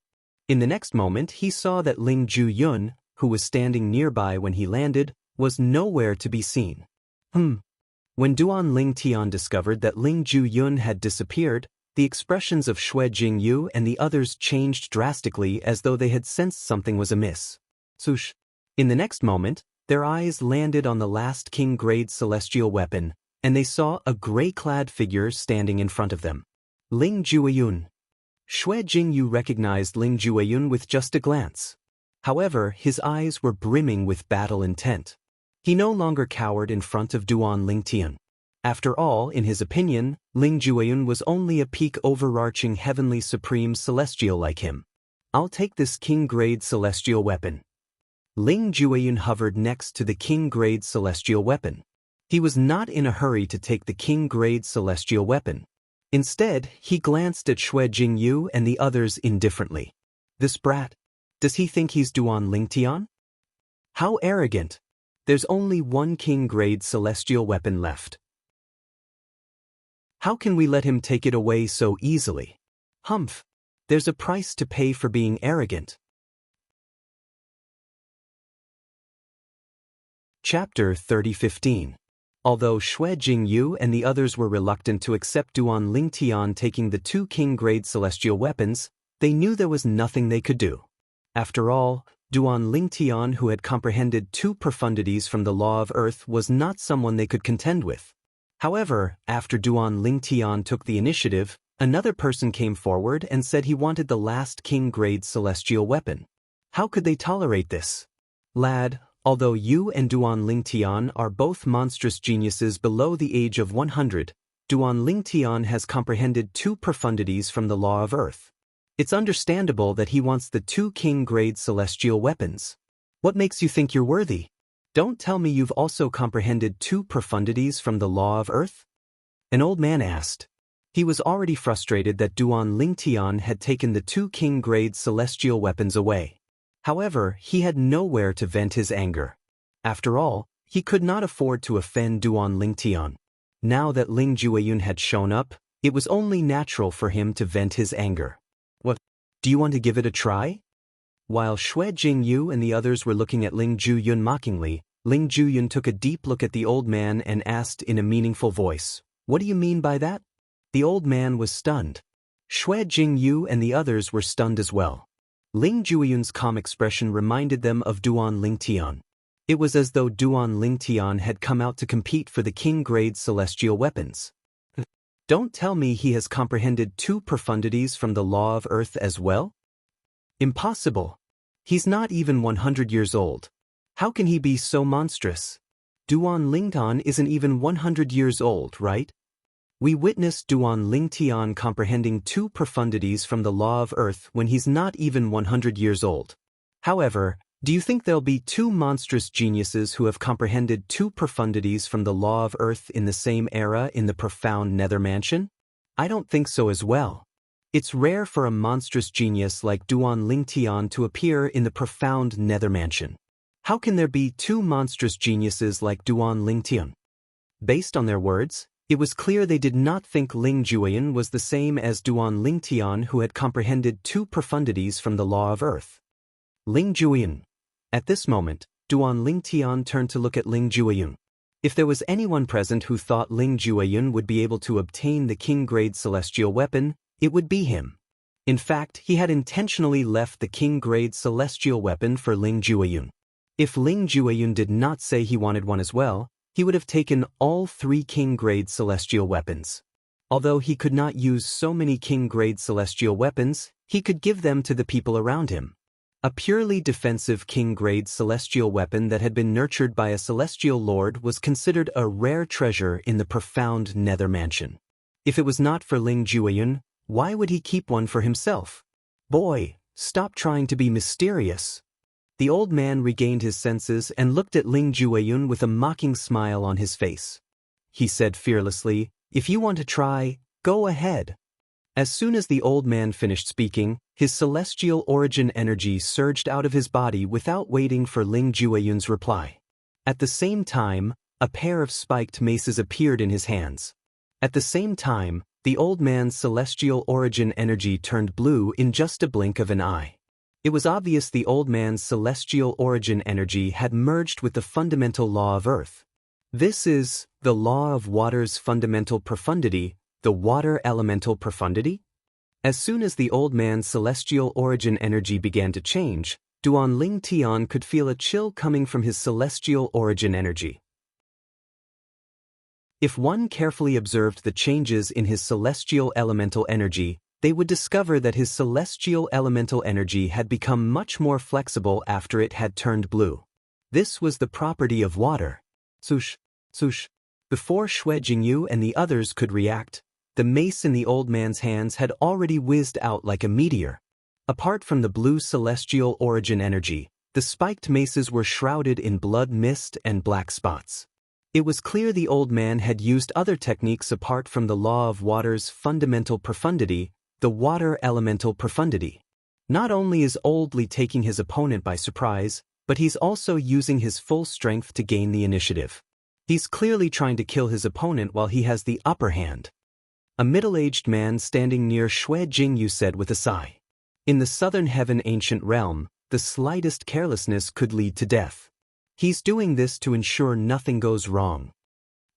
the next moment, he saw that Ling Juyun, who was standing nearby when he landed, was nowhere to be seen. When Duan Lingtian discovered that Ling Juyun had disappeared, the expressions of Xue Jingyu and the others changed drastically as though they had sensed something was amiss. Swoosh! In the next moment, their eyes landed on the last king-grade celestial weapon, and they saw a gray-clad figure standing in front of them. Ling Jueyun. Xue Jingyu recognized Ling Jueyun with just a glance. However, his eyes were brimming with battle intent. He no longer cowered in front of Duan Lingtian. After all, in his opinion, Ling Jueyun was only a peak overarching heavenly supreme celestial like him. I'll take this king-grade celestial weapon. Ling Jueyun hovered next to the king-grade celestial weapon. He was not in a hurry to take the king-grade celestial weapon. Instead, he glanced at Xue Jingyu and the others indifferently. This brat. Does he think he's Duan Lingtian? How arrogant! There's only one king-grade celestial weapon left. How can we let him take it away so easily? Humph! There's a price to pay for being arrogant. Chapter 30:15. Although Xue Jingyu and the others were reluctant to accept Duan Lingtian taking the two king-grade celestial weapons, they knew there was nothing they could do. After all, Duan Lingtian, who had comprehended two profundities from the law of Earth, was not someone they could contend with. However, after Duan Lingtian took the initiative, another person came forward and said he wanted the last king-grade celestial weapon. How could they tolerate this? Lad, although you and Duan Lingtian are both monstrous geniuses below the age of 100, Duan Lingtian has comprehended two profundities from the law of Earth. It's understandable that he wants the two king-grade celestial weapons. What makes you think you're worthy? Don't tell me you've also comprehended two profundities from the law of Earth? An old man asked. He was already frustrated that Duan Lingtian had taken the two king-grade celestial weapons away. However, he had nowhere to vent his anger. After all, he could not afford to offend Duan Lingtian. Now that Ling Jueyun had shown up, it was only natural for him to vent his anger. What? Do you want to give it a try? While Xue Jingyu and the others were looking at Ling Juyun mockingly, Ling Juyun took a deep look at the old man and asked in a meaningful voice, "What do you mean by that?" The old man was stunned. Xue Jingyu and the others were stunned as well. Ling Jueyun's calm expression reminded them of Duan Lingtian. It was as though Duan Lingtian had come out to compete for the king-grade celestial weapons. Don't tell me he has comprehended two profundities from the law of Earth as well? Impossible. He's not even 100 years old. How can he be so monstrous? Duan Lingtian isn't even 100 years old, right? We witnessed Duan Lingtian comprehending two profundities from the law of Earth when he's not even 100 years old. However, do you think there'll be two monstrous geniuses who have comprehended two profundities from the law of Earth in the same era in the profound Nether Mansion? I don't think so as well. It's rare for a monstrous genius like Duan Lingtian to appear in the profound nether mansion. How can there be two monstrous geniuses like Duan Lingtian? Based on their words, it was clear they did not think Ling Juoyan was the same as Duan Lingtian, who had comprehended two profundities from the law of earth. Ling Juoyan. At this moment, Duan Lingtian turned to look at Ling Juoyan. If there was anyone present who thought Ling Juoyan would be able to obtain the king-grade celestial weapon, it would be him. In fact, he had intentionally left the king-grade celestial weapon for Ling Juoyan. If Ling Juoyan did not say he wanted one as well, he would have taken all three king-grade celestial weapons. Although he could not use so many king-grade celestial weapons, he could give them to the people around him. A purely defensive king-grade celestial weapon that had been nurtured by a celestial lord was considered a rare treasure in the profound nether mansion. If it was not for Ling Juoyan, why would he keep one for himself? Boy, stop trying to be mysterious. The old man regained his senses and looked at Ling Juoyan with a mocking smile on his face. He said fearlessly, "If you want to try, go ahead." As soon as the old man finished speaking, his celestial origin energy surged out of his body without waiting for Ling Juoyan's reply. At the same time, a pair of spiked maces appeared in his hands. At the same time, the old man's celestial origin energy turned blue in just a blink of an eye. It was obvious the old man's celestial origin energy had merged with the fundamental law of earth. This is the law of water's fundamental profundity, the water elemental profundity? As soon as the old man's celestial origin energy began to change, Duan Lingtian could feel a chill coming from his celestial origin energy. If one carefully observed the changes in his celestial elemental energy, they would discover that his celestial elemental energy had become much more flexible after it had turned blue. This was the property of water. Swoosh, swoosh. Before Xue Jingyu and the others could react, the mace in the old man's hands had already whizzed out like a meteor. Apart from the blue celestial origin energy, the spiked maces were shrouded in blood mist and black spots. It was clear the old man had used other techniques apart from the law of water's fundamental profundity, the water elemental profundity. Not only is Old Li taking his opponent by surprise, but he's also using his full strength to gain the initiative. He's clearly trying to kill his opponent while he has the upper hand. A middle-aged man standing near Xue Jingyu said with a sigh. In the southern heaven ancient realm, the slightest carelessness could lead to death. He's doing this to ensure nothing goes wrong.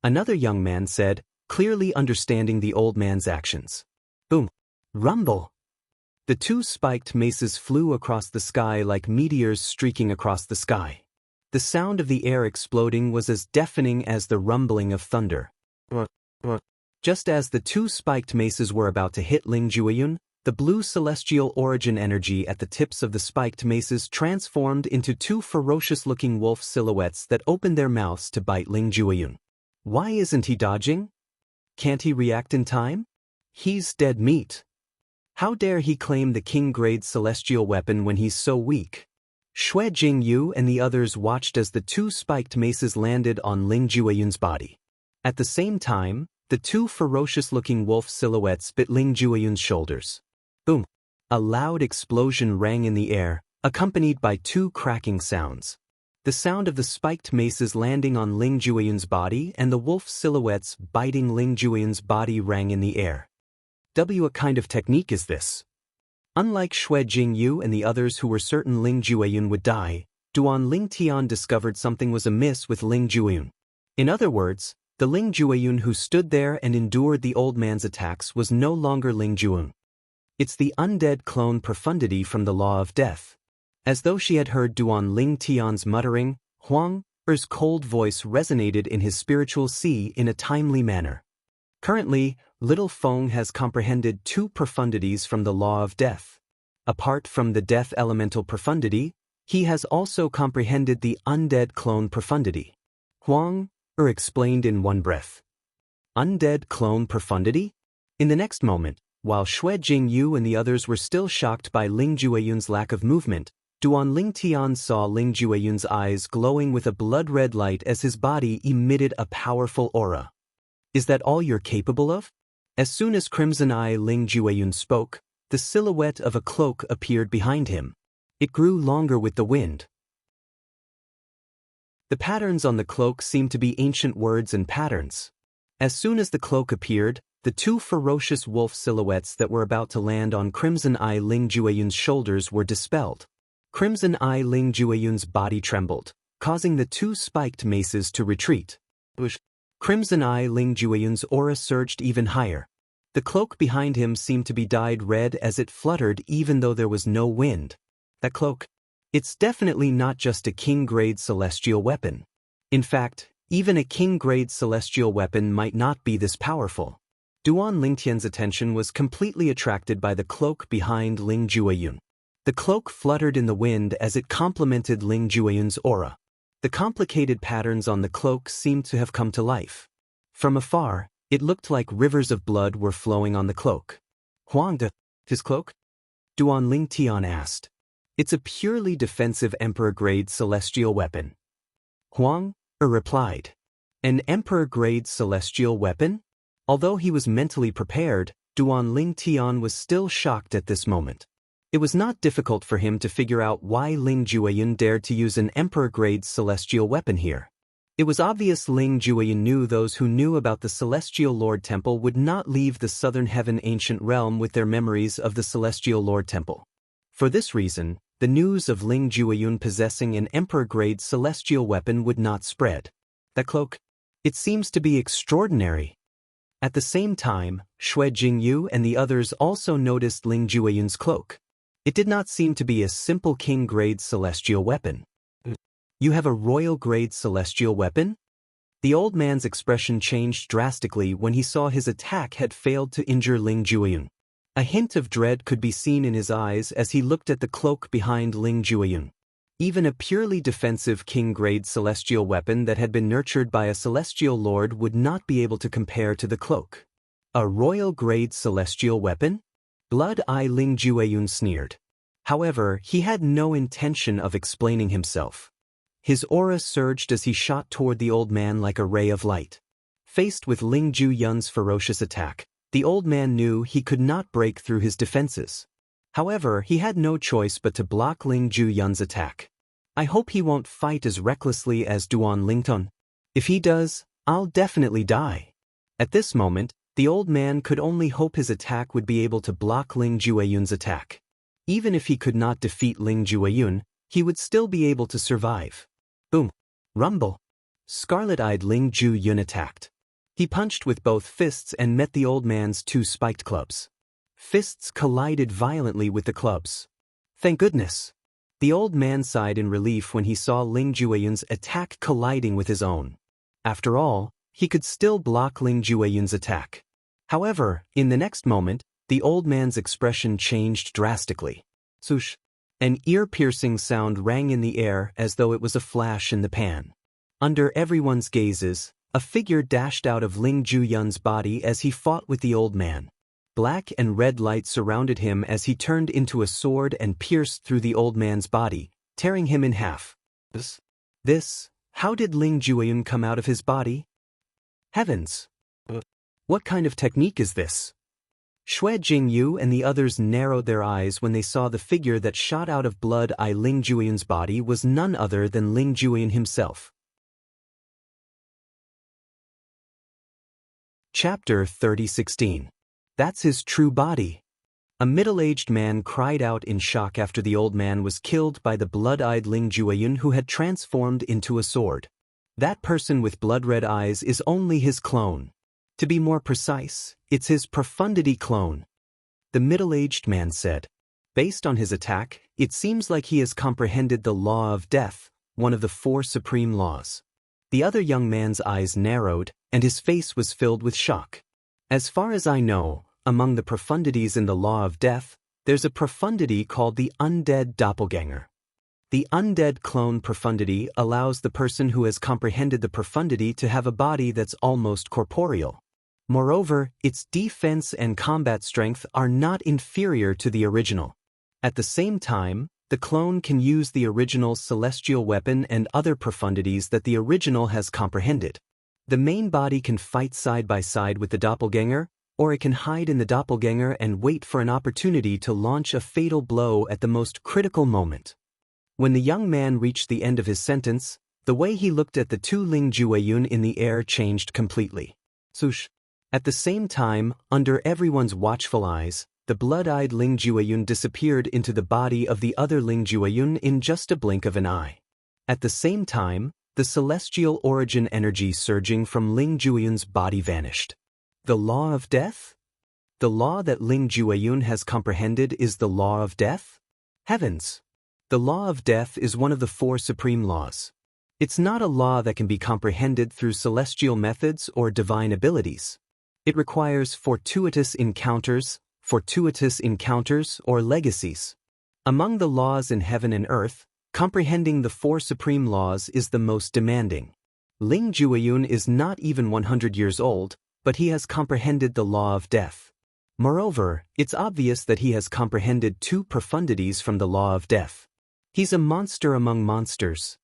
Another young man said, clearly understanding the old man's actions. Boom. Rumble. The two spiked maces flew across the sky like meteors streaking across the sky. The sound of the air exploding was as deafening as the rumbling of thunder. Just as the two spiked maces were about to hit Ling Juoyan, the blue celestial origin energy at the tips of the spiked maces transformed into two ferocious-looking wolf silhouettes that opened their mouths to bite Ling Juoyan. Why isn't he dodging? Can't he react in time? He's dead meat. How dare he claim the king-grade celestial weapon when he's so weak? Xue Jingyu and the others watched as the two spiked maces landed on Ling Juoyan's body. At the same time, the two ferocious-looking wolf silhouettes bit Ling Juoyan's shoulders. Boom! A loud explosion rang in the air, accompanied by two cracking sounds. The sound of the spiked maces landing on Ling Juoyan's body and the wolf silhouettes biting Ling Juoyan's body rang in the air. What kind of technique is this? Unlike Xue Jingyu and the others who were certain Ling Juoyan would die, Duan Lingtian discovered something was amiss with Ling Juoyan. In other words, the Ling Juoyan who stood there and endured the old man's attacks was no longer Ling Juoyan. It's the undead clone profundity from the law of death. As though she had heard Duan Lingtian's muttering, Huang Er's cold voice resonated in his spiritual sea in a timely manner. Currently, Little Feng has comprehended two profundities from the law of death. Apart from the death elemental profundity, he has also comprehended the undead clone profundity. Huang Er explained in one breath. Undead clone profundity? In the next moment, while Xue Jingyu and the others were still shocked by Ling Juoyan's lack of movement, Duan Lingtian saw Ling Juoyan's eyes glowing with a blood-red light as his body emitted a powerful aura. Is that all you're capable of? As soon as Crimson Eye Ling Juoyan spoke, The silhouette of a cloak appeared behind him. It grew longer with the wind. The patterns on the cloak seemed to be ancient words and patterns. As soon as the cloak appeared, the two ferocious wolf silhouettes that were about to land on Crimson Eye Ling Jueyun's shoulders were dispelled. Crimson Eye Ling Jueyun's body trembled, causing the two spiked maces to retreat. Crimson Eye Ling Jueyun's aura surged even higher. The cloak behind him seemed to be dyed red as it fluttered even though there was no wind. That cloak? It's definitely not just a king-grade celestial weapon. In fact, even a king-grade celestial weapon might not be this powerful. Duan Lingtian's attention was completely attracted by the cloak behind Ling Jueyun. The cloak fluttered in the wind as it complemented Ling Jueyun's aura. The complicated patterns on the cloak seemed to have come to life. From afar, it looked like rivers of blood were flowing on the cloak. Huang de, his cloak? Duan Lingtian asked. It's a purely defensive emperor-grade celestial weapon. Huang replied. An emperor-grade celestial weapon? Although he was mentally prepared, Duan Lingtian was still shocked at this moment. It was not difficult for him to figure out why Ling Jueyun dared to use an emperor-grade celestial weapon here. It was obvious Ling Jueyun knew those who knew about the Celestial Lord Temple would not leave the Southern Heaven ancient realm with their memories of the Celestial Lord Temple. For this reason, the news of Ling Jueyun possessing an emperor-grade celestial weapon would not spread. That cloak? It seems to be extraordinary. At the same time, Xue Jingyu and the others also noticed Ling Jueyun's cloak. It did not seem to be a simple king-grade celestial weapon. You have a royal-grade celestial weapon? The old man's expression changed drastically when he saw his attack had failed to injure Ling Jueyun. A hint of dread could be seen in his eyes as he looked at the cloak behind Ling Jueyun. Even a purely defensive king-grade celestial weapon that had been nurtured by a celestial lord would not be able to compare to the cloak. A royal-grade celestial weapon? Blood-Eye Ling Jueyun sneered. However, he had no intention of explaining himself. His aura surged as he shot toward the old man like a ray of light. Faced with Ling Jueyun's ferocious attack, the old man knew he could not break through his defenses. However, he had no choice but to block Ling Jueyun's attack. I hope he won't fight as recklessly as Duan Lington. If he does, I'll definitely die. At this moment, the old man could only hope his attack would be able to block Ling Jueyun's attack. Even if he could not defeat Ling Jueyun, he would still be able to survive. Boom! Rumble! Scarlet-eyed Ling Jueyun attacked. He punched with both fists and met the old man's two spiked clubs. Fists collided violently with the clubs. Thank goodness! The old man sighed in relief when he saw Ling Jueyun's attack colliding with his own. After all, he could still block Ling Jueyun's attack. However, in the next moment, the old man's expression changed drastically. Swoosh! An ear-piercing sound rang in the air as though it was a flash in the pan. Under everyone's gazes, a figure dashed out of Ling Jueyun's body as he fought with the old man. Black and red light surrounded him as he turned into a sword and pierced through the old man's body, tearing him in half. How did Ling Jueyun come out of his body? Heavens! What kind of technique is this? Xue Jingyu and the others narrowed their eyes when they saw the figure that shot out of Blood-Eye Ling Jueyun's body was none other than Ling Jueyun himself. Chapter 30:16. That's his true body. A middle-aged man cried out in shock after the old man was killed by the blood-eyed Ling Jueyun who had transformed into a sword. That person with blood-red eyes is only his clone. To be more precise, it's his profundity clone. The middle-aged man said. Based on his attack, it seems like he has comprehended the law of death, one of the four supreme laws. The other young man's eyes narrowed, and his face was filled with shock. As far as I know, among the profundities in the law of death, there's a profundity called the undead doppelganger. The undead clone profundity allows the person who has comprehended the profundity to have a body that's almost corporeal. Moreover, its defense and combat strength are not inferior to the original. At the same time, the clone can use the original's celestial weapon and other profundities that the original has comprehended. The main body can fight side by side with the doppelganger, or it can hide in the doppelganger and wait for an opportunity to launch a fatal blow at the most critical moment. When the young man reached the end of his sentence, the way he looked at the two Ling Jueyun in the air changed completely. Swoosh. At the same time, under everyone's watchful eyes, the blood-eyed Ling Jueyun disappeared into the body of the other Ling Jueyun in just a blink of an eye. At the same time, the celestial origin energy surging from Ling Jueyun's body vanished. The law of death? The law that Ling Jueyun has comprehended is the law of death? Heavens! The law of death is one of the four supreme laws. It's not a law that can be comprehended through celestial methods or divine abilities. It requires fortuitous encounters or legacies. Among the laws in heaven and earth, comprehending the four supreme laws is the most demanding. Ling Jueyun is not even 100 years old, but he has comprehended the law of death. Moreover, it's obvious that he has comprehended two profundities from the law of death. He's a monster among monsters.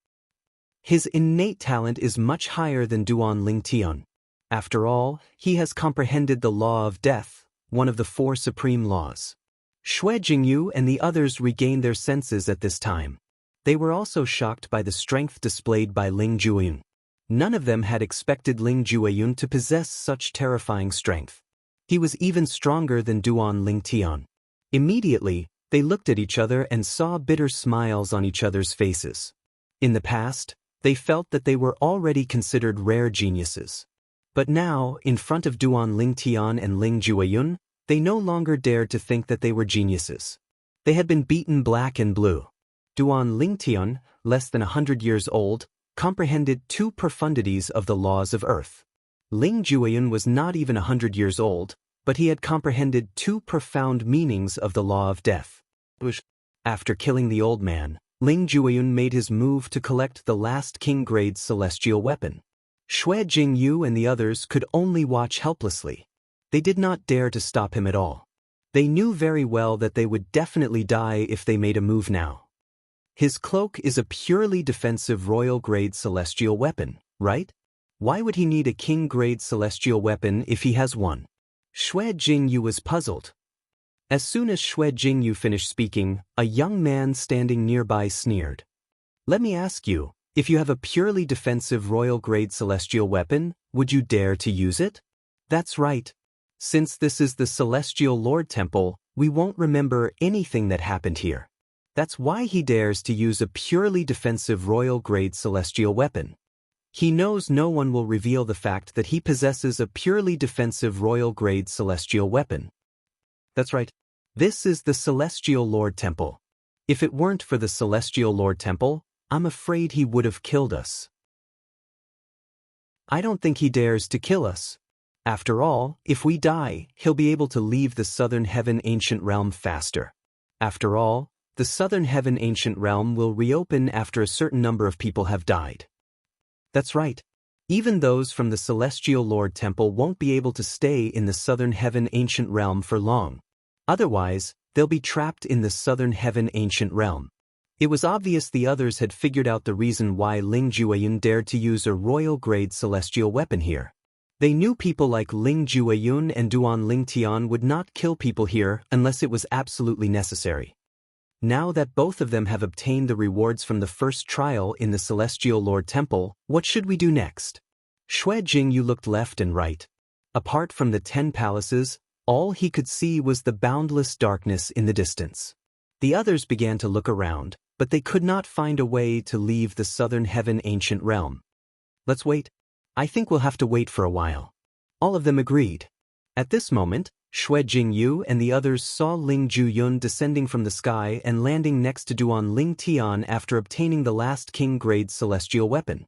His innate talent is much higher than Duan Ling Tian. After all, he has comprehended the law of death, one of the four supreme laws. Xue Jingyu and the others regained their senses at this time. They were also shocked by the strength displayed by Ling Jueyun. None of them had expected Ling Jueyun to possess such terrifying strength. He was even stronger than Duan Ling Tian. Immediately, they looked at each other and saw bitter smiles on each other's faces. In the past, they felt that they were already considered rare geniuses. But now, in front of Duan Ling Tian and Ling Jueyun, they no longer dared to think that they were geniuses. They had been beaten black and blue. Duan Ling Tian, less than 100 years old, comprehended two profundities of the laws of earth. Ling Jueyun was not even 100 years old, but he had comprehended two profound meanings of the law of death. After killing the old man, Ling Jueyun made his move to collect the last king-grade celestial weapon. Xue Jingyu and the others could only watch helplessly. They did not dare to stop him at all. They knew very well that they would definitely die if they made a move now. His cloak is a purely defensive royal-grade celestial weapon, right? Why would he need a king-grade celestial weapon if he has one? Xue Jingyu was puzzled. As soon as Xue Jingyu finished speaking, a young man standing nearby sneered. Let me ask you, if you have a purely defensive royal-grade celestial weapon, would you dare to use it? That's right. Since this is the Celestial Lord Temple, we won't remember anything that happened here. That's why he dares to use a purely defensive royal-grade celestial weapon. He knows no one will reveal the fact that he possesses a purely defensive royal-grade celestial weapon. That's right. This is the Celestial Lord Temple. If it weren't for the Celestial Lord Temple, I'm afraid he would have killed us. I don't think he dares to kill us. After all, if we die, he'll be able to leave the Southern Heaven Ancient Realm faster. After all, the Southern Heaven Ancient Realm will reopen after a certain number of people have died. That's right. Even those from the Celestial Lord Temple won't be able to stay in the Southern Heaven Ancient Realm for long. Otherwise, they'll be trapped in the Southern Heaven Ancient Realm. It was obvious the others had figured out the reason why Ling Jueyun dared to use a royal-grade celestial weapon here. They knew people like Ling Jueyun and Duan Ling Tian would not kill people here unless it was absolutely necessary. Now that both of them have obtained the rewards from the first trial in the Celestial Lord Temple, what should we do next? Xue Jingyu looked left and right. Apart from the 10 palaces, all he could see was the boundless darkness in the distance. The others began to look around, but they could not find a way to leave the Southern Heaven Ancient Realm. Let's wait. I think we'll have to wait for a while. All of them agreed. At this moment, Xue Jingyu and the others saw Ling Jueyun descending from the sky and landing next to Duan Ling Tian after obtaining the last king-grade celestial weapon.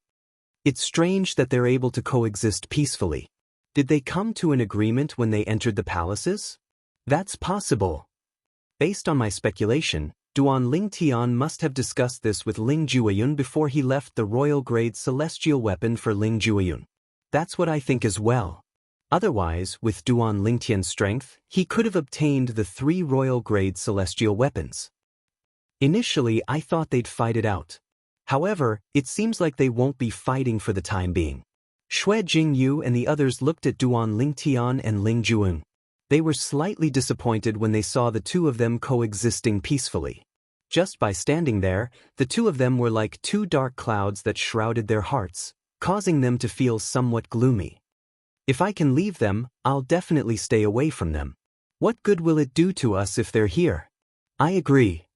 It's strange that they're able to coexist peacefully. Did they come to an agreement when they entered the palaces? That's possible. Based on my speculation, Duan Ling Tian must have discussed this with Ling Jueyun before he left the royal-grade celestial weapon for Ling Jueyun. That's what I think as well. Otherwise, with Duan Ling Tian's strength, he could have obtained the 3 royal-grade celestial weapons. Initially, I thought they'd fight it out. However, it seems like they won't be fighting for the time being. Xue Jingyu and the others looked at Duan Ling Tian and Ling Jueyun. They were slightly disappointed when they saw the two of them coexisting peacefully. Just by standing there, the two of them were like two dark clouds that shrouded their hearts, causing them to feel somewhat gloomy. If I can leave them, I'll definitely stay away from them. What good will it do to us if they're here? I agree.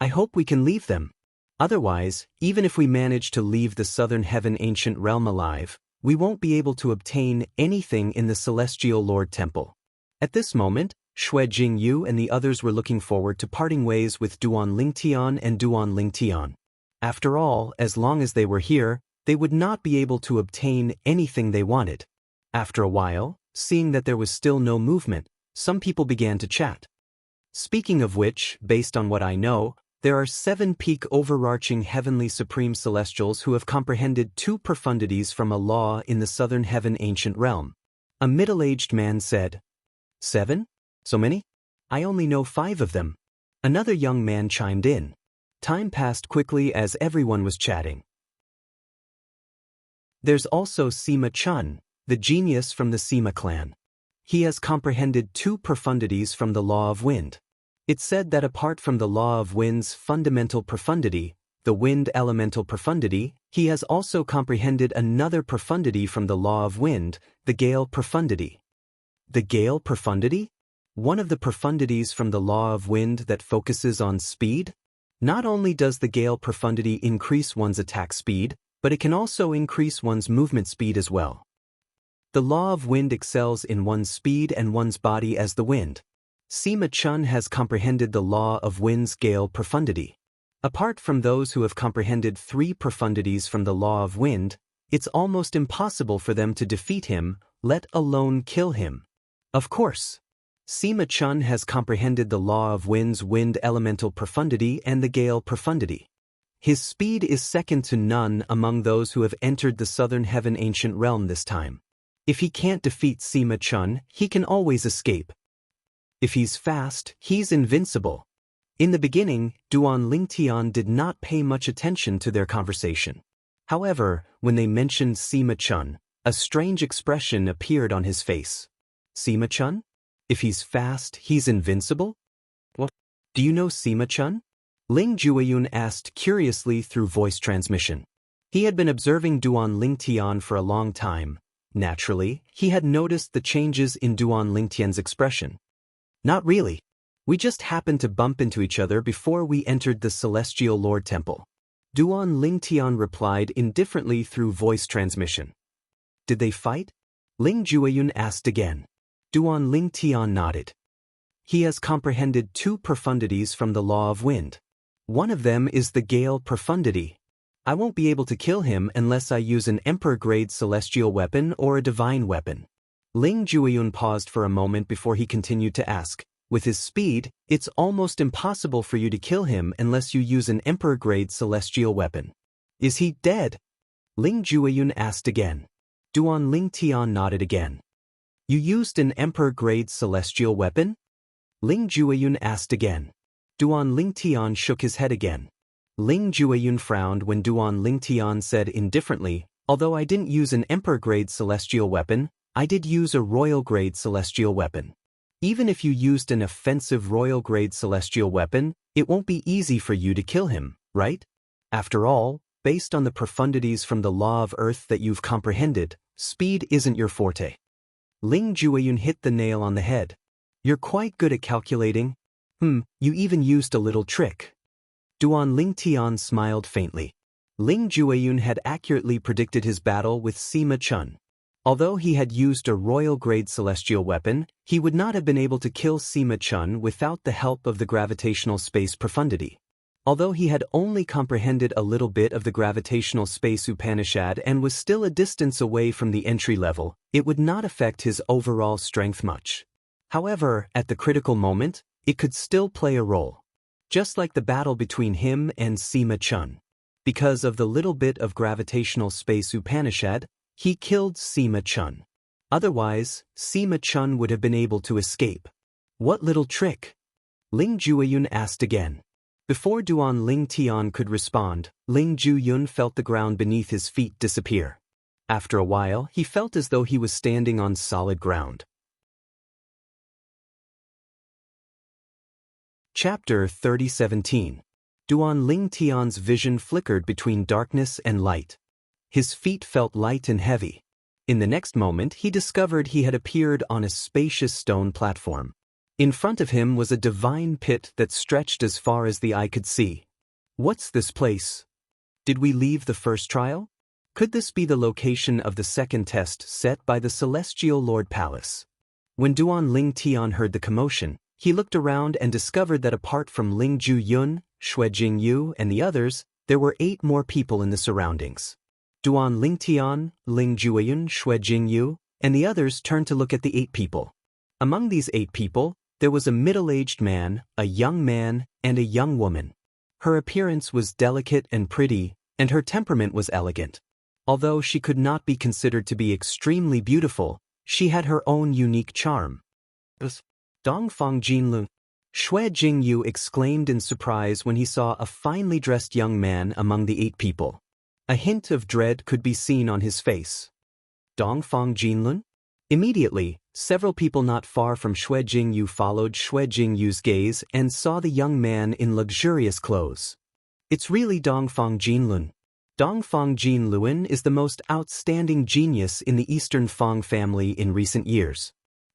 I hope we can leave them. Otherwise, even if we manage to leave the Southern Heaven Ancient Realm alive, we won't be able to obtain anything in the Celestial Lord Temple. At this moment, Xue Jingyu and the others were looking forward to parting ways with Duan Lingtian and Duan Lingtian. After all, as long as they were here, they would not be able to obtain anything they wanted. After a while, seeing that there was still no movement, some people began to chat. Speaking of which, based on what I know, there are 7 peak overarching heavenly supreme celestials who have comprehended 2 profundities from a law in the Southern Heaven Ancient Realm. A middle-aged man said, 7? So many? I only know 5 of them. Another young man chimed in. Time passed quickly as everyone was chatting. There's also Sima Chun, the genius from the Sima clan. He has comprehended 2 profundities from the law of wind. It's said that apart from the law of wind's fundamental profundity, the wind elemental profundity, he has also comprehended another profundity from the law of wind, the gale profundity. The gale profundity? One of the profundities from the law of wind that focuses on speed? Not only does the gale profundity increase one's attack speed, but it can also increase one's movement speed as well. The law of wind excels in one's speed and one's body as the wind. Sima Chun has comprehended the law of wind's gale profundity. Apart from those who have comprehended 3 profundities from the law of wind, it's almost impossible for them to defeat him, let alone kill him. Of course, Sima Chun has comprehended the law of wind's wind elemental profundity and the gale profundity. His speed is second to none among those who have entered the Southern Heaven Ancient Realm this time. If he can't defeat Sima Chun, he can always escape. If he's fast, he's invincible. In the beginning, Duan Lingtian did not pay much attention to their conversation. However, when they mentioned Sima Chun, a strange expression appeared on his face. Sima Chun? If he's fast, he's invincible? What? Do you know Sima Chun? Ling Jueyun asked curiously through voice transmission. He had been observing Duan Lingtian for a long time. Naturally, he had noticed the changes in Duan Lingtian's expression. Not really. We just happened to bump into each other before we entered the Celestial Lord Temple. Duan Lingtian replied indifferently through voice transmission. Did they fight? Ling Jueyun asked again. Duan Lingtian nodded. He has comprehended 2 profundities from the law of wind. One of them is the gale profundity. I won't be able to kill him unless I use an emperor-grade celestial weapon or a divine weapon. Ling Jueyun paused for a moment before he continued to ask, with his speed, it's almost impossible for you to kill him unless you use an emperor-grade celestial weapon. Is he dead? Ling Jueyun asked again. Duan Lingtian nodded again. You used an emperor-grade celestial weapon? Ling Jueyun asked again. Duan Lingtian shook his head again. Ling Jueyun frowned when Duan Lingtian said indifferently, although I didn't use an emperor-grade celestial weapon, I did use a royal-grade celestial weapon. Even if you used an offensive royal-grade celestial weapon, it won't be easy for you to kill him, right? After all, based on the profundities from the law of earth that you've comprehended, speed isn't your forte. Ling Jueyun hit the nail on the head. You're quite good at calculating. You even used a little trick. Duan Lingtian smiled faintly. Ling Jueyun had accurately predicted his battle with Sima Chun. Although he had used a royal-grade celestial weapon, he would not have been able to kill Sima Chun without the help of the gravitational space profundity. Although he had only comprehended a little bit of the gravitational space Upanishad and was still a distance away from the entry level, it would not affect his overall strength much. However, at the critical moment, it could still play a role. Just like the battle between him and Sima Chun. Because of the little bit of gravitational space Upanishad, he killed Sima Chun. Otherwise, Sima Chun would have been able to escape. What little trick? Ling Jueyun asked again. Before Duan Lingtian could respond, Ling Jueyun felt the ground beneath his feet disappear. After a while, he felt as though he was standing on solid ground. Chapter 30:17. Duan Ling Tian's vision flickered between darkness and light. His feet felt light and heavy. In the next moment he discovered he had appeared on a spacious stone platform. In front of him was a divine pit that stretched as far as the eye could see. What's this place? Did we leave the first trial? Could this be the location of the second test set by the Celestial Lord Palace? When Duan Ling Tian heard the commotion, he looked around and discovered that apart from Ling Ju Yun, Xue Jingyu, and the others, there were 8 more people in the surroundings. Duan Ling Tian, Ling Jueyun, Xue Jingyu, and the others turned to look at the 8 people. Among these 8 people, there was a middle-aged man, a young man, and a young woman. Her appearance was delicate and pretty, and her temperament was elegant. Although she could not be considered to be extremely beautiful, she had her own unique charm. Dongfang Jinlu. Xue Jingyu exclaimed in surprise when he saw a finely dressed young man among the 8 people. A hint of dread could be seen on his face. Dongfang Jinlun? Immediately, several people not far from Xue Jingyu followed Xue Jingyu's gaze and saw the young man in luxurious clothes. It's really Dongfang Jinlun. Dongfang Jinlun is the most outstanding genius in the Eastern Fang family in recent years.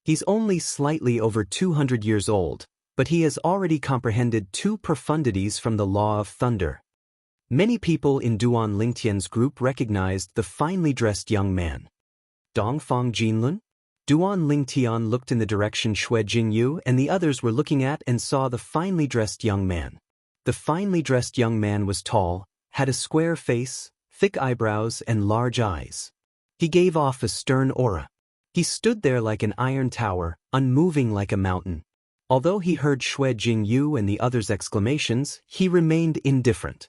He's only slightly over 200 years old, but he has already comprehended 2 profundities from the law of thunder. Many people in Duan Lingtian's group recognized the finely dressed young man. Dongfang Jinlun? Duan Lingtian looked in the direction Xue Jingyu and the others were looking at and saw the finely dressed young man. The finely dressed young man was tall, had a square face, thick eyebrows, and large eyes. He gave off a stern aura. He stood there like an iron tower, unmoving like a mountain. Although he heard Xue Jingyu and the others' exclamations, he remained indifferent.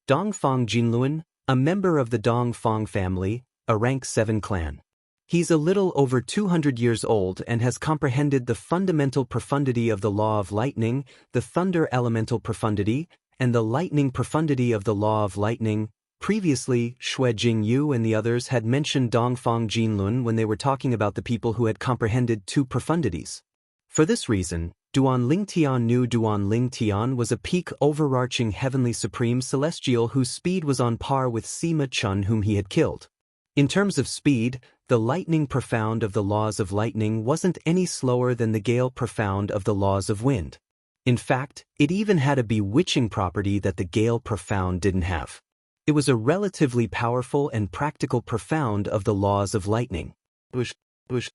Dongfang Jinlun, a member of the Dongfang family, a rank 7 clan. He's a little over 200 years old and has comprehended the fundamental profundity of the law of lightning, the thunder elemental profundity, and the lightning profundity of the law of lightning. Previously, Xue Jingyu and the others had mentioned Dongfang Jinlun when they were talking about the people who had comprehended 2 profundities. For this reason, Duan Lingtian knew Duan Lingtian was a peak overarching heavenly supreme celestial whose speed was on par with Sima Chun whom he had killed. In terms of speed, the lightning profound of the laws of lightning wasn't any slower than the gale profound of the laws of wind. In fact, it even had a bewitching property that the gale profound didn't have. It was a relatively powerful and practical profound of the laws of lightning. Xue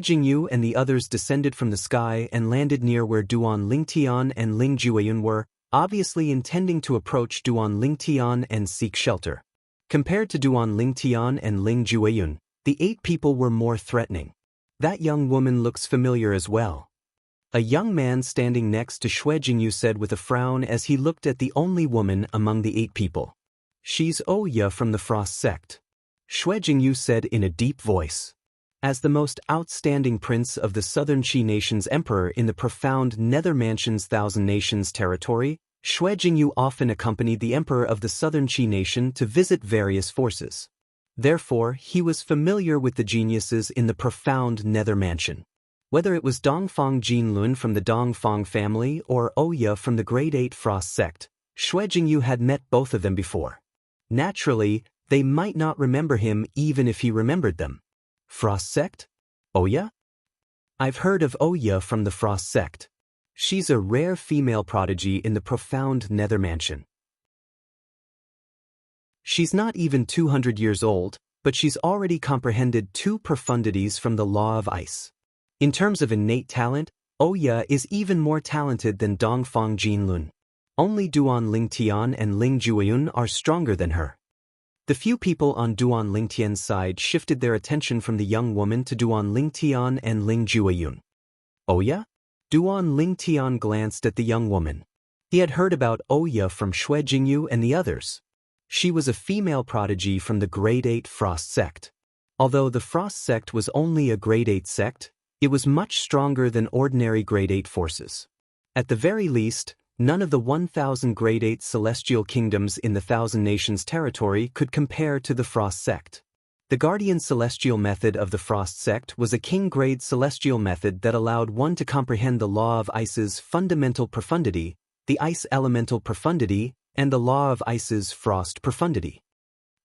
Jingyu and the others descended from the sky and landed near where Duan Lingtian and Ling Jueyun were, obviously intending to approach Duan Lingtian and seek shelter. Compared to Duan Lingtian and Ling Jueyun, the 8 people were more threatening. That young woman looks familiar as well. A young man standing next to Xue Jingyu said with a frown as he looked at the only woman among the 8 people. She's Oya from the Frost sect. Xue Jingyu said in a deep voice. As the most outstanding prince of the Southern Qi Nation's emperor in the profound Nether Mansion's Thousand Nations territory, Xue Jingyu often accompanied the emperor of the Southern Qi Nation to visit various forces. Therefore, he was familiar with the geniuses in the profound Nether Mansion. Whether it was Dongfang Jinlun from the Dongfang family or Oya from the Grade 8 Frost sect, Xue Jingyu had met both of them before. Naturally, they might not remember him even if he remembered them. Frost sect? Oya? I've heard of Oya from the Frost sect. She's a rare female prodigy in the profound Nether Mansion. She's not even 200 years old, but she's already comprehended 2 profundities from the law of ice. In terms of innate talent, Oya is even more talented than Dongfang Jinlun. Only Duan Lingtian and Ling Jueyun are stronger than her. The few people on Duan Lingtian's side shifted their attention from the young woman to Duan Lingtian and Ling Jueyun. Oya? Duan Lingtian glanced at the young woman. He had heard about Oya from Xue Jingyu and the others. She was a female prodigy from the Grade 8 Frost sect. Although the Frost sect was only a Grade 8 sect, it was much stronger than ordinary Grade 8 forces. At the very least, none of the 1,000 Grade 8 celestial kingdoms in the Thousand Nations territory could compare to the Frost sect. The guardian celestial method of the Frost sect was a king-grade celestial method that allowed one to comprehend the law of ice's fundamental profundity, the ice elemental profundity, and the law of ice's frost profundity.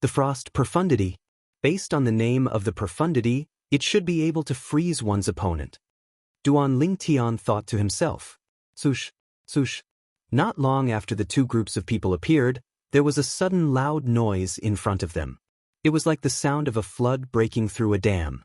The frost profundity. Based on the name of the profundity, it should be able to freeze one's opponent. Duan Lingtian thought to himself. Sush, sush. Not long after the two groups of people appeared, there was a sudden loud noise in front of them. It was like the sound of a flood breaking through a dam.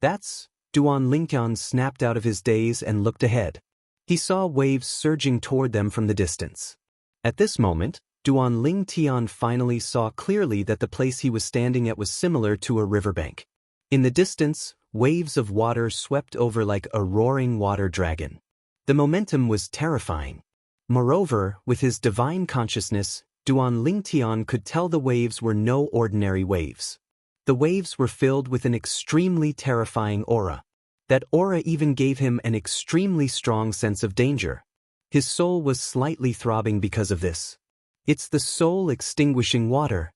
That's, Duan Lingtian snapped out of his daze and looked ahead. He saw waves surging toward them from the distance. At this moment, Duan Lingtian finally saw clearly that the place he was standing at was similar to a riverbank. In the distance, waves of water swept over like a roaring water dragon. The momentum was terrifying. Moreover, with his divine consciousness, Duan Lingtian could tell the waves were no ordinary waves. The waves were filled with an extremely terrifying aura. That aura even gave him an extremely strong sense of danger. His soul was slightly throbbing because of this. It's the soul-extinguishing water.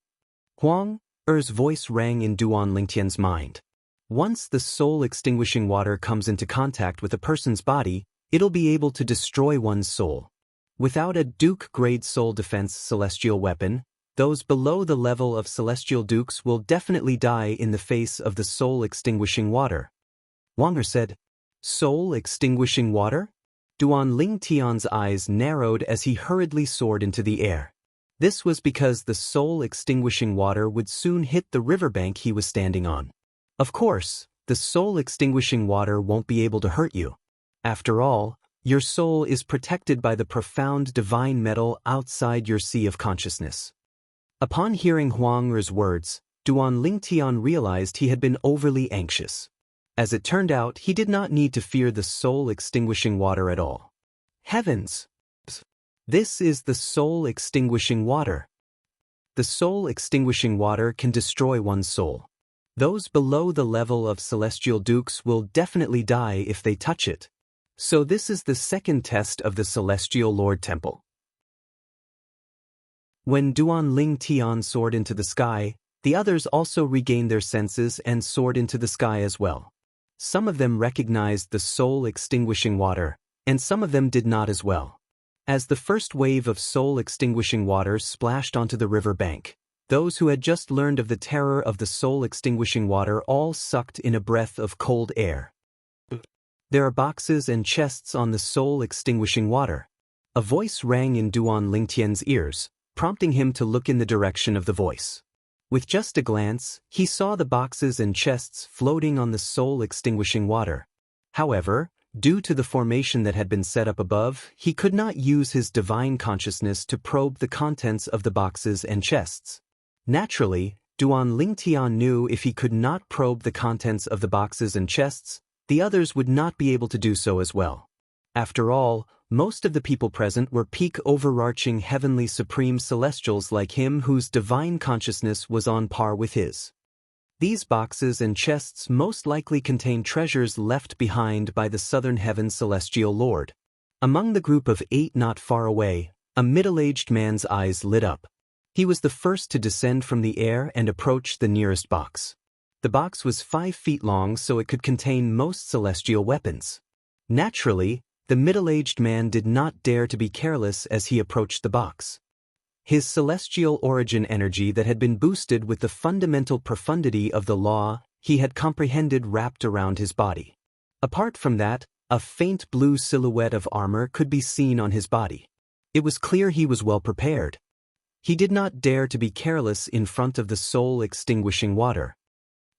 Huang Er's voice rang in Duan Lingtian's mind. Once the soul-extinguishing water comes into contact with a person's body, it'll be able to destroy one's soul. Without a Duke-grade soul defense celestial weapon, those below the level of celestial dukes will definitely die in the face of the soul-extinguishing water. Wang Er said, "Soul-extinguishing water?" Duan Lingtian's eyes narrowed as he hurriedly soared into the air. This was because the soul-extinguishing water would soon hit the riverbank he was standing on. Of course, the soul-extinguishing water won't be able to hurt you. After all, your soul is protected by the profound divine metal outside your sea of consciousness. Upon hearing Huang Er's words, Duan Lingtian realized he had been overly anxious. As it turned out, he did not need to fear the soul-extinguishing water at all. Heavens! This is the soul-extinguishing water. The soul-extinguishing water can destroy one's soul. Those below the level of celestial dukes will definitely die if they touch it. So this is the second test of the Celestial Lord Temple. When Duan Lingtian soared into the sky, the others also regained their senses and soared into the sky as well. Some of them recognized the soul-extinguishing water, and some of them did not as well. As the first wave of soul-extinguishing water splashed onto the river bank, those who had just learned of the terror of the soul-extinguishing water all sucked in a breath of cold air. There are boxes and chests on the soul-extinguishing water. A voice rang in Duan Lingtian's ears, prompting him to look in the direction of the voice. With just a glance, he saw the boxes and chests floating on the soul-extinguishing water. However, due to the formation that had been set up above, he could not use his divine consciousness to probe the contents of the boxes and chests. Naturally, Duan Lingtian knew if he could not probe the contents of the boxes and chests, the others would not be able to do so as well. After all, most of the people present were peak overarching heavenly supreme celestials like him whose divine consciousness was on par with his. These boxes and chests most likely contain treasures left behind by the southern heaven celestial lord. Among the group of 8 not far away, a middle-aged man's eyes lit up. He was the first to descend from the air and approach the nearest box. The box was 5 feet long, so it could contain most celestial weapons. Naturally, the middle-aged man did not dare to be careless as he approached the box. His celestial origin energy that had been boosted with the fundamental profundity of the law he had comprehended wrapped around his body. Apart from that, a faint blue silhouette of armor could be seen on his body. It was clear he was well prepared. He did not dare to be careless in front of the soul-extinguishing water.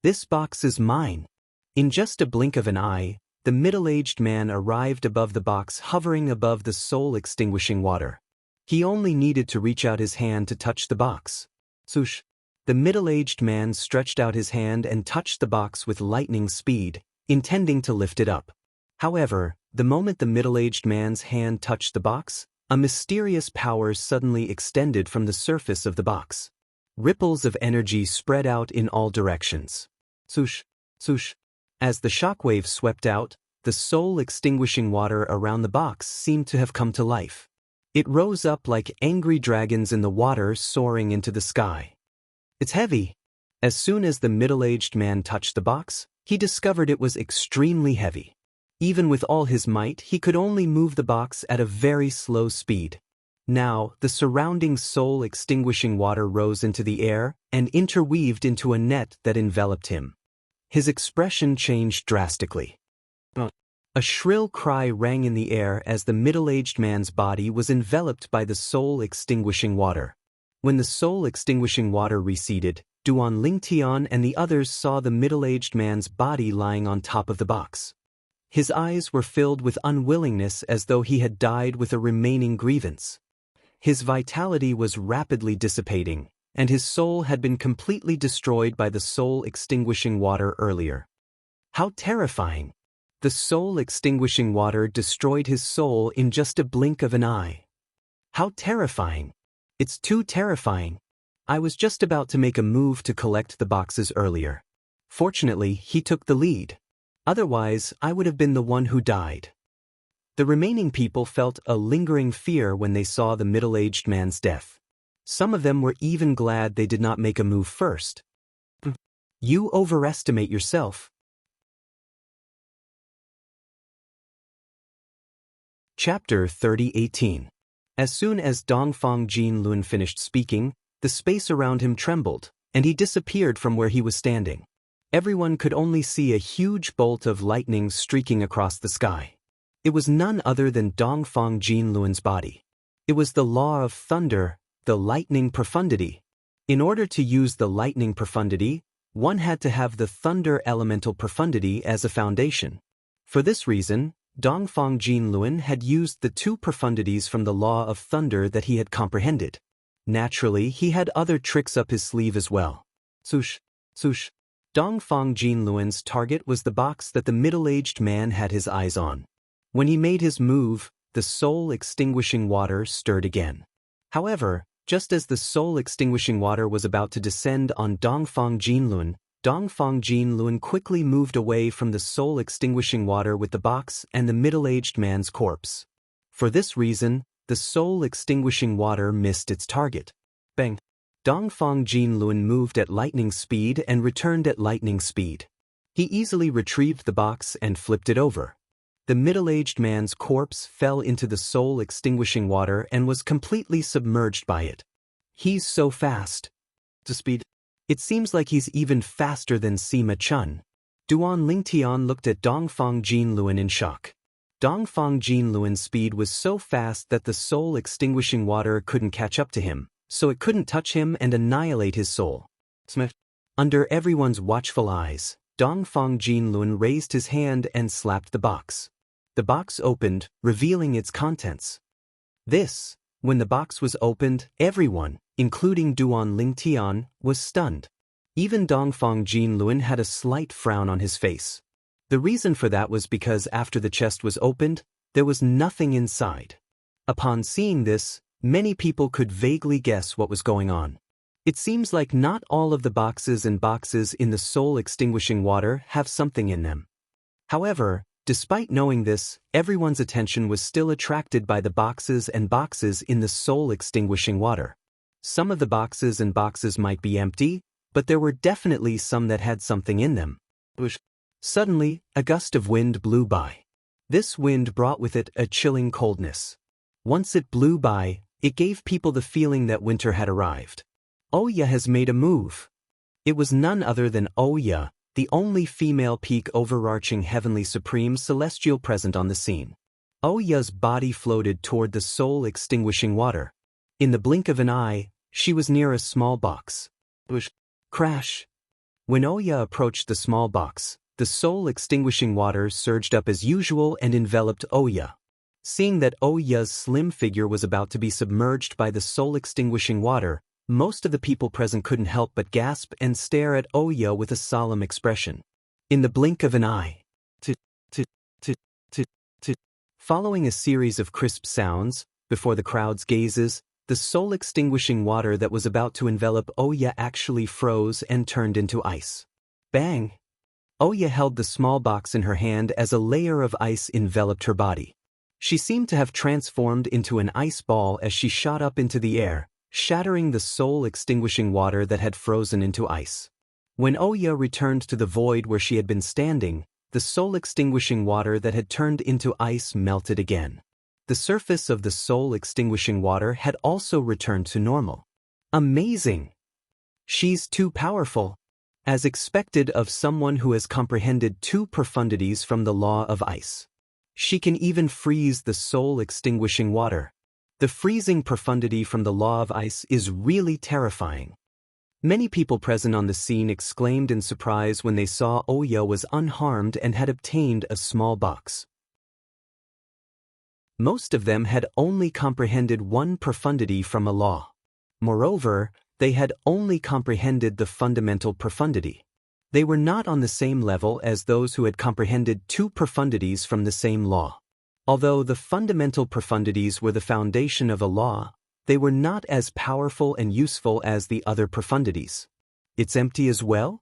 "This box is mine." In just a blink of an eye, the middle-aged man arrived above the box, hovering above the soul-extinguishing water. He only needed to reach out his hand to touch the box. Swoosh! The middle-aged man stretched out his hand and touched the box with lightning speed, intending to lift it up. However, the moment the middle-aged man's hand touched the box, a mysterious power suddenly extended from the surface of the box. Ripples of energy spread out in all directions. Swoosh! Swoosh! As the shockwave swept out, the soul-extinguishing water around the box seemed to have come to life. It rose up like angry dragons in the water soaring into the sky. "It's heavy." As soon as the middle-aged man touched the box, he discovered it was extremely heavy. Even with all his might, he could only move the box at a very slow speed. Now, the surrounding soul-extinguishing water rose into the air and interweaved into a net that enveloped him. His expression changed drastically. A shrill cry rang in the air as the middle-aged man's body was enveloped by the soul-extinguishing water. When the soul-extinguishing water receded, Duan Lingtian and the others saw the middle-aged man's body lying on top of the box. His eyes were filled with unwillingness as though he had died with a remaining grievance. His vitality was rapidly dissipating, and his soul had been completely destroyed by the soul-extinguishing water earlier. How terrifying! The soul-extinguishing water destroyed his soul in just a blink of an eye. How terrifying! It's too terrifying. I was just about to make a move to collect the boxes earlier. Fortunately, he took the lead. Otherwise, I would have been the one who died. The remaining people felt a lingering fear when they saw the middle-aged man's death. Some of them were even glad they did not make a move first. You overestimate yourself. Chapter 30:18. As soon as Dongfang Jinlun finished speaking, the space around him trembled, and he disappeared from where he was standing. Everyone could only see a huge bolt of lightning streaking across the sky. It was none other than Dongfang Jinlun's body. It was the law of thunder, the lightning profundity. In order to use the lightning profundity, one had to have the thunder elemental profundity as a foundation. For this reason, Dongfang Jinlun had used the two profundities from the law of thunder that he had comprehended. Naturally, he had other tricks up his sleeve as well. Swoosh, swoosh. Dongfang Jinlun's target was the box that the middle-aged man had his eyes on. When he made his move, the soul-extinguishing water stirred again. However, just as the soul-extinguishing water was about to descend on Dongfang Jinlun quickly moved away from the soul-extinguishing water with the box and the middle-aged man's corpse. For this reason, the soul-extinguishing water missed its target. Bang! Dongfang Jinlun moved at lightning speed and returned at lightning speed. He easily retrieved the box and flipped it over. The middle-aged man's corpse fell into the soul-extinguishing water and was completely submerged by it. He's so fast. The speed. It seems like he's even faster than Sima Chun. Duan Lingtian looked at Dongfang Jinlun in shock. Dongfang Jinlun's speed was so fast that the soul-extinguishing water couldn't catch up to him, so it couldn't touch him and annihilate his soul. Under everyone's watchful eyes, Dongfang Jinlun raised his hand and slapped the box. The box opened, revealing its contents. When the box was opened, everyone, including Duan Lingtian, was stunned. Even Dongfang Jinlun had a slight frown on his face. The reason for that was because after the chest was opened, there was nothing inside. Upon seeing this, many people could vaguely guess what was going on. It seems like not all of the boxes in the soul-extinguishing water have something in them. However, despite knowing this, everyone's attention was still attracted by the boxes in the soul-extinguishing water. Some of the boxes might be empty, but there were definitely some that had something in them. Suddenly, a gust of wind blew by. This wind brought with it a chilling coldness. Once it blew by, it gave people the feeling that winter had arrived. Oya has made a move. It was none other than Oya, the only female peak overarching heavenly supreme celestial present on the scene. Oya's body floated toward the soul-extinguishing water. In the blink of an eye, she was near a small box. Crash! When Oya approached the small box, the soul-extinguishing water surged up as usual and enveloped Oya. Seeing that Oya's slim figure was about to be submerged by the soul-extinguishing water, most of the people present couldn't help but gasp and stare at Oya with a solemn expression. In the blink of an eye. Following a series of crisp sounds, before the crowd's gazes, the soul-extinguishing water that was about to envelop Oya actually froze and turned into ice. Bang! Oya held the small box in her hand as a layer of ice enveloped her body. She seemed to have transformed into an ice ball as she shot up into the air, shattering the soul-extinguishing water that had frozen into ice. When Oya returned to the void where she had been standing, the soul-extinguishing water that had turned into ice melted again. The surface of the soul-extinguishing water had also returned to normal. Amazing! She's too powerful. As expected of someone who has comprehended two profundities from the law of ice. She can even freeze the soul-extinguishing water. The freezing profundity from the law of ice is really terrifying. Many people present on the scene exclaimed in surprise when they saw Oya was unharmed and had obtained a small box. Most of them had only comprehended one profundity from a law. Moreover, they had only comprehended the fundamental profundity. They were not on the same level as those who had comprehended two profundities from the same law. Although the fundamental profundities were the foundation of a law, they were not as powerful and useful as the other profundities. It's empty as well?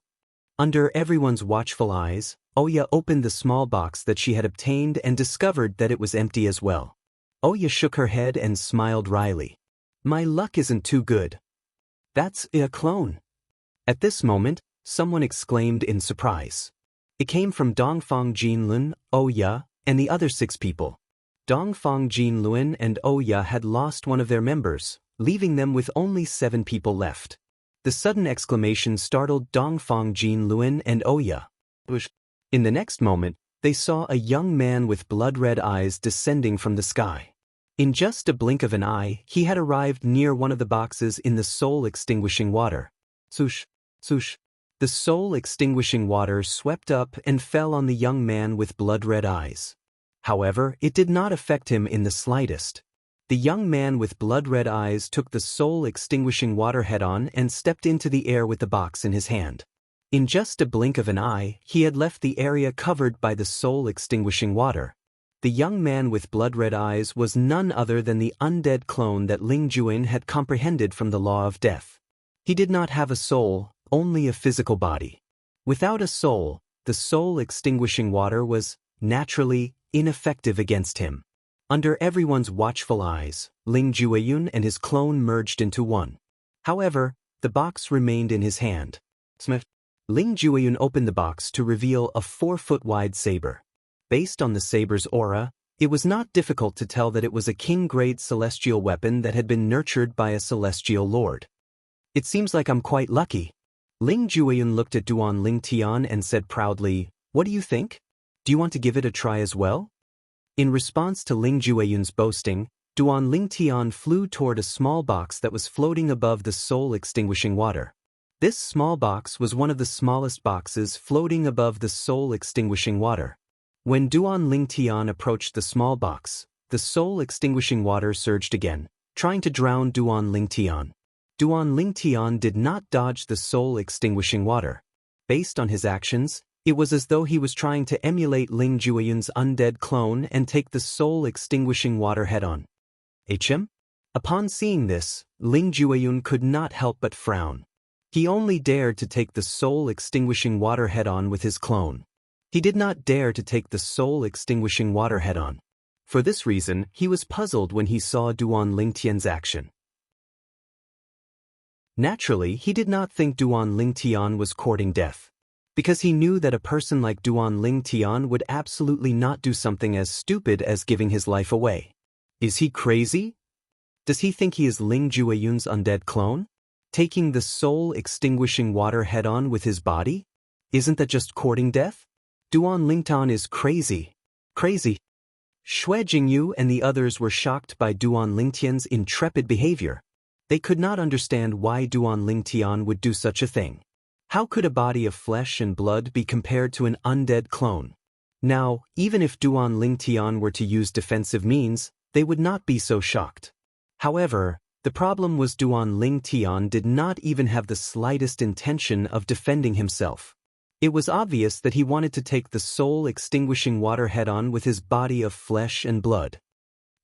Under everyone's watchful eyes, Oya opened the small box that she had obtained and discovered that it was empty as well. Oya shook her head and smiled wryly. My luck isn't too good. That's a clone. At this moment, someone exclaimed in surprise. It came from Dongfang Jinlun, Oya, and the other 6 people. Dongfang Jinlun and Oya had lost one of their members, leaving them with only 7 people left. The sudden exclamation startled Dongfang Jinlun and Oya. In the next moment, they saw a young man with blood-red eyes descending from the sky. In just a blink of an eye, he had arrived near one of the boxes in the soul-extinguishing water. Swoosh, swoosh. The soul-extinguishing water swept up and fell on the young man with blood-red eyes. However, it did not affect him in the slightest. The young man with blood-red eyes took the soul-extinguishing water head-on and stepped into the air with the box in his hand. In just a blink of an eye, he had left the area covered by the soul-extinguishing water. The young man with blood-red eyes was none other than the undead clone that Ling Juin had comprehended from the law of death. He did not have a soul, only a physical body. Without a soul, the soul-extinguishing water was, naturally, ineffective against him. Under everyone's watchful eyes, Ling Juin and his clone merged into one. However, the box remained in his hand. Ling Juin opened the box to reveal a 4-foot-wide saber. Based on the saber's aura, it was not difficult to tell that it was a king-grade celestial weapon that had been nurtured by a celestial lord. It seems like I'm quite lucky. Ling Juin looked at Duan Ling Tian and said proudly, "What do you think? Do you want to give it a try as well?" In response to Ling Juin's boasting, Duan Ling Tian flew toward a small box that was floating above the soul-extinguishing water. This small box was one of the smallest boxes floating above the soul-extinguishing water. When Duan Ling Tian approached the small box, the soul-extinguishing water surged again, trying to drown Duan Ling Tian. Duan Ling Tian did not dodge the soul-extinguishing water. Based on his actions, it was as though he was trying to emulate Ling Juin's undead clone and take the soul-extinguishing water head-on. HM? Upon seeing this, Ling Juin could not help but frown. He only dared to take the soul-extinguishing water head-on with his clone. He did not dare to take the soul-extinguishing water head-on. For this reason, he was puzzled when he saw Duan Ling Tian's action. Naturally, he did not think Duan Ling Tian was courting death, because he knew that a person like Duan Ling Tian would absolutely not do something as stupid as giving his life away. Is he crazy? Does he think he is Ling Juin's undead clone? Taking the soul-extinguishing water head-on with his body? Isn't that just courting death? Duan Ling Tian is crazy. Crazy. Xue Jingyu and the others were shocked by Duan Ling Tian's intrepid behavior. They could not understand why Duan Ling Tian would do such a thing. How could a body of flesh and blood be compared to an undead clone? Now, even if Duan Ling Tian were to use defensive means, they would not be so shocked. However, the problem was Duan Ling Tian did not even have the slightest intention of defending himself. It was obvious that he wanted to take the soul-extinguishing water head-on with his body of flesh and blood.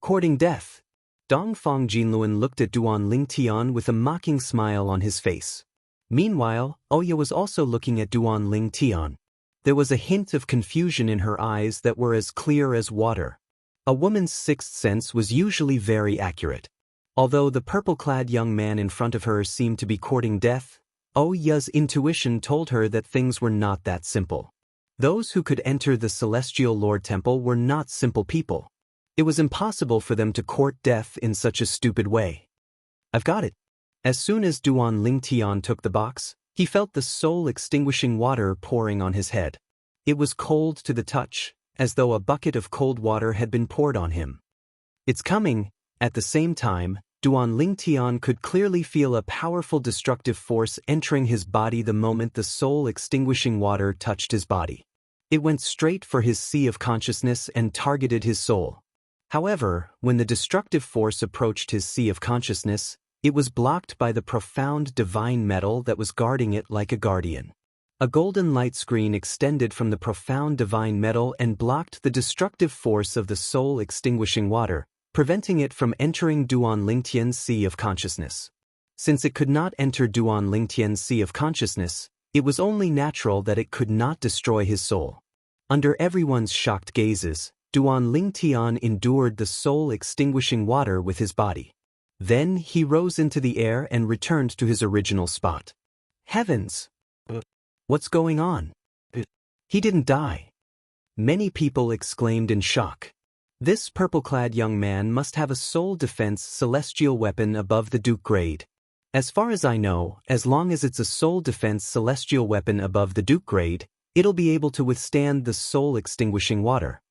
Courting death. Dongfang Jinlun looked at Duan Ling Tian with a mocking smile on his face. Meanwhile, Oya was also looking at Duan Ling Tian. There was a hint of confusion in her eyes that were as clear as water. A woman's sixth sense was usually very accurate. Although the purple-clad young man in front of her seemed to be courting death, Oh Ya's intuition told her that things were not that simple. Those who could enter the Celestial Lord Temple were not simple people. It was impossible for them to court death in such a stupid way. I've got it. As soon as Duan Lingtian took the box, he felt the soul-extinguishing water pouring on his head. It was cold to the touch, as though a bucket of cold water had been poured on him. It's coming. At the same time, Duan Lingtian could clearly feel a powerful destructive force entering his body the moment the soul-extinguishing water touched his body. It went straight for his sea of consciousness and targeted his soul. However, when the destructive force approached his sea of consciousness, it was blocked by the profound divine metal that was guarding it like a guardian. A golden light screen extended from the profound divine metal and blocked the destructive force of the soul-extinguishing water, preventing it from entering Duan Lingtian's sea of consciousness. Since it could not enter Duan Lingtian's sea of consciousness, it was only natural that it could not destroy his soul. Under everyone's shocked gazes, Duan Lingtian endured the soul-extinguishing water with his body. Then he rose into the air and returned to his original spot. Heavens! What's going on? He didn't die. Many people exclaimed in shock. This purple-clad young man must have a soul defense celestial weapon above the Duke grade. As far as I know, as long as it's a soul defense celestial weapon above the Duke grade, it'll be able to withstand the soul-extinguishing water.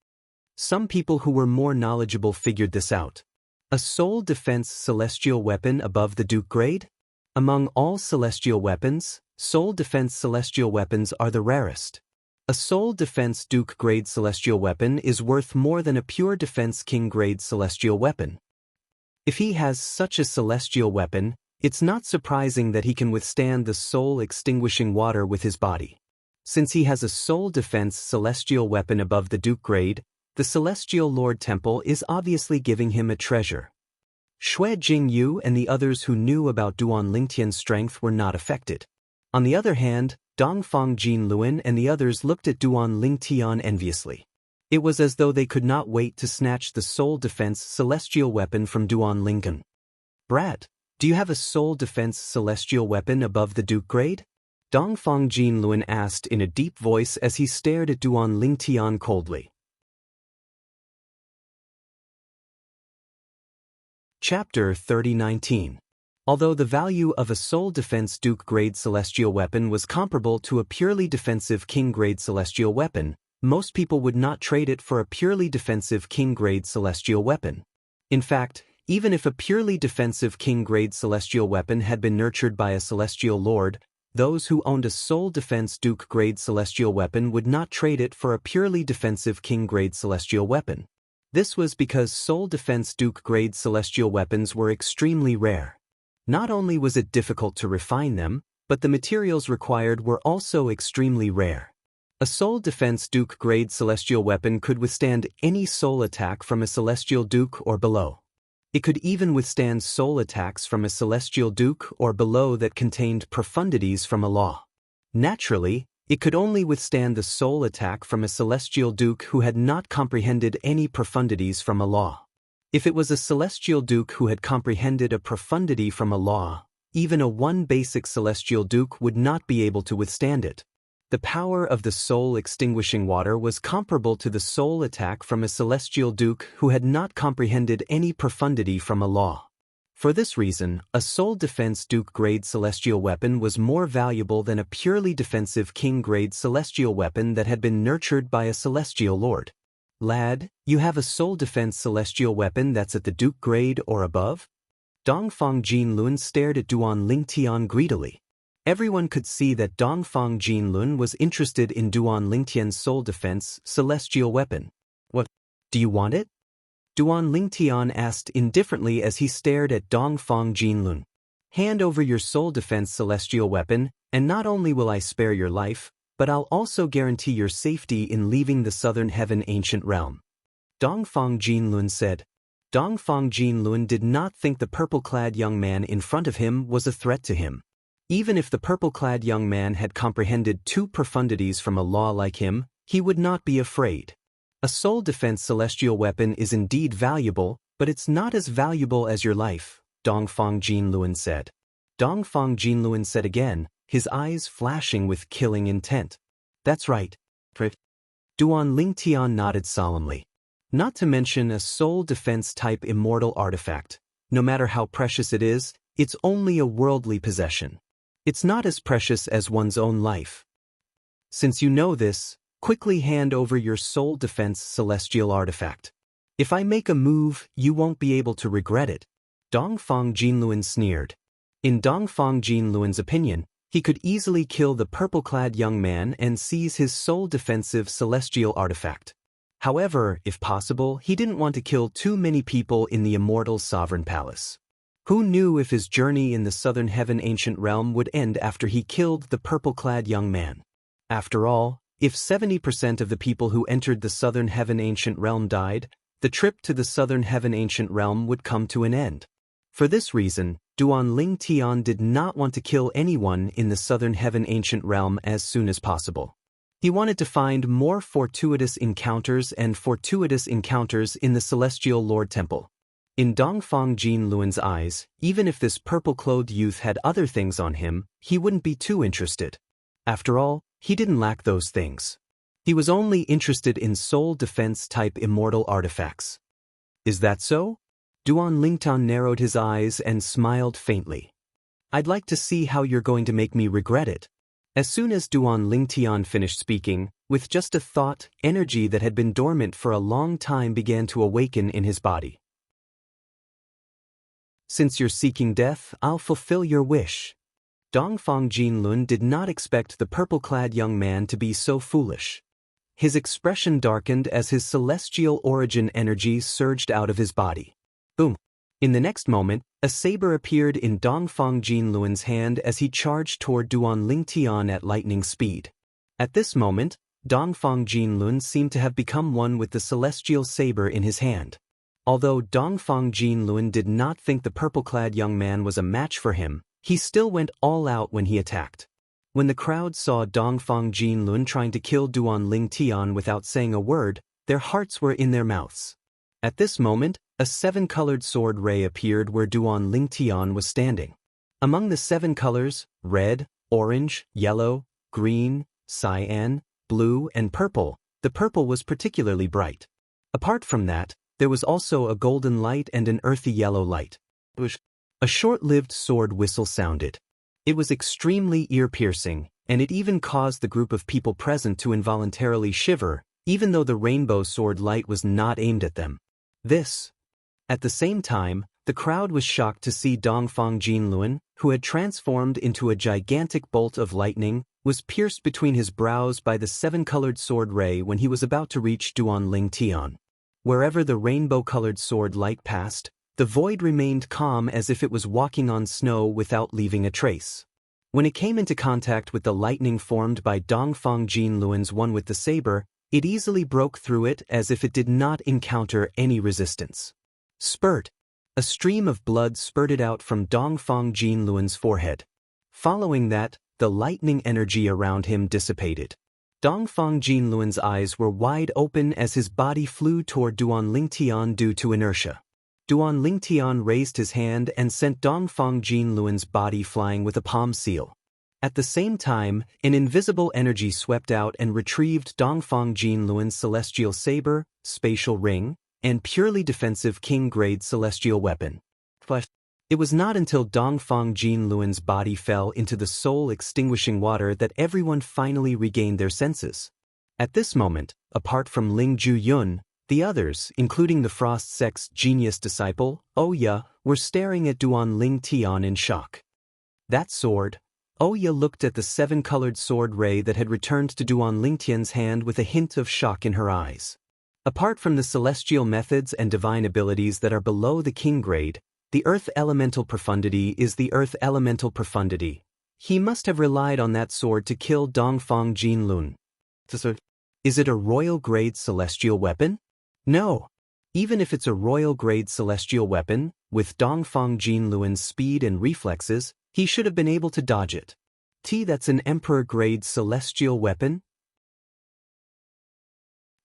Some people who were more knowledgeable figured this out. A soul defense celestial weapon above the Duke grade? Among all celestial weapons, soul defense celestial weapons are the rarest. A soul defense Duke grade celestial weapon is worth more than a pure defense King grade celestial weapon. If he has such a celestial weapon, it's not surprising that he can withstand the soul-extinguishing water with his body. Since he has a soul defense celestial weapon above the Duke grade, the Celestial Lord Temple is obviously giving him a treasure. Xue Jingyu and the others who knew about Duan Lingtian's strength were not affected. On the other hand, Dongfang Jinluan and the others looked at Duan Lingtian enviously. It was as though they could not wait to snatch the soul defense celestial weapon from Duan Lingtian. Brat, do you have a soul defense celestial weapon above the Duke grade? Dongfang Jinluan asked in a deep voice as he stared at Duan Lingtian coldly. Chapter 30:19. Although the value of a soul defense Duke grade celestial weapon was comparable to a purely defensive King grade celestial weapon, most people would not trade it for a purely defensive King grade celestial weapon. In fact, even if a purely defensive King grade celestial weapon had been nurtured by a celestial lord, those who owned a soul defense Duke grade celestial weapon would not trade it for a purely defensive King grade celestial weapon. This was because soul defense Duke grade celestial weapons were extremely rare. Not only was it difficult to refine them, but the materials required were also extremely rare. A soul defense Duke grade celestial weapon could withstand any soul attack from a celestial Duke or below. It could even withstand soul attacks from a celestial Duke or below that contained profundities from a law. Naturally, it could only withstand the soul attack from a celestial Duke who had not comprehended any profundities from a law. If it was a celestial Duke who had comprehended a profundity from a law, even a one basic celestial Duke would not be able to withstand it. The power of the soul-extinguishing water was comparable to the soul attack from a celestial Duke who had not comprehended any profundity from a law. For this reason, a soul defense Duke grade celestial weapon was more valuable than a purely defensive King grade celestial weapon that had been nurtured by a celestial lord. Lad, you have a soul defense celestial weapon that's at the Duke grade or above? Dongfang Jinlun stared at Duan Lingtian greedily. Everyone could see that Dongfang Jinlun was interested in Duan Lingtian's soul defense celestial weapon. What? Do you want it? Duan Lingtian asked indifferently as he stared at Dongfang Jinlun. Hand over your soul defense celestial weapon, and not only will I spare your life, but I'll also guarantee your safety in leaving the Southern Heaven ancient realm. Dongfang Jinlun said. Dongfang Jinlun did not think the purple-clad young man in front of him was a threat to him. Even if the purple-clad young man had comprehended two profundities from a law like him, he would not be afraid. A soul defense celestial weapon is indeed valuable, but it's not as valuable as your life, Dongfang Jinlun said. Dongfang Jinlun said again, his eyes flashing with killing intent. That's right. Duan Lingtian nodded solemnly. Not to mention a soul defense type immortal artifact. No matter how precious it is, it's only a worldly possession. It's not as precious as one's own life. Since you know this, quickly hand over your soul defense celestial artifact. If I make a move, you won't be able to regret it. Dongfang Jinluan sneered. In Dongfang Jinluan's opinion, he could easily kill the purple-clad young man and seize his soul defensive celestial artifact. However, if possible, he didn't want to kill too many people in the immortal sovereign palace. Who knew if his journey in the southern heaven ancient realm would end after he killed the purple-clad young man? After all, if 70% of the people who entered the southern heaven ancient realm died, the trip to the southern heaven ancient realm would come to an end. For this reason, Duan Lingtian did not want to kill anyone in the southern heaven ancient realm as soon as possible. He wanted to find more fortuitous encounters in the Celestial Lord Temple. In Dongfang Jinluan's eyes, even if this purple-clothed youth had other things on him, he wouldn't be too interested. After all, he didn't lack those things. He was only interested in soul defense-type immortal artifacts. Is that so? Duan Lingtian narrowed his eyes and smiled faintly. I'd like to see how you're going to make me regret it. As soon as Duan Lingtian finished speaking, with just a thought, energy that had been dormant for a long time began to awaken in his body. Since you're seeking death, I'll fulfill your wish. Dongfang Jinlun did not expect the purple-clad young man to be so foolish. His expression darkened as his celestial origin energy surged out of his body. Boom! In the next moment, a saber appeared in Dongfang Jinluan's hand as he charged toward Duan Lingtian at lightning speed. At this moment, Dongfang Jinlun seemed to have become one with the celestial saber in his hand. Although Dongfang Jinlun did not think the purple-clad young man was a match for him, he still went all out when he attacked. When the crowd saw Dongfang Jinlun trying to kill Duan Lingtian without saying a word, their hearts were in their mouths. At this moment, a seven-colored sword ray appeared where Duan Lingtian was standing. Among the seven colors, red, orange, yellow, green, cyan, blue, and purple, the purple was particularly bright. Apart from that, there was also a golden light and an earthy yellow light. A short-lived sword whistle sounded. It was extremely ear-piercing, and it even caused the group of people present to involuntarily shiver, even though the rainbow sword light was not aimed at them. At the same time, the crowd was shocked to see Dongfang Jinluan, who had transformed into a gigantic bolt of lightning, was pierced between his brows by the seven-colored sword ray when he was about to reach Duan Lingtian. Wherever the rainbow-colored sword light passed, the void remained calm as if it was walking on snow without leaving a trace. When it came into contact with the lightning formed by Dongfang Jinluan's one with the saber, it easily broke through it as if it did not encounter any resistance. Spurt! A stream of blood spurted out from Dongfang Jinluan's forehead. Following that, the lightning energy around him dissipated. Dongfang Jinluan's eyes were wide open as his body flew toward Duan Lingtian due to inertia. Duan Lingtian raised his hand and sent Dongfang Jinluan's body flying with a palm seal. At the same time, an invisible energy swept out and retrieved Dongfang Jinluan's celestial saber, spatial ring, and purely defensive king-grade celestial weapon. But it was not until Dongfang Jinluan's body fell into the soul-extinguishing water that everyone finally regained their senses. At this moment, apart from Ling Ju-yun, the others, including the Frost Sect's genius disciple, Oya, were staring at Duan Lingtian in shock. That sword. Oya looked at the seven-colored sword ray that had returned to Duan Lingtian's hand with a hint of shock in her eyes. Apart from the celestial methods and divine abilities that are below the king grade, the earth elemental profundity is the earth elemental profundity. He must have relied on that sword to kill Dongfang Jinlun. Is it a royal grade celestial weapon? No. Even if it's a royal grade celestial weapon, with Dongfang Jinluan's speed and reflexes, he should have been able to dodge it. That's an emperor grade celestial weapon?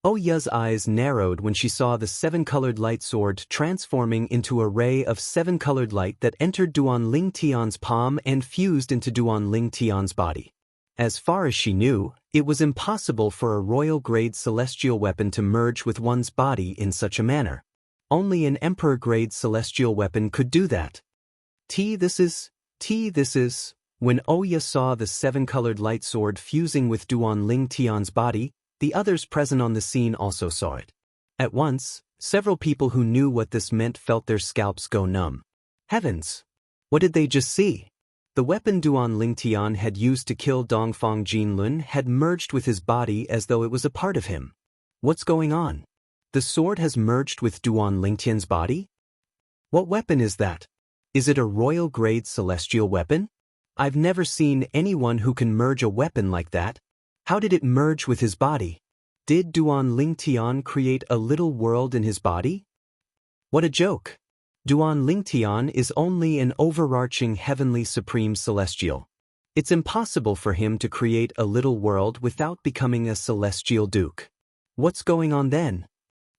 Oya's eyes narrowed when she saw the seven-colored light sword transforming into a ray of seven-colored light that entered Duan Ling Tian's palm and fused into Duan Ling Tian's body. As far as she knew, it was impossible for a royal-grade celestial weapon to merge with one's body in such a manner. Only an emperor-grade celestial weapon could do that. This is. When Oya saw the seven-colored light sword fusing with Duan Ling Tian's body, the others present on the scene also saw it. At once, several people who knew what this meant felt their scalps go numb. Heavens! What did they just see? The weapon Duan Ling Tian had used to kill Dongfang Jinlun had merged with his body as though it was a part of him. What's going on? The sword has merged with Duan Ling Tian's body? What weapon is that? Is it a royal-grade celestial weapon? I've never seen anyone who can merge a weapon like that. How did it merge with his body? Did Duan Ling Tian create a little world in his body? What a joke! Duan Ling Tian is only an overarching heavenly supreme celestial. It's impossible for him to create a little world without becoming a celestial duke. What's going on then?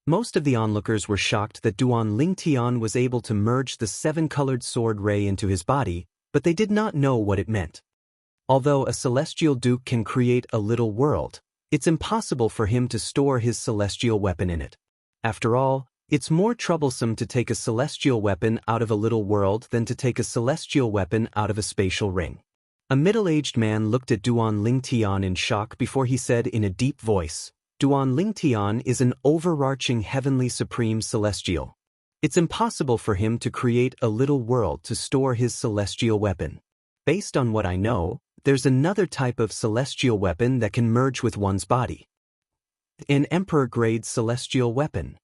Most of the onlookers were shocked that Duan Ling Tian was able to merge the seven-colored sword ray into his body, but they did not know what it meant. Although a celestial duke can create a little world, it's impossible for him to store his celestial weapon in it. After all, it's more troublesome to take a celestial weapon out of a little world than to take a celestial weapon out of a spatial ring. A middle-aged man looked at Duan Ling Tian in shock before he said in a deep voice, Duan Ling Tian is an overarching heavenly supreme celestial. It's impossible for him to create a little world to store his celestial weapon. Based on what I know, there's another type of celestial weapon that can merge with one's body. An emperor-grade celestial weapon.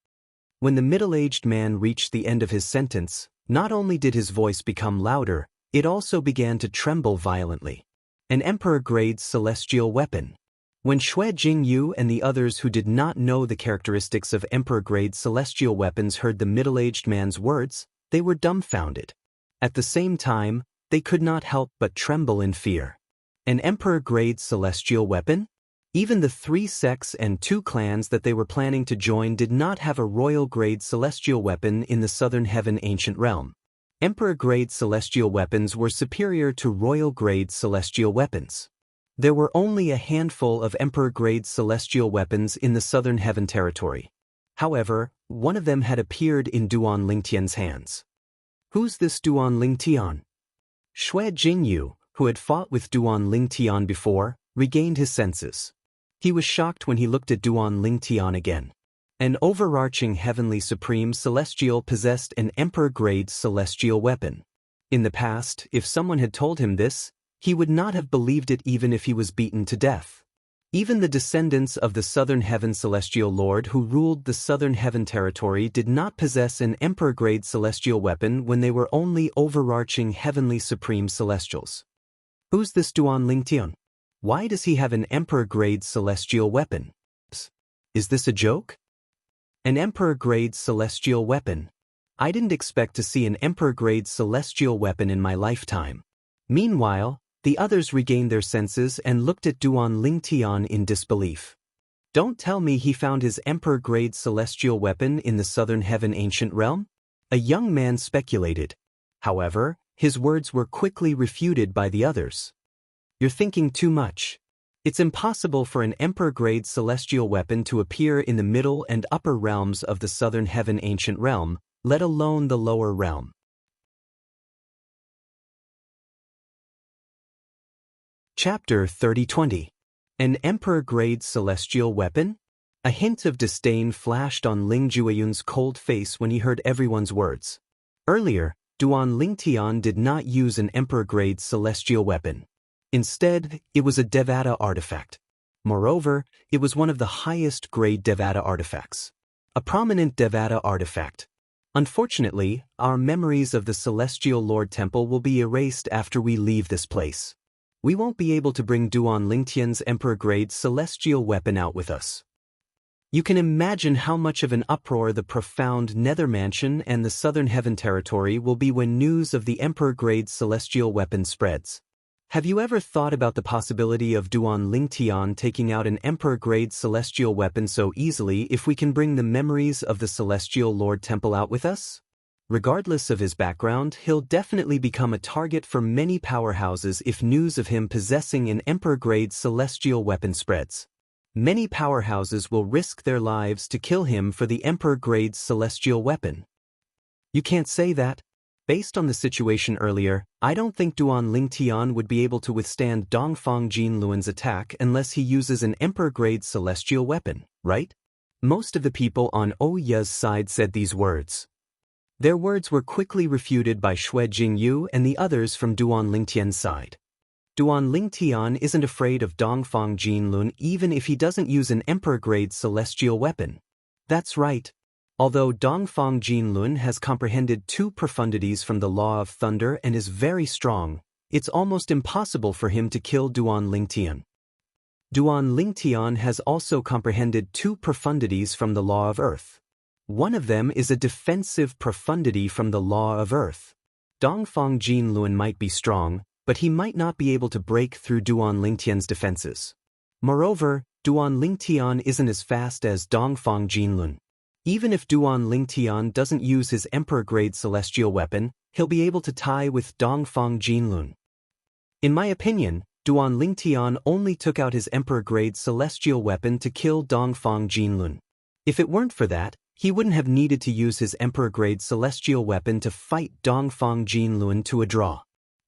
When the middle-aged man reached the end of his sentence, not only did his voice become louder, it also began to tremble violently. An emperor-grade celestial weapon. When Xue Jingyu and the others who did not know the characteristics of emperor-grade celestial weapons heard the middle-aged man's words, they were dumbfounded. At the same time, they could not help but tremble in fear. An emperor-grade celestial weapon? Even the 3 sects and 2 clans that they were planning to join did not have a royal-grade celestial weapon in the Southern Heaven Ancient Realm. Emperor-grade celestial weapons were superior to royal-grade celestial weapons. There were only a handful of emperor-grade celestial weapons in the Southern Heaven territory. However, one of them had appeared in Duan Ling Tian's hands. Who's this Duan Ling Tian? Xue Jingyu, who had fought with Duan Ling Tian before, regained his senses. He was shocked when he looked at Duan Ling Tian again. An overarching heavenly supreme celestial possessed an emperor-grade celestial weapon. In the past, if someone had told him this, he would not have believed it even if he was beaten to death. Even the descendants of the Southern Heaven Celestial Lord who ruled the Southern Heaven territory did not possess an emperor-grade celestial weapon when they were only overarching heavenly supreme celestials. Who's this Duan Ling Tian? Why does he have an emperor-grade celestial weapon? Is this a joke? An emperor-grade celestial weapon. I didn't expect to see an emperor-grade celestial weapon in my lifetime. Meanwhile, the others regained their senses and looked at Duan Ling Tian in disbelief. Don't tell me he found his emperor-grade celestial weapon in the Southern Heaven Ancient Realm? A young man speculated. However, his words were quickly refuted by the others. You're thinking too much. It's impossible for an emperor-grade celestial weapon to appear in the middle and upper realms of the Southern Heaven Ancient Realm, let alone the lower realm. Chapter 30-20. An emperor-grade celestial weapon? A hint of disdain flashed on Ling Jueyun's cold face when he heard everyone's words. Earlier, Duan Ling Tian did not use an emperor-grade celestial weapon. Instead, it was a Devata artifact. Moreover, it was one of the highest-grade Devata artifacts. A prominent Devata artifact. Unfortunately, our memories of the Celestial Lord Temple will be erased after we leave this place. We won't be able to bring Duan Ling Tian's emperor-grade celestial weapon out with us. You can imagine how much of an uproar the profound Nether Mansion and the Southern Heaven territory will be when news of the emperor-grade celestial weapon spreads. Have you ever thought about the possibility of Duan Lingtian taking out an Emperor-grade celestial weapon so easily if we can bring the memories of the Celestial Lord Temple out with us? Regardless of his background, he'll definitely become a target for many powerhouses if news of him possessing an Emperor-grade celestial weapon spreads. Many powerhouses will risk their lives to kill him for the Emperor-grade celestial weapon. You can't say that. Based on the situation earlier, I don't think Duan Lingtian would be able to withstand Dongfang Jinluan's attack unless he uses an Emperor-grade celestial weapon, right? Most of the people on Ya's side said these words. Their words were quickly refuted by Xue Jingyu and the others from Duan Lingtian's side. Duan Lingtian isn't afraid of Dongfang Jinlun even if he doesn't use an Emperor-grade celestial weapon. That's right. Although Dongfang Jinlun has comprehended 2 profundities from the Law of Thunder and is very strong, it's almost impossible for him to kill Duan Lingtian. Duan Lingtian has also comprehended 2 profundities from the Law of Earth. One of them is a defensive profundity from the Law of Earth. Dongfang Jinlun might be strong, but he might not be able to break through Duan Lingtian's defenses. Moreover, Duan Lingtian isn't as fast as Dongfang Jinlun. Even if Duan Lingtian doesn't use his Emperor-grade celestial weapon, he'll be able to tie with Dongfang Jinlun. In my opinion, Duan Lingtian only took out his Emperor-grade celestial weapon to kill Dongfang Jinlun. If it weren't for that, he wouldn't have needed to use his Emperor-grade celestial weapon to fight Dongfang Jinlun to a draw.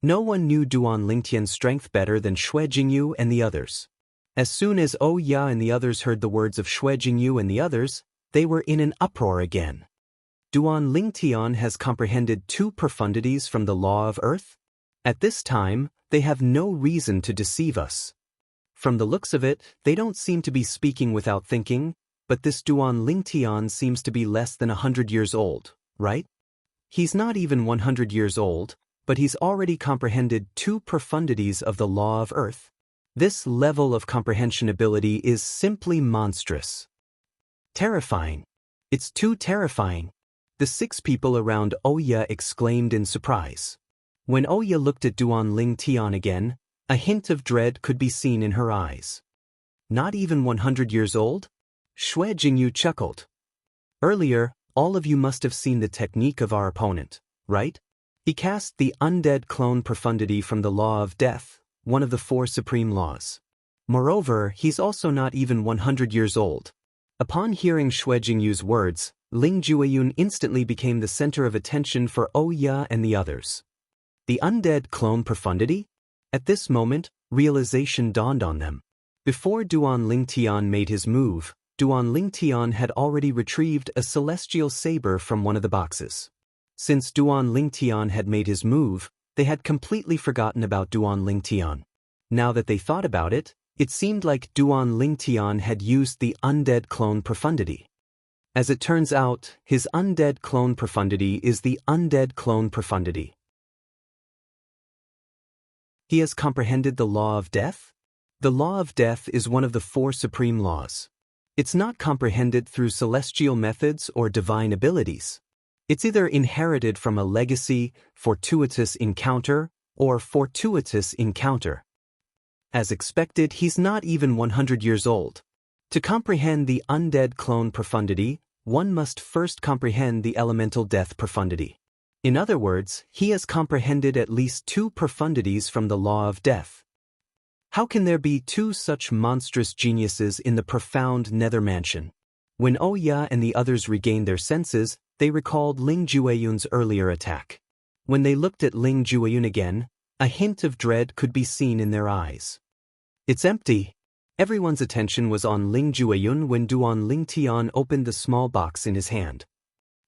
No one knew Duan Lingtian's strength better than Xue Jingyu and the others. As soon as Ya and the others heard the words of Xue Jingyu and the others, they were in an uproar again. Duan Lingtian has comprehended 2 profundities from the Law of Earth? At this time, they have no reason to deceive us. From the looks of it, they don't seem to be speaking without thinking, but this Duan Lingtian seems to be less than 100 years old, right? He's not even 100 years old, but he's already comprehended 2 profundities of the Law of Earth. This level of comprehension ability is simply monstrous. Terrifying. It's too terrifying. The 6 people around Ya exclaimed in surprise. When Ya looked at Duan Lingtian again, a hint of dread could be seen in her eyes. Not even 100 years old? Xue Jingyu chuckled. Earlier, all of you must have seen the technique of our opponent, right? He cast the undead clone profundity from the Law of Death, one of the 4 supreme laws. Moreover, he's also not even 100 years old. Upon hearing Xue Jingyu's words, Ling Jueyun instantly became the center of attention for Ya and the others. The undead clone profundity? At this moment, realization dawned on them. Before Duan Lingtian made his move, Duan Lingtian had already retrieved a celestial saber from one of the boxes. Since Duan Lingtian had made his move, they had completely forgotten about Duan Lingtian. Now that they thought about it, it seemed like Duan Lingtian had used the undead clone profundity. As it turns out, his undead clone profundity is the undead clone profundity. He has comprehended the Law of Death? The Law of Death is one of the 4 supreme laws. It's not comprehended through celestial methods or divine abilities. It's either inherited from a legacy, fortuitous encounter, or fortuitous encounter. As expected, he's not even 100 years old. To comprehend the undead clone profundity, one must first comprehend the elemental death profundity. In other words, he has comprehended at least 2 profundities from the Law of Death. How can there be 2 such monstrous geniuses in the profound nether mansion? When Ya and the others regained their senses, they recalled Ling Jueyun's earlier attack. When they looked at Ling Jueyun again, a hint of dread could be seen in their eyes. It's empty. Everyone's attention was on Ling Jueyun when Duan Lingtian opened the small box in his hand.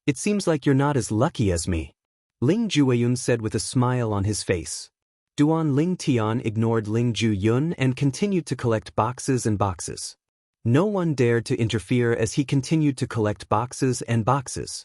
It seems like you're not as lucky as me, Ling Jueyun said with a smile on his face. Duan Lingtian ignored Ling Jueyun and continued to collect boxes and boxes. No one dared to interfere as he continued to collect boxes and boxes.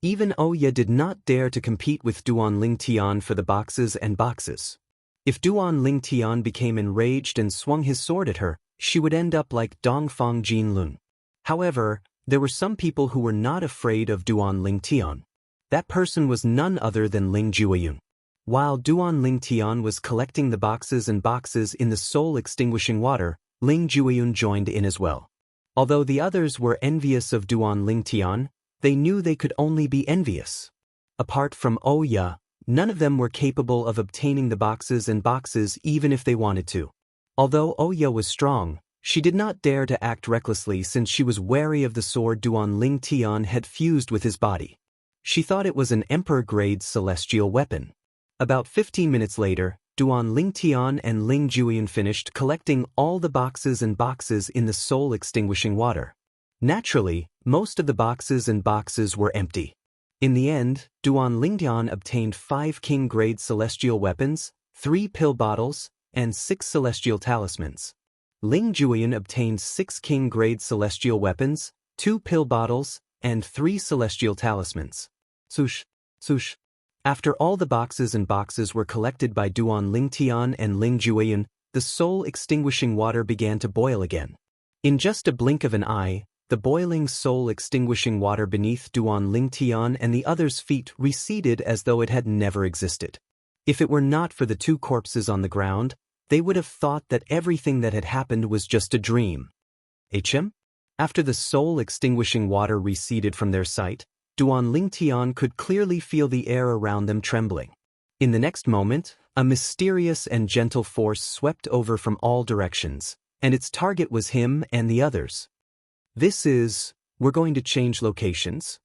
Even Ya did not dare to compete with Duan Lingtian for the boxes and boxes. If Duan Lingtian became enraged and swung his sword at her, she would end up like Dongfang Jinlun. However, there were some people who were not afraid of Duan Lingtian. That person was none other than Ling Jueyun. While Duan Ling Tian was collecting the boxes and boxes in the soul-extinguishing water, Ling Jueyun joined in as well. Although the others were envious of Duan Ling Tian, they knew they could only be envious. Apart from Oya, none of them were capable of obtaining the boxes and boxes even if they wanted to. Although Oya was strong, she did not dare to act recklessly since she was wary of the sword Duan Ling Tian had fused with his body. She thought it was an emperor-grade celestial weapon. About 15 minutes later, Duan Ling Tian and Ling Jueyun finished collecting all the boxes and boxes in the soul-extinguishing water. Naturally, most of the boxes and boxes were empty. In the end, Duan Ling Tian obtained 5 king-grade celestial weapons, 3 pill bottles, and 6 celestial talismans. Ling Jueyun obtained 6 king-grade celestial weapons, 2 pill bottles, and 3 celestial talismans. Sush, sush. After all the boxes and boxes were collected by Duan Ling Tian and Ling Jueyun, the soul-extinguishing water began to boil again. In just a blink of an eye, the boiling soul-extinguishing water beneath Duan Ling Tian and the others' feet receded as though it had never existed. If it were not for the 2 corpses on the ground, they would have thought that everything that had happened was just a dream. HM? After the soul-extinguishing water receded from their sight, Duan Ling Tian could clearly feel the air around them trembling. In the next moment, a mysterious and gentle force swept over from all directions, and its target was him and the others. We're going to change locations.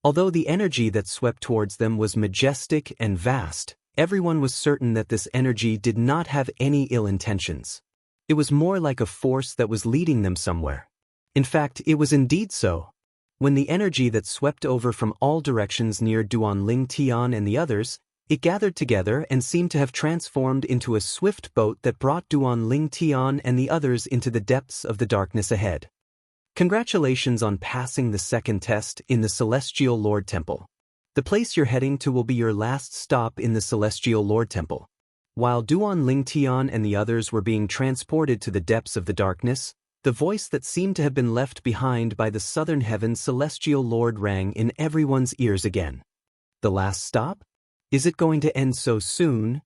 Although the energy that swept towards them was majestic and vast, everyone was certain that this energy did not have any ill intentions. It was more like a force that was leading them somewhere. In fact, it was indeed so. When the energy that swept over from all directions near Duan Ling Tian and the others, it gathered together and seemed to have transformed into a swift boat that brought Duan Ling Tian and the others into the depths of the darkness ahead. Congratulations on passing the second test in the Celestial Lord Temple. The place you're heading to will be your last stop in the Celestial Lord Temple. While Duan Ling Tian and the others were being transported to the depths of the darkness, the voice that seemed to have been left behind by the southern heaven Celestial Lord rang in everyone's ears again. The last stop? Is it going to end so soon?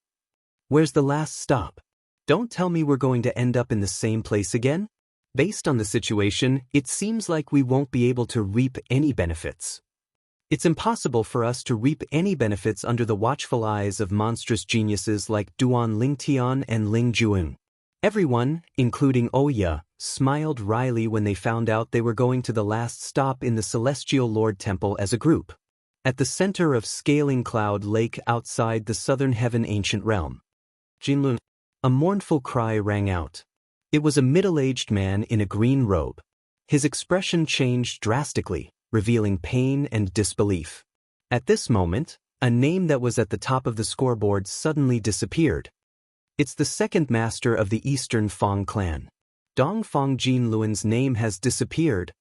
Where's the last stop? Don't tell me we're going to end up in the same place again? Based on the situation, it seems like we won't be able to reap any benefits. It's impossible for us to reap any benefits under the watchful eyes of monstrous geniuses like Duan Ling Tian and Ling Jueyun. Everyone, including Oya, smiled wryly when they found out they were going to the last stop in the Celestial Lord Temple as a group. At the center of Scaling Cloud Lake outside the Southern Heaven Ancient Realm, Jinlun, a mournful cry rang out. It was a middle-aged man in a green robe. His expression changed drastically, revealing pain and disbelief. At this moment, a name that was at the top of the scoreboard suddenly disappeared. It's the second master of the Eastern Fong clan. Dongfang Jinluan's name has disappeared.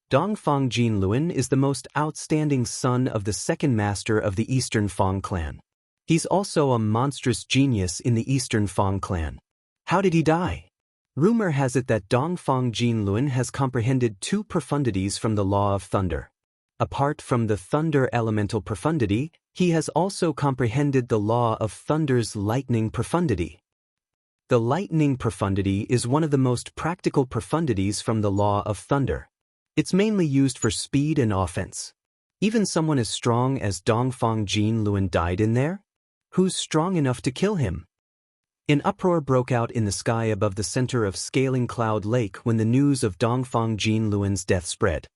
Dongfang Jinluan is the most outstanding son of the second master of the Eastern Fong clan. He's also a monstrous genius in the Eastern Fong clan. How did he die? Rumor has it that Dongfang Jinluan has comprehended 2 profundities from the Law of Thunder. Apart from the Thunder Elemental Profundity, he has also comprehended the Law of Thunder's Lightning Profundity. The Lightning Profundity is one of the most practical profundities from the Law of Thunder. It's mainly used for speed and offense. Even someone as strong as Dongfang Jinluan died in there? Who's strong enough to kill him? An uproar broke out in the sky above the center of Scaling Cloud Lake when the news of Dongfang Jinluan's death spread.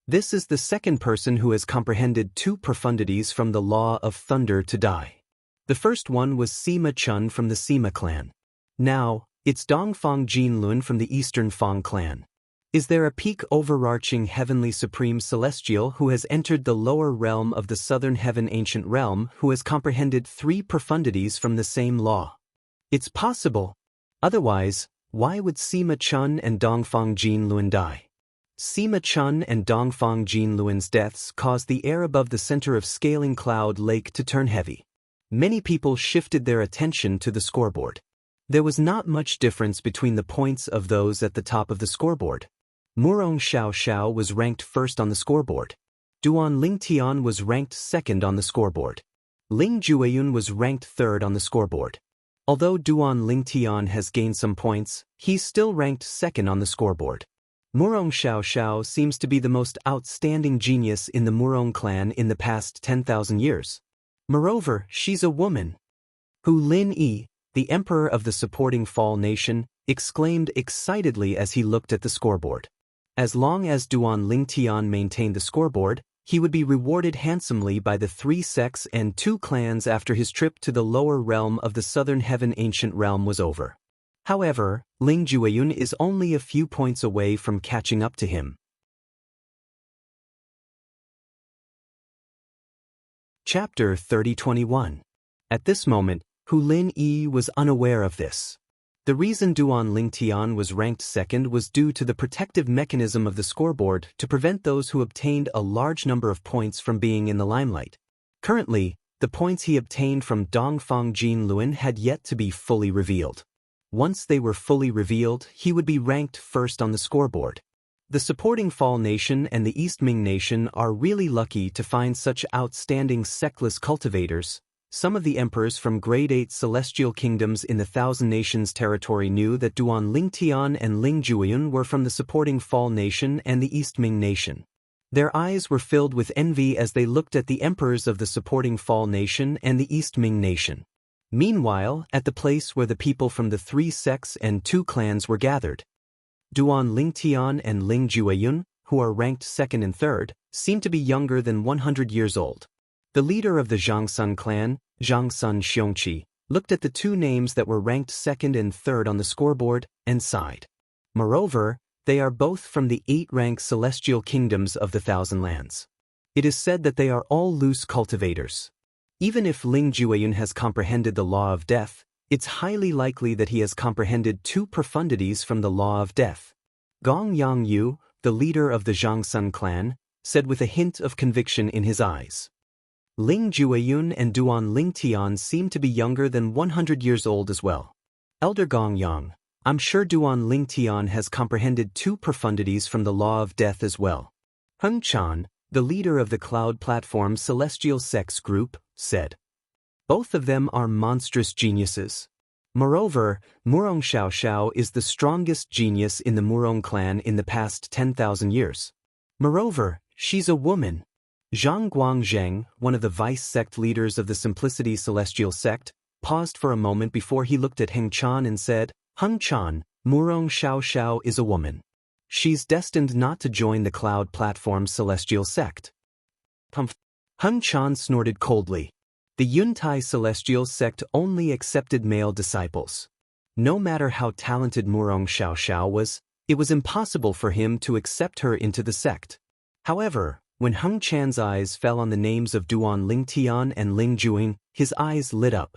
This is the second person who has comprehended 2 profundities from the Law of Thunder to die. The first one was Sima Chun from the Sima clan. Now, it's Dongfang Jinluan from the Eastern Fong clan. Is there a peak overarching heavenly supreme celestial who has entered the lower realm of the Southern Heaven Ancient Realm who has comprehended 3 profundities from the same law? It's possible. Otherwise, why would Sima Chun and Dongfang Jinluan die? Sima Chun and Dongfang Jinluan's deaths caused the air above the center of Scaling Cloud Lake to turn heavy. Many people shifted their attention to the scoreboard. There was not much difference between the points of those at the top of the scoreboard. Murong Xiao Xiao was ranked first on the scoreboard. Duan Ling Tian was ranked second on the scoreboard. Ling Jueyun was ranked third on the scoreboard. Although Duan Lingtian has gained some points, he's still ranked second on the scoreboard. Murong Xiaoxiao seems to be the most outstanding genius in the Murong clan in the past 10,000 years. Moreover, she's a woman. Hu Lin Yi, the emperor of the supporting Fall Nation, exclaimed excitedly as he looked at the scoreboard. As long as Duan Lingtian maintained the scoreboard, he would be rewarded handsomely by the 3 sects and 2 clans after his trip to the lower realm of the Southern Heaven Ancient Realm was over. However, Ling Jueyun is only a few points away from catching up to him. Chapter 30:21. At this moment, Hu Lin Yi was unaware of this. The reason Duan Lingtian was ranked second was due to the protective mechanism of the scoreboard to prevent those who obtained a large number of points from being in the limelight. Currently, the points he obtained from Dongfang Jin Luan had yet to be fully revealed. Once they were fully revealed, he would be ranked first on the scoreboard. The supporting Fall Nation and the East Ming Nation are really lucky to find such outstanding sectless cultivators. Some of the emperors from Grade 8 celestial kingdoms in the Thousand Nations territory knew that Duan Lingtian and Ling Jueyun were from the supporting Fall Nation and the East Ming Nation. Their eyes were filled with envy as they looked at the emperors of the supporting Fall Nation and the East Ming Nation. Meanwhile, at the place where the people from the 3 sects and 2 clans were gathered, Duan Lingtian and Ling Jueyun, who are ranked second and third, seem to be younger than 100 years old. The leader of the Zhangsun clan, Zhangsun Xiongqi, looked at the 2 names that were ranked second and third on the scoreboard and sighed. Moreover, they are both from the 8-rank celestial kingdoms of the Thousand Lands. It is said that they are all loose cultivators. Even if Ling Jueyun has comprehended the law of death, it's highly likely that he has comprehended 2 profundities from the law of death. Gong Yangyu, the leader of the Zhangsun clan, said with a hint of conviction in his eyes. Ling Jueyun and Duan Lingtian seem to be younger than 100 years old as well. Elder Gong Yang, I'm sure Duan Lingtian has comprehended 2 profundities from the law of death as well. Heng Chan, the leader of the Cloud Platform Celestial Sex Group, said. Both of them are monstrous geniuses. Moreover, Murong Xiaoxiao is the strongest genius in the Murong clan in the past 10,000 years. Moreover, she's a woman. Zhang Guangzheng, one of the vice-sect leaders of the Simplicity Celestial Sect, paused for a moment before he looked at Heng Chan and said, Heng Chan, Murong Xiaoxiao is a woman. She's destined not to join the Cloud Platform Celestial Sect. Heng Chan snorted coldly. The Yuntai Celestial Sect only accepted male disciples. No matter how talented Murong Xiaoxiao was, it was impossible for him to accept her into the sect. However, when Heng Chan's eyes fell on the names of Duan Lingtian and Ling Jueyun, his eyes lit up.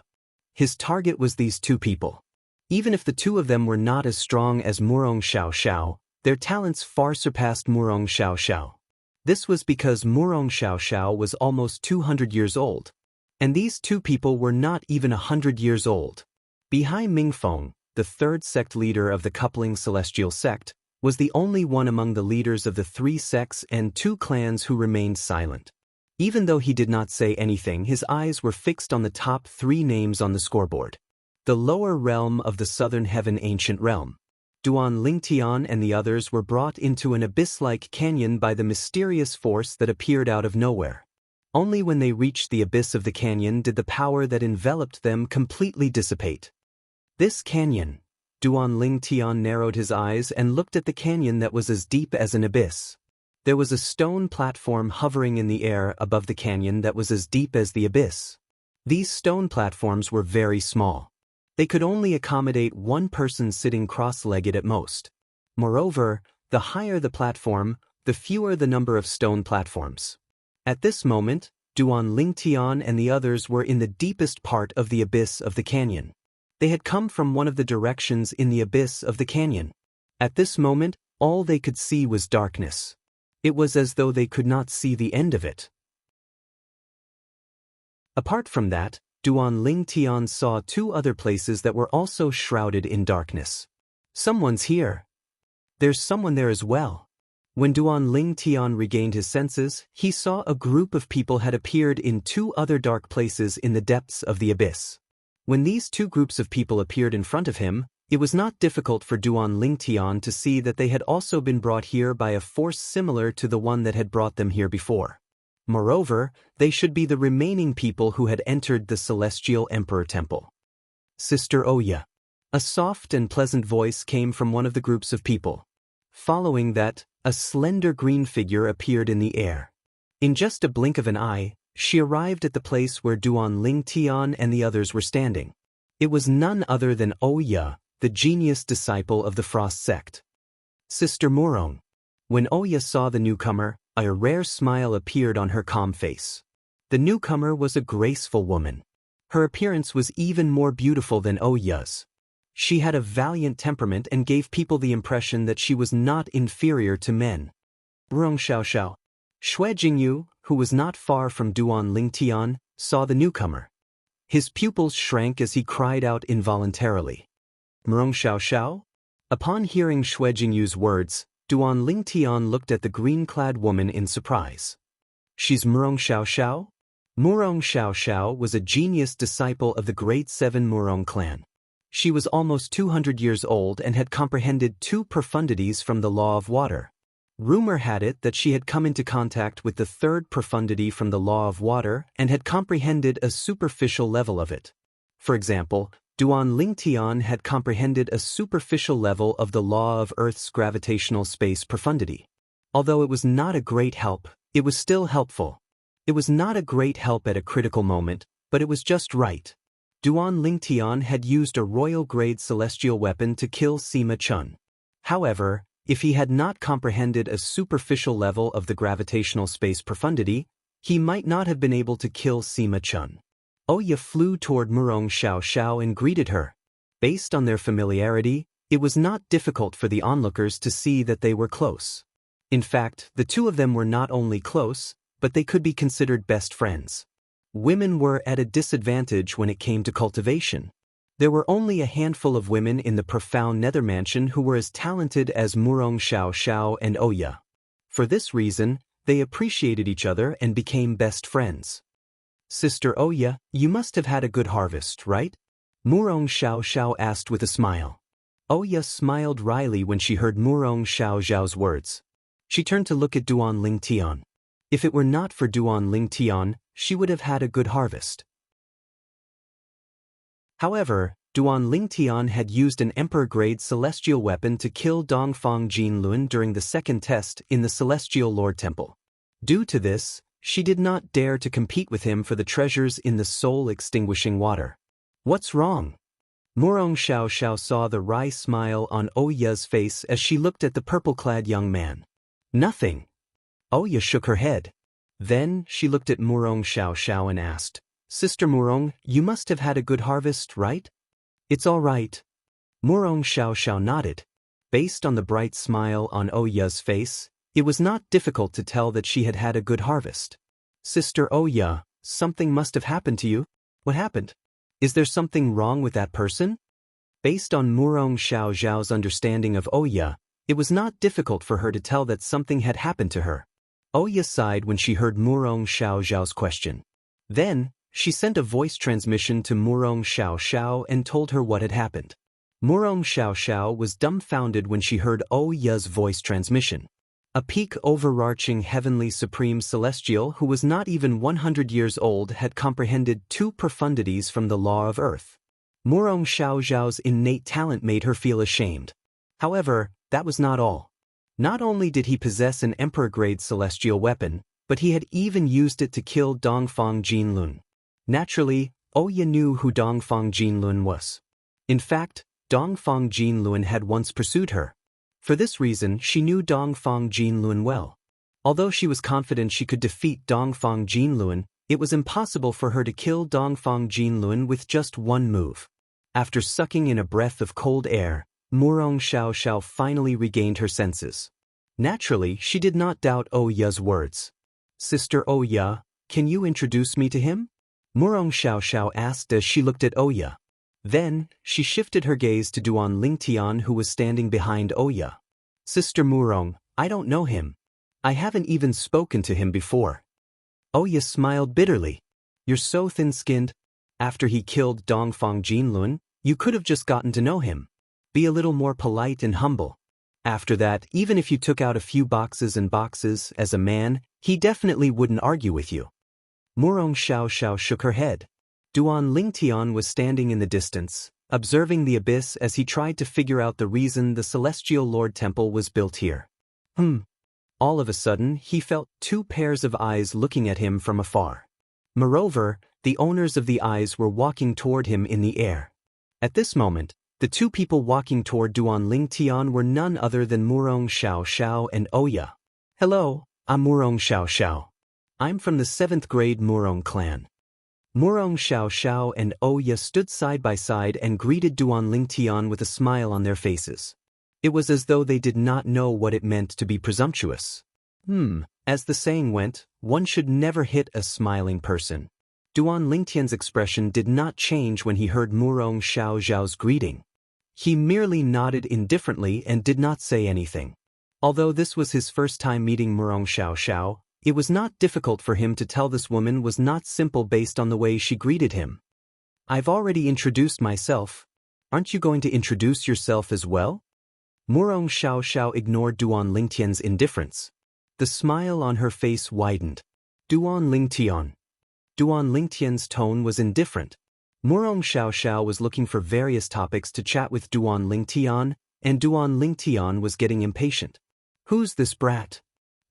His target was these 2 people. Even if the 2 of them were not as strong as Murong Xiaoxiao, their talents far surpassed Murong Xiaoxiao. This was because Murong Xiaoxiao was almost 200 years old. And these 2 people were not even 100 years old. Behind Mingfeng, the 3rd sect leader of the coupling celestial sect, was the only one among the leaders of the 3 sects and 2 clans who remained silent. Even though he did not say anything, his eyes were fixed on the top 3 names on the scoreboard. The lower realm of the Southern Heaven Ancient Realm. Duan Lingtian and the others were brought into an abyss-like canyon by the mysterious force that appeared out of nowhere. Only when they reached the abyss of the canyon did the power that enveloped them completely dissipate. This canyon. Duan Lingtian narrowed his eyes and looked at the canyon that was as deep as an abyss. There was a stone platform hovering in the air above the canyon that was as deep as the abyss. These stone platforms were very small. They could only accommodate 1 person sitting cross-legged at most. Moreover, the higher the platform, the fewer the number of stone platforms. At this moment, Duan Lingtian and the others were in the deepest part of the abyss of the canyon. They had come from one of the directions in the abyss of the canyon. At this moment, all they could see was darkness. It was as though they could not see the end of it. Apart from that, Duan Lingtian saw 2 other places that were also shrouded in darkness. Someone's here. There's someone there as well. When Duan Ling Tian regained his senses, he saw a group of people had appeared in two other dark places in the depths of the abyss. When these two groups of people appeared in front of him, it was not difficult for Duan Ling Tian to see that they had also been brought here by a force similar to the one that had brought them here before. Moreover, they should be the remaining people who had entered the Celestial Emperor Temple. Sister Oya. A soft and pleasant voice came from one of the groups of people. Following that, a slender green figure appeared in the air. In just a blink of an eye, she arrived at the place where Duan Ling Tian and the others were standing. It was none other than Oya, the genius disciple of the Frost sect. Sister Murong. When Oya saw the newcomer, a rare smile appeared on her calm face. The newcomer was a graceful woman. Her appearance was even more beautiful than Oya's. She had a valiant temperament and gave people the impression that she was not inferior to men. Rong Xiaoxiao. Xue Jingyu, who was not far from Duan Ling Tian, saw the newcomer. His pupils shrank as he cried out involuntarily. Murong Xiaoxiao? Upon hearing Xue Jingyu's words, Duan Ling Tian looked at the green-clad woman in surprise. She's Murong Xiaoxiao? Murong Xiaoxiao was a genius disciple of the Great Seven Murong clan. She was almost 200 years old and had comprehended two profundities from the law of water. Rumor had it that she had come into contact with the third profundity from the law of water and had comprehended a superficial level of it. For example, Duan Ling Tian had comprehended a superficial level of the law of Earth's gravitational space profundity. Although it was not a great help, it was still helpful. It was not a great help at a critical moment, but it was just right. Duan Ling Tian had used a royal-grade celestial weapon to kill Sima Chun. However, if he had not comprehended a superficial level of the gravitational space profundity, he might not have been able to kill Sima Chun. Oya flew toward Murong Xiaoxiao and greeted her. Based on their familiarity, it was not difficult for the onlookers to see that they were close. In fact, the two of them were not only close, but they could be considered best friends. Women were at a disadvantage when it came to cultivation. There were only a handful of women in the profound nether mansion who were as talented as Murong Xiaoxiao and Oya. For this reason, they appreciated each other and became best friends. Sister Oya, you must have had a good harvest, right? Murong Xiaoxiao asked with a smile. Oya smiled wryly when she heard Murong Xiaoxiao's words. She turned to look at Duan Ling Tian. If it were not for Duan Ling Tian, she would have had a good harvest. However, Duan Ling Tian had used an emperor-grade celestial weapon to kill Dongfang Jinlun during the second test in the Celestial Lord Temple. Due to this, she did not dare to compete with him for the treasures in the soul-extinguishing water. What's wrong? Murong Xiaoxiao saw the wry smile on Oya's face as she looked at the purple-clad young man. Nothing. Oya shook her head. Then, she looked at Murong Xiaoxiao and asked, Sister Murong, you must have had a good harvest, right? It's all right. Murong Xiaoxiao nodded. Based on the bright smile on Oya's face, it was not difficult to tell that she had had a good harvest. Sister Oya, something must have happened to you. What happened? Is there something wrong with that person? Based on Murong Xiaoxiao's understanding of Oya, it was not difficult for her to tell that something had happened to her. Oya sighed when she heard Murong Xiaoxiao's question. Then, she sent a voice transmission to Murong Xiaoxiao and told her what had happened. Murong Xiaoxiao was dumbfounded when she heard Oya's voice transmission. A peak overarching heavenly supreme celestial who was not even 100 years old had comprehended two profundities from the law of earth. Murong Xiaoxiao's innate talent made her feel ashamed. However, that was not all. Not only did he possess an emperor-grade celestial weapon, but he had even used it to kill Dongfang Jinlun. Naturally, Oya knew who Dongfang Jinlun was. In fact, Dongfang Jinlun had once pursued her. For this reason, she knew Dongfang Jinlun well. Although she was confident she could defeat Dongfang Jinlun, it was impossible for her to kill Dongfang Jinlun with just one move. After sucking in a breath of cold air, Murong Xiaoxiao finally regained her senses. Naturally, she did not doubt Oya's words. Sister Oya, can you introduce me to him? Murong Xiaoxiao asked as she looked at Oya. Then, she shifted her gaze to Duan Ling Tian who was standing behind Oya. Sister Murong, I don't know him. I haven't even spoken to him before. Oya smiled bitterly. You're so thin-skinned. After he killed Dongfang Jinlun, you could have just gotten to know him. Be a little more polite and humble. After that, even if you took out a few boxes and boxes as a man, he definitely wouldn't argue with you. Murong Xiao shook her head. Duan Lingtian was standing in the distance, observing the abyss as he tried to figure out the reason the Celestial Lord Temple was built here. All of a sudden, he felt two pairs of eyes looking at him from afar. Moreover, the owners of the eyes were walking toward him in the air. At this moment, the two people walking toward Duan Lingtian were none other than Murong Xiao and Oya. Hello, I'm Murong Xiao. I'm from the 7th grade Murong clan. Murong Xiao and Oya stood side by side and greeted Duan Lingtian with a smile on their faces. It was as though they did not know what it meant to be presumptuous. As the saying went, one should never hit a smiling person. Duan Lingtian's expression did not change when he heard Murong Xiao's greeting. He merely nodded indifferently and did not say anything. Although this was his first time meeting Murong Xiao, it was not difficult for him to tell this woman was not simple based on the way she greeted him. I've already introduced myself. Aren't you going to introduce yourself as well? Murong Xiao ignored Duan Lingtian's indifference. The smile on her face widened. Duan Lingtian. Duan Lingtian's tone was indifferent. Murong Xiao was looking for various topics to chat with Duan Lingtian, and Duan Lingtian was getting impatient. Who's this brat?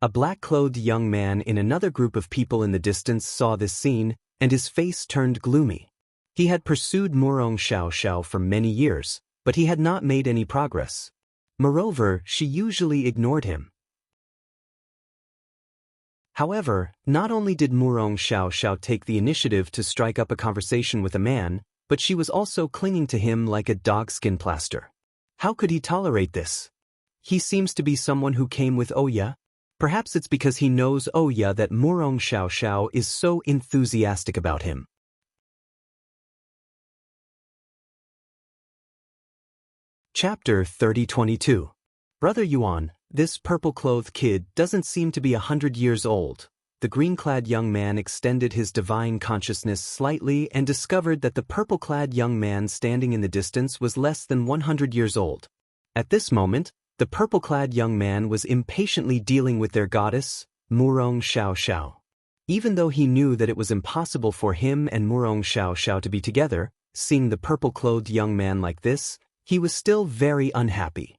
A black-clothed young man in another group of people in the distance saw this scene, and his face turned gloomy. He had pursued Murong Xiao for many years, but he had not made any progress. Moreover, she usually ignored him. However, not only did Murong Xiao take the initiative to strike up a conversation with a man, but she was also clinging to him like a dogskin plaster. How could he tolerate this? He seems to be someone who came with Oya. Perhaps it's because he knows Oya that Murong Xiao is so enthusiastic about him. Chapter 3022. Brother Yuan, this purple-clothed kid doesn't seem to be 100 years old. The green-clad young man extended his divine consciousness slightly and discovered that the purple-clad young man standing in the distance was less than 100 years old. At this moment, the purple-clad young man was impatiently dealing with their goddess, Murong Xiao. Even though he knew that it was impossible for him and Murong Xiao to be together, seeing the purple-clothed young man like this, he was still very unhappy.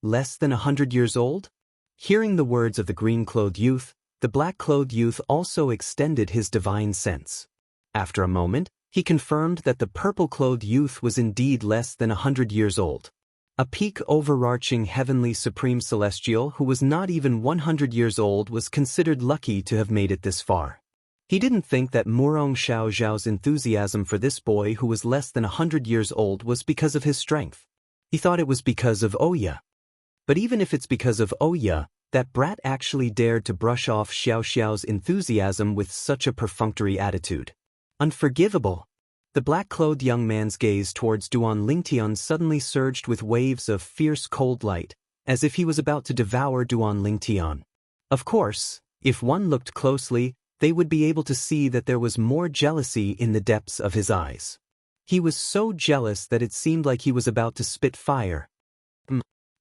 Less than 100 years old? Hearing the words of the green-clothed youth, the black-clothed youth also extended his divine sense. After a moment, he confirmed that the purple-clothed youth was indeed less than 100 years old. A peak overarching heavenly supreme celestial who was not even 100 years old was considered lucky to have made it this far. He didn't think that Murong Xiao's enthusiasm for this boy who was less than 100 years old was because of his strength. He thought it was because of Oya. But even if it's because of Oya, that brat actually dared to brush off Xiao's enthusiasm with such a perfunctory attitude. Unforgivable. The black-clothed young man's gaze towards Duan Lingtian suddenly surged with waves of fierce cold light, as if he was about to devour Duan Lingtian. Of course, if one looked closely, they would be able to see that there was more jealousy in the depths of his eyes. He was so jealous that it seemed like he was about to spit fire.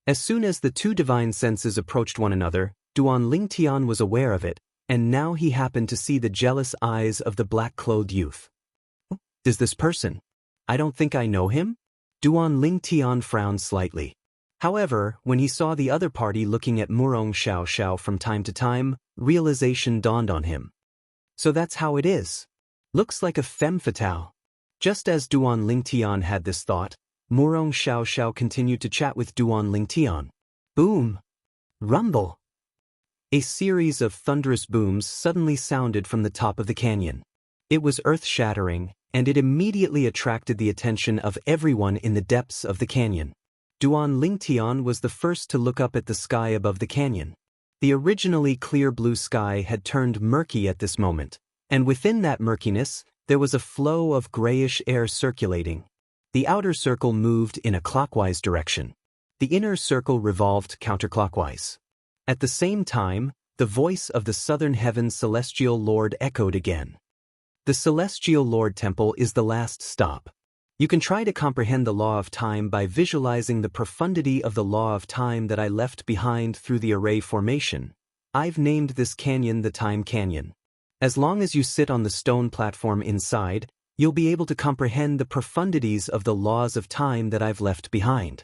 As soon as the two divine senses approached one another, Duan Lingtian was aware of it, and now he happened to see the jealous eyes of the black-clothed youth. Is this person? I don't think I know him? Duan Lingtian frowned slightly. However, when he saw the other party looking at Murong Xiao from time to time, realization dawned on him. So that's how it is. Looks like a femme fatale. Just as Duan Lingtian had this thought, Murong Xiao continued to chat with Duan Lingtian. Boom! Rumble! A series of thunderous booms suddenly sounded from the top of the canyon. It was earth-shattering, and it immediately attracted the attention of everyone in the depths of the canyon. Duan Lingtian was the first to look up at the sky above the canyon. The originally clear blue sky had turned murky at this moment, and within that murkiness, there was a flow of grayish air circulating. The outer circle moved in a clockwise direction. The inner circle revolved counterclockwise. At the same time, the voice of the southern heaven's celestial lord echoed again. The celestial lord temple is the last stop. You can try to comprehend the law of time by visualizing the profundity of the law of time that I left behind through the array formation. I've named this canyon the Time Canyon. As long as you sit on the stone platform inside, you'll be able to comprehend the profundities of the laws of time that I've left behind.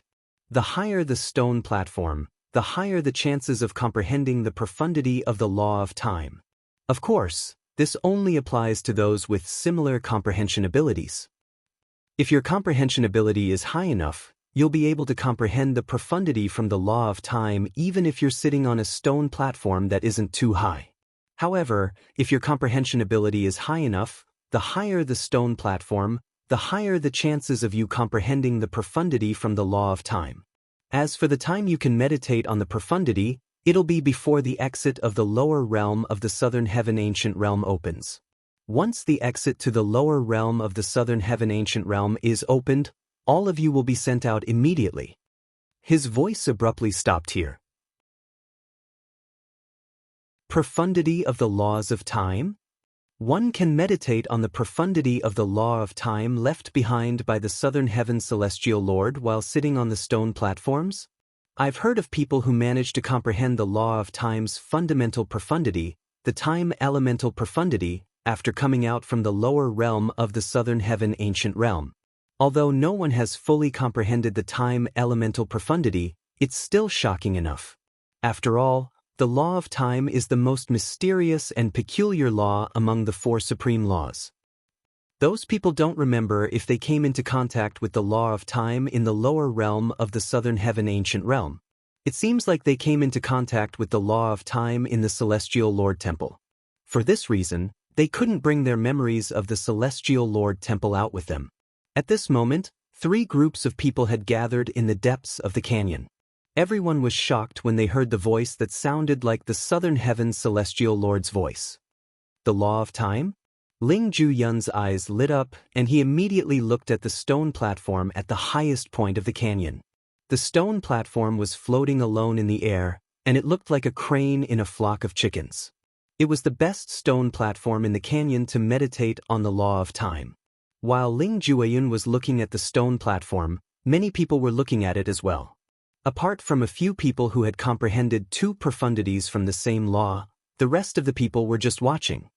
The higher the stone platform, the higher the chances of comprehending the profundity of the law of time. Of course, this only applies to those with similar comprehension abilities. If your comprehension ability is high enough, you'll be able to comprehend the profundity from the law of time even if you're sitting on a stone platform that isn't too high. However, if your comprehension ability is high enough, the higher the stone platform, the higher the chances of you comprehending the profundity from the law of time. As for the time you can meditate on the profundity, it'll be before the exit of the lower realm of the southern heaven ancient realm opens. Once the exit to the lower realm of the southern heaven ancient realm is opened, all of you will be sent out immediately. His voice abruptly stopped here. Profundity of the laws of time? One can meditate on the profundity of the law of time left behind by the southern heaven celestial lord while sitting on the stone platforms? I've heard of people who manage to comprehend the law of time's fundamental profundity, the time elemental profundity, after coming out from the lower realm of the southern heaven ancient realm. Although no one has fully comprehended the time elemental profundity, it's still shocking enough. After all, the law of time is the most mysterious and peculiar law among the four supreme laws. Those people don't remember if they came into contact with the law of time in the lower realm of the southern heaven ancient realm. It seems like they came into contact with the law of time in the celestial lord temple. For this reason, they couldn't bring their memories of the celestial lord temple out with them. At this moment, 3 groups of people had gathered in the depths of the canyon. Everyone was shocked when they heard the voice that sounded like the southern heaven's celestial lord's voice. The law of time? Ling Ju-yun's eyes lit up and he immediately looked at the stone platform at the highest point of the canyon. The stone platform was floating alone in the air, and it looked like a crane in a flock of chickens. It was the best stone platform in the canyon to meditate on the law of time. While Ling Jueyun was looking at the stone platform, many people were looking at it as well. Apart from a few people who had comprehended 2 profundities from the same law, the rest of the people were just watching.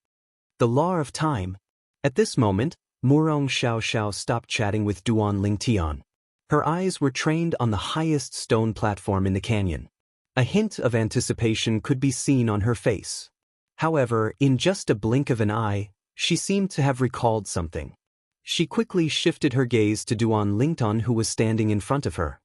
The law of time. At this moment, Murong Xiao stopped chatting with Duan Lingtian. Her eyes were trained on the highest stone platform in the canyon. A hint of anticipation could be seen on her face. However, in just a blink of an eye, she seemed to have recalled something. She quickly shifted her gaze to Duan Lingtian, who was standing in front of her.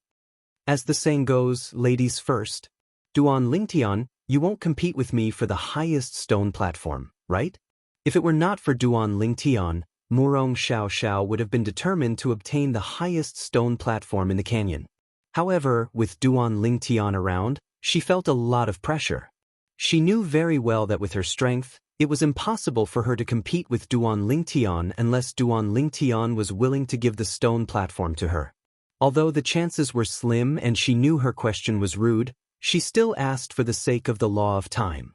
As the saying goes, ladies first. Duan Lingtian, you won't compete with me for the highest stone platform, right? If it were not for Duan Lingtian, Murong Xiao would have been determined to obtain the highest stone platform in the canyon. However, with Duan Lingtian around, she felt a lot of pressure. She knew very well that with her strength, it was impossible for her to compete with Duan Lingtian unless Duan Lingtian was willing to give the stone platform to her. Although the chances were slim and she knew her question was rude, she still asked for the sake of the law of time.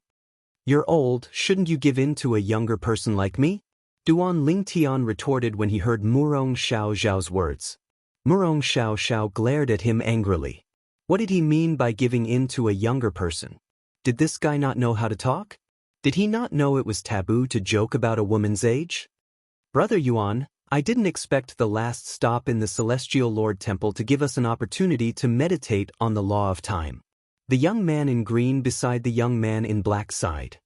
You're old, shouldn't you give in to a younger person like me? Duan Lingtian retorted when he heard Murong Xiao's words. Murong Xiao glared at him angrily. What did he mean by giving in to a younger person? Did this guy not know how to talk? Did he not know it was taboo to joke about a woman's age? Brother Yuan, I didn't expect the last stop in the Celestial Lord Temple to give us an opportunity to meditate on the law of time. The young man in green beside the young man in black sighed.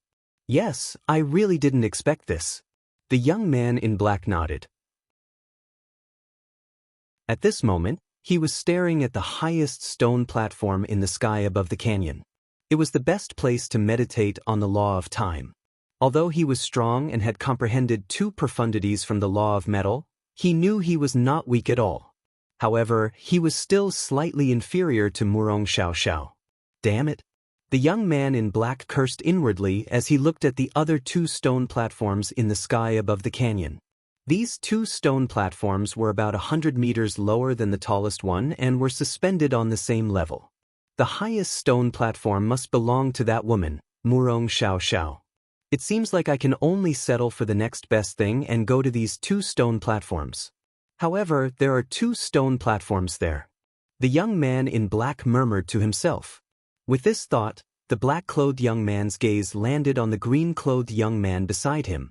Yes, I really didn't expect this. The young man in black nodded. At this moment, he was staring at the highest stone platform in the sky above the canyon. It was the best place to meditate on the law of time. Although he was strong and had comprehended 2 profundities from the law of metal, he knew he was not weak at all. However, he was still slightly inferior to Murong Xiao. Damn it! The young man in black cursed inwardly as he looked at the other 2 stone platforms in the sky above the canyon. These 2 stone platforms were about 100 meters lower than the tallest one and were suspended on the same level. The highest stone platform must belong to that woman, Murong Xiao Xiao. It seems like I can only settle for the next best thing and go to these 2 stone platforms. However, there are 2 stone platforms there. The young man in black murmured to himself. With this thought, the black-clothed young man's gaze landed on the green-clothed young man beside him.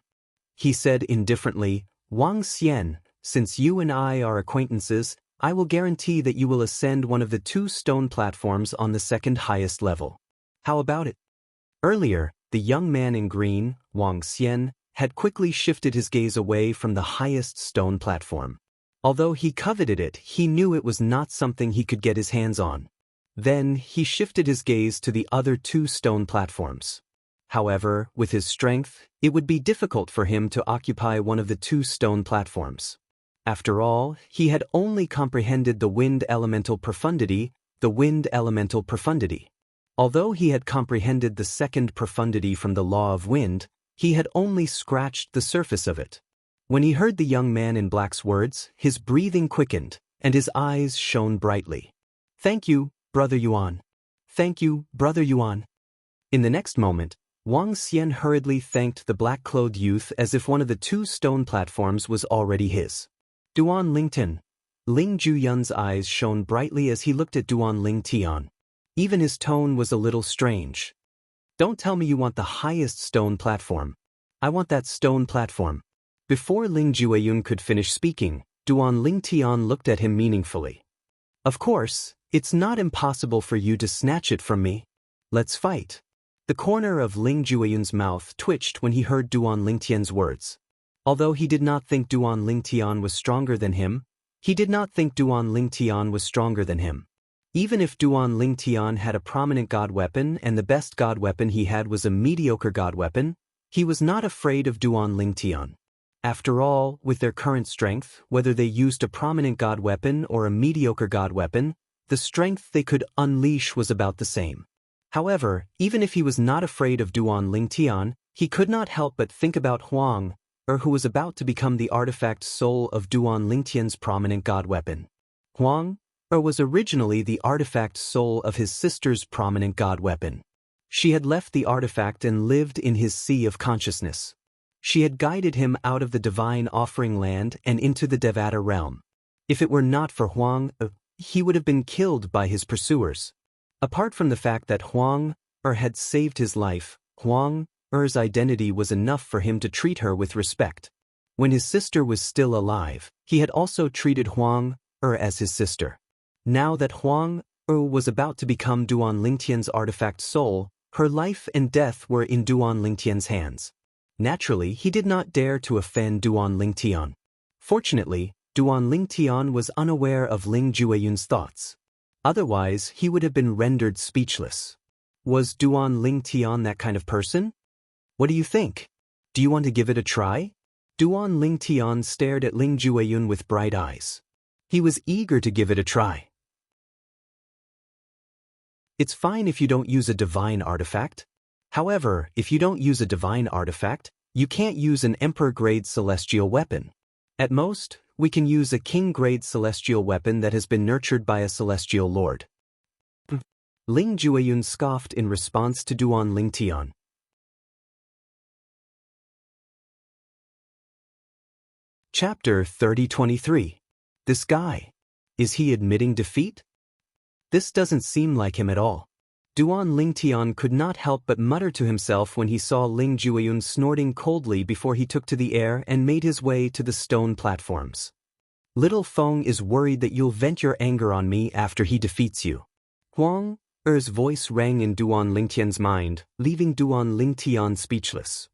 He said indifferently, "Wang Xian, since you and I are acquaintances, I will guarantee that you will ascend one of the 2 stone platforms on the second highest level. How about it?" Earlier, the young man in green, Wang Xian, had quickly shifted his gaze away from the highest stone platform. Although he coveted it, he knew it was not something he could get his hands on. Then, he shifted his gaze to the other 2 stone platforms. However, with his strength, it would be difficult for him to occupy one of the 2 stone platforms. After all, he had only comprehended the wind elemental profundity. Although he had comprehended the second profundity from the law of wind, he had only scratched the surface of it. When he heard the young man in black's words, his breathing quickened, and his eyes shone brightly. "Thank you, Brother Yuan. Thank you, Brother Yuan." In the next moment, Wang Xian hurriedly thanked the black-clothed youth as if one of the 2 stone platforms was already his. "Duan Lingtian." Ling Juyun's eyes shone brightly as he looked at Duan Lingtian. Even his tone was a little strange. "Don't tell me you want the highest stone platform. I want that stone platform." Before Ling Jueyun could finish speaking, Duan Lingtian looked at him meaningfully. "Of course, it's not impossible for you to snatch it from me. Let's fight." The corner of Ling Jueyun's mouth twitched when he heard Duan Lingtian's words. Although he did not think Duan Lingtian was stronger than him, Even if Duan Lingtian had a prominent god weapon and the best god weapon he had was a mediocre god weapon, he was not afraid of Duan Lingtian. After all, with their current strength, whether they used a prominent god weapon or a mediocre god weapon, the strength they could unleash was about the same. However, even if he was not afraid of Duan Lingtian, he could not help but think about Huang, who was about to become the artifact soul of Duan Lingtian's prominent god weapon. Huang was originally the artifact soul of his sister's prominent god weapon. She had left the artifact and lived in his sea of consciousness. She had guided him out of the divine offering land and into the Devata realm. If it were not for Huang, he would have been killed by his pursuers. Apart from the fact that Huang had saved his life, Huang's identity was enough for him to treat her with respect. When his sister was still alive, he had also treated Huang as his sister. Now that Huang was about to become Duan Lingtian's artifact soul, her life and death were in Duan Lingtian's hands. Naturally, he did not dare to offend Duan Lingtian. Fortunately, Duan Lingtian was unaware of Ling Jueyun's thoughts. Otherwise, he would have been rendered speechless. Was Duan Lingtian that kind of person? What do you think? Do you want to give it a try? Duan Lingtian stared at Ling Jueyun with bright eyes. He was eager to give it a try. It's fine if you don't use a divine artifact. However, if you don't use a divine artifact, you can't use an emperor-grade celestial weapon. At most, we can use a king-grade celestial weapon that has been nurtured by a celestial lord. Ling Jueyun scoffed in response to Duan Lingtian. Chapter 3023. This guy. Is he admitting defeat? This doesn't seem like him at all. Duan Lingtian could not help but mutter to himself when he saw Ling Jueyun snorting coldly before he took to the air and made his way to the stone platforms. Little Feng is worried that you'll vent your anger on me after he defeats you. Huang's voice rang in Duan Lingtian's mind, leaving Duan Lingtian speechless.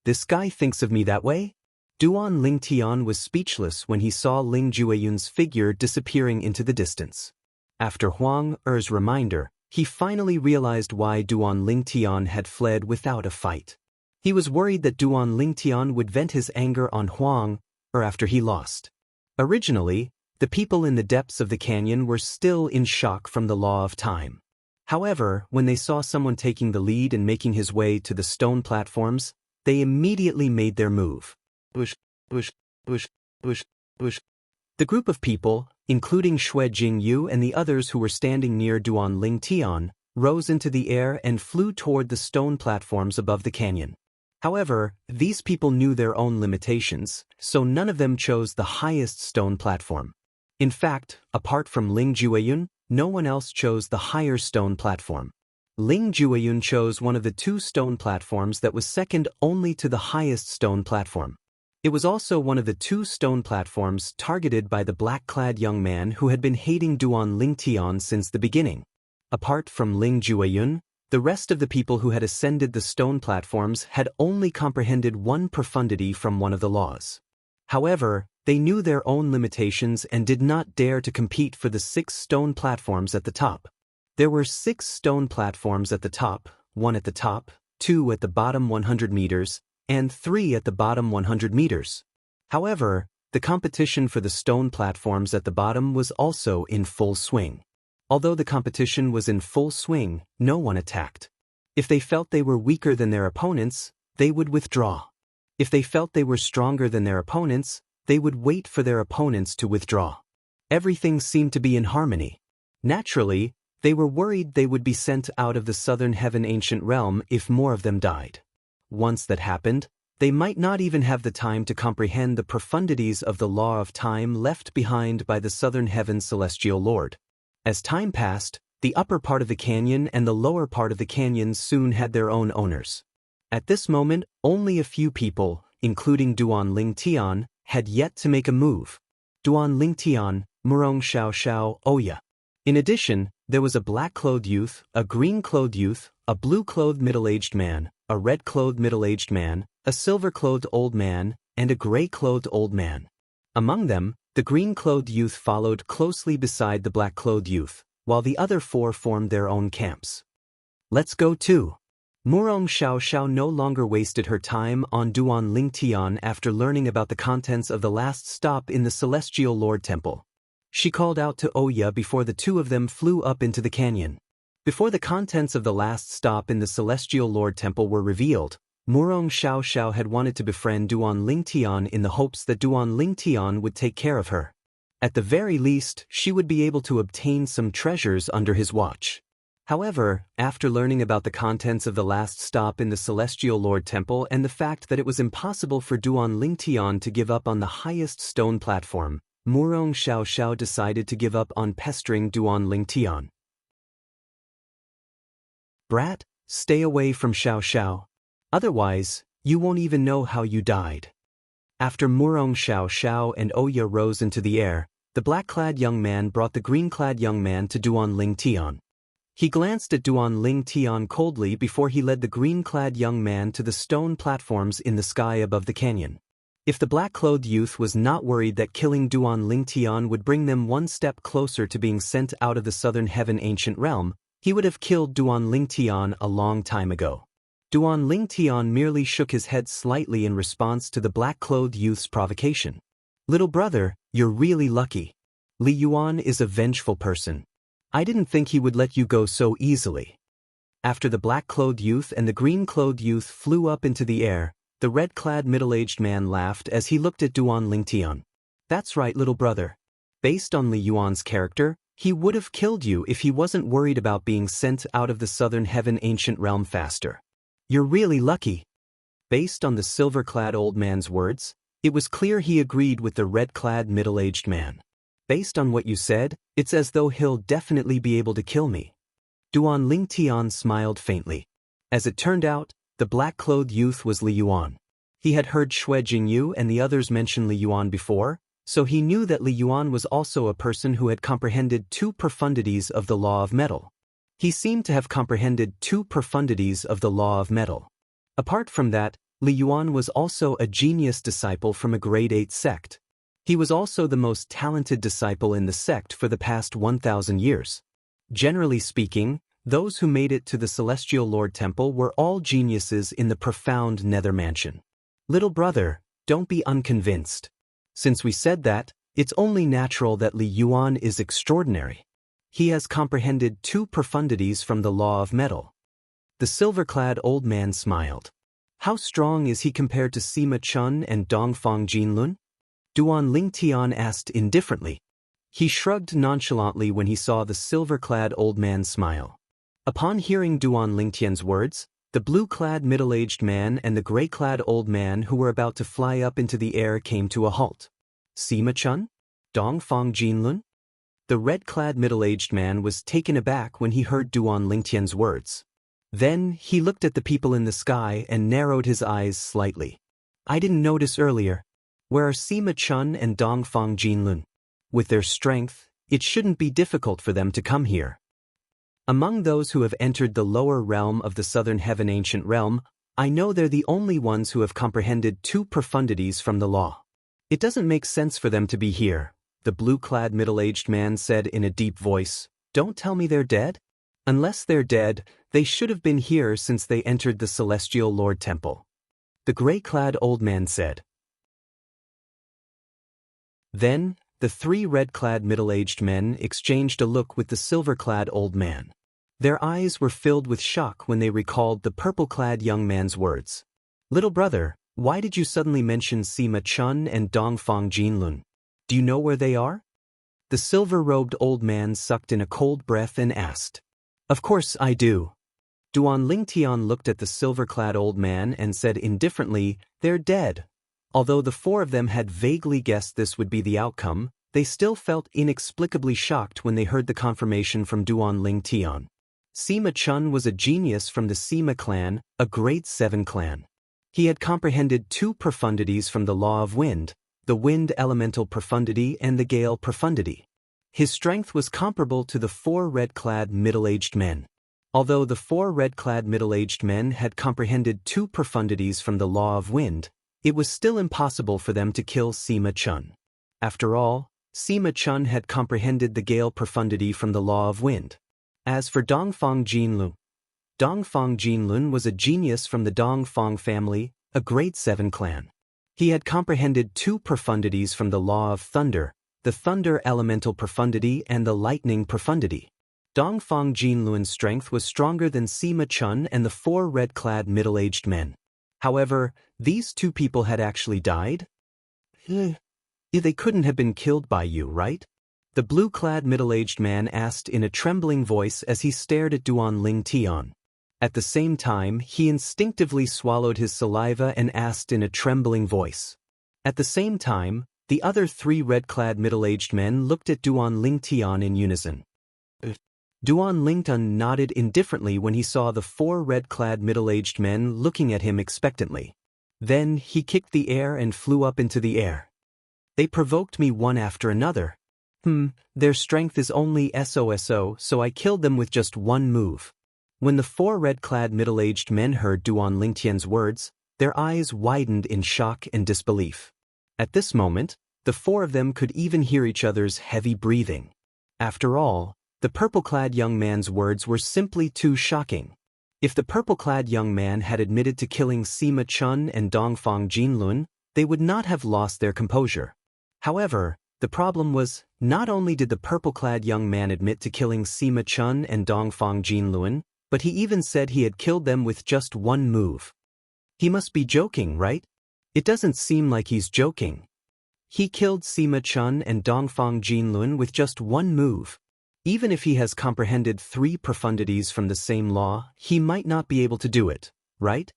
This guy thinks of me that way? Duan Lingtian was speechless when he saw Ling Jueyun's figure disappearing into the distance. After Huang's reminder, he finally realized why Duan Lingtian had fled without a fight. He was worried that Duan Lingtian would vent his anger on Huang after he lost. Originally, the people in the depths of the canyon were still in shock from the law of time. However, when they saw someone taking the lead and making his way to the stone platforms, they immediately made their move. Bush. The The group of people, including Xue Jingyu and the others who were standing near Duan Ling Tian, rose into the air and flew toward the stone platforms above the canyon. However, these people knew their own limitations, so none of them chose the highest stone platform. In fact, apart from Ling Jueyun, no one else chose the higher stone platform. Ling Jueyun chose one of the two stone platforms that was second only to the highest stone platform. It was also one of the two stone platforms targeted by the black-clad young man who had been hating Duan Ling Tian since the beginning. Apart from Ling Jueyun, the rest of the people who had ascended the stone platforms had only comprehended one profundity from one of the laws. However, they knew their own limitations and did not dare to compete for the 6 stone platforms at the top. There were 6 stone platforms at the top, 1 at the top, 2 at the bottom 100 meters, and 3 at the bottom 100 meters. However, the competition for the stone platforms at the bottom was also in full swing. Although the competition was in full swing, no one attacked. If they felt they were weaker than their opponents, they would withdraw. If they felt they were stronger than their opponents, they would wait for their opponents to withdraw. Everything seemed to be in harmony. Naturally, they were worried they would be sent out of the southern heaven ancient realm if more of them died. Once that happened, they might not even have the time to comprehend the profundities of the law of time left behind by the southern heaven celestial lord. As time passed, the upper part of the canyon and the lower part of the canyon soon had their own owners. At this moment, only a few people, including Duan Ling Tian, had yet to make a move. Duan Ling Tian, Murong Xiao Xiao, Oya. In addition, there was a black-clothed youth, a green-clothed youth, a blue-clothed middle-aged man, a red-clothed middle-aged man, a silver-clothed old man, and a gray-clothed old man. Among them, the green-clothed youth followed closely beside the black-clothed youth, while the other 4 formed their own camps. Let's go too. Murong Xiao Xiao no longer wasted her time on Duan Ling Tian after learning about the contents of the last stop in the Celestial Lord Temple. She called out to Oya before the two of them flew up into the canyon. Before the contents of the last stop in the Celestial Lord Temple were revealed, Murong Xiao Xiao had wanted to befriend Duan Ling Tian in the hopes that Duan Ling Tian would take care of her. At the very least, she would be able to obtain some treasures under his watch. However, after learning about the contents of the last stop in the Celestial Lord Temple and the fact that it was impossible for Duan Ling Tian to give up on the highest stone platform, Murong Xiao Xiao decided to give up on pestering Duan Ling Tian. Brat, stay away from Xiao Xiao. Otherwise, you won't even know how you died. After Murong Xiao Xiao and Oya rose into the air, the black-clad young man brought the green-clad young man to Duan Ling Tian. He glanced at Duan Ling Tian coldly before he led the green-clad young man to the stone platforms in the sky above the canyon. If the black-clothed youth was not worried that killing Duan Ling Tian would bring them one step closer to being sent out of the southern heaven ancient realm, he would have killed Duan Ling Tian a long time ago. Duan Ling Tian merely shook his head slightly in response to the black-clothed youth's provocation. Little brother, you're really lucky. Li Yuan is a vengeful person. I didn't think he would let you go so easily. After the black-clothed youth and the green-clothed youth flew up into the air, the red-clad middle-aged man laughed as he looked at Duan Ling Tian. That's right, little brother. Based on Li Yuan's character, he would have killed you if he wasn't worried about being sent out of the southern heaven ancient realm faster. You're really lucky. Based on the silver-clad old man's words, it was clear he agreed with the red-clad middle-aged man. Based on what you said, it's as though he'll definitely be able to kill me. Duan Ling Tian smiled faintly. As it turned out, the black-clothed youth was Li Yuan. He had heard Xue Jingyu and the others mention Li Yuan before, so he knew that Li Yuan was also a person who had comprehended 2 profundities of the law of metal. He seemed to have comprehended 2 profundities of the law of metal. Apart from that, Li Yuan was also a genius disciple from a grade 8 sect. He was also the most talented disciple in the sect for the past 1,000 years. Generally speaking, those who made it to the Celestial Lord Temple were all geniuses in the profound nether mansion. Little brother, don't be unconvinced. Since we said that, it's only natural that Li Yuan is extraordinary. He has comprehended 2 profundities from the law of metal. The silver-clad old man smiled. How strong is he compared to Sima Chun and Dongfang Jinlun? Duan Lingtian asked indifferently. He shrugged nonchalantly when he saw the silver-clad old man smile. Upon hearing Duan Lingtian's words, the blue-clad middle-aged man and the gray-clad old man who were about to fly up into the air came to a halt. Sima-chun? Dongfang Jinlun? The red-clad middle-aged man was taken aback when he heard Duan Lingtian's words. Then, he looked at the people in the sky and narrowed his eyes slightly. I didn't notice earlier. Where are Sima-chun and Dongfang Jinlun? With their strength, it shouldn't be difficult for them to come here. Among those who have entered the lower realm of the southern heaven ancient realm, I know they're the only ones who have comprehended 2 profundities from the law. It doesn't make sense for them to be here, the blue-clad middle-aged man said in a deep voice. Don't tell me they're dead? Unless they're dead, they should have been here since they entered the Celestial Lord Temple. The gray-clad old man said. Then, the 3 red-clad middle-aged men exchanged a look with the silver-clad old man. Their eyes were filled with shock when they recalled the purple-clad young man's words. Little brother, why did you suddenly mention Sima-chun and Dongfang Jinlun? Do you know where they are? The silver-robed old man sucked in a cold breath and asked. Of course I do. Duan Lingtian looked at the silver-clad old man and said indifferently, they're dead. Although the 4 of them had vaguely guessed this would be the outcome, they still felt inexplicably shocked when they heard the confirmation from Duan Lingtian. Sima-chun was a genius from the Sima clan, a grade 7 clan. He had comprehended 2 profundities from the law of wind, the wind elemental profundity and the gale profundity. His strength was comparable to the 4 red-clad middle-aged men. Although the 4 red-clad middle-aged men had comprehended 2 profundities from the law of wind, it was still impossible for them to kill Sima-chun. After all, Sima-chun had comprehended the gale profundity from the law of wind. As for Dongfang Jinlun was a genius from the Dongfang family, a grade 7 clan. He had comprehended 2 profundities from the law of thunder, the thunder elemental profundity and the lightning profundity. Dongfang Jinlun's strength was stronger than Sima-chun and the 4 red-clad middle-aged men. However, these 2 people had actually died? They couldn't have been killed by you, right? The blue-clad middle-aged man asked in a trembling voice as he stared at Duan Lingtian. At the same time, he instinctively swallowed his saliva and asked in a trembling voice. At the same time, the other 3 red-clad middle-aged men looked at Duan Lingtian in unison. Duan Lingtian nodded indifferently when he saw the 4 red-clad middle-aged men looking at him expectantly. Then he kicked the air and flew up into the air. They provoked me one after another. Their strength is only SOSO, so I killed them with just one move. When the 4 red-clad middle-aged men heard Duan Lingtian's words, their eyes widened in shock and disbelief. At this moment, the 4 of them could even hear each other's heavy breathing. After all, the purple-clad young man's words were simply too shocking. If the purple-clad young man had admitted to killing Sima-chun and Dongfang Jinlun, they would not have lost their composure. However, the problem was, not only did the purple-clad young man admit to killing Sima-chun and Dongfang Jinlun, but he even said he had killed them with just one move. He must be joking, right? It doesn't seem like he's joking. He killed Sima-chun and Dongfang Jinlun with just one move. Even if he has comprehended 3 profundities from the same law, he might not be able to do it, right?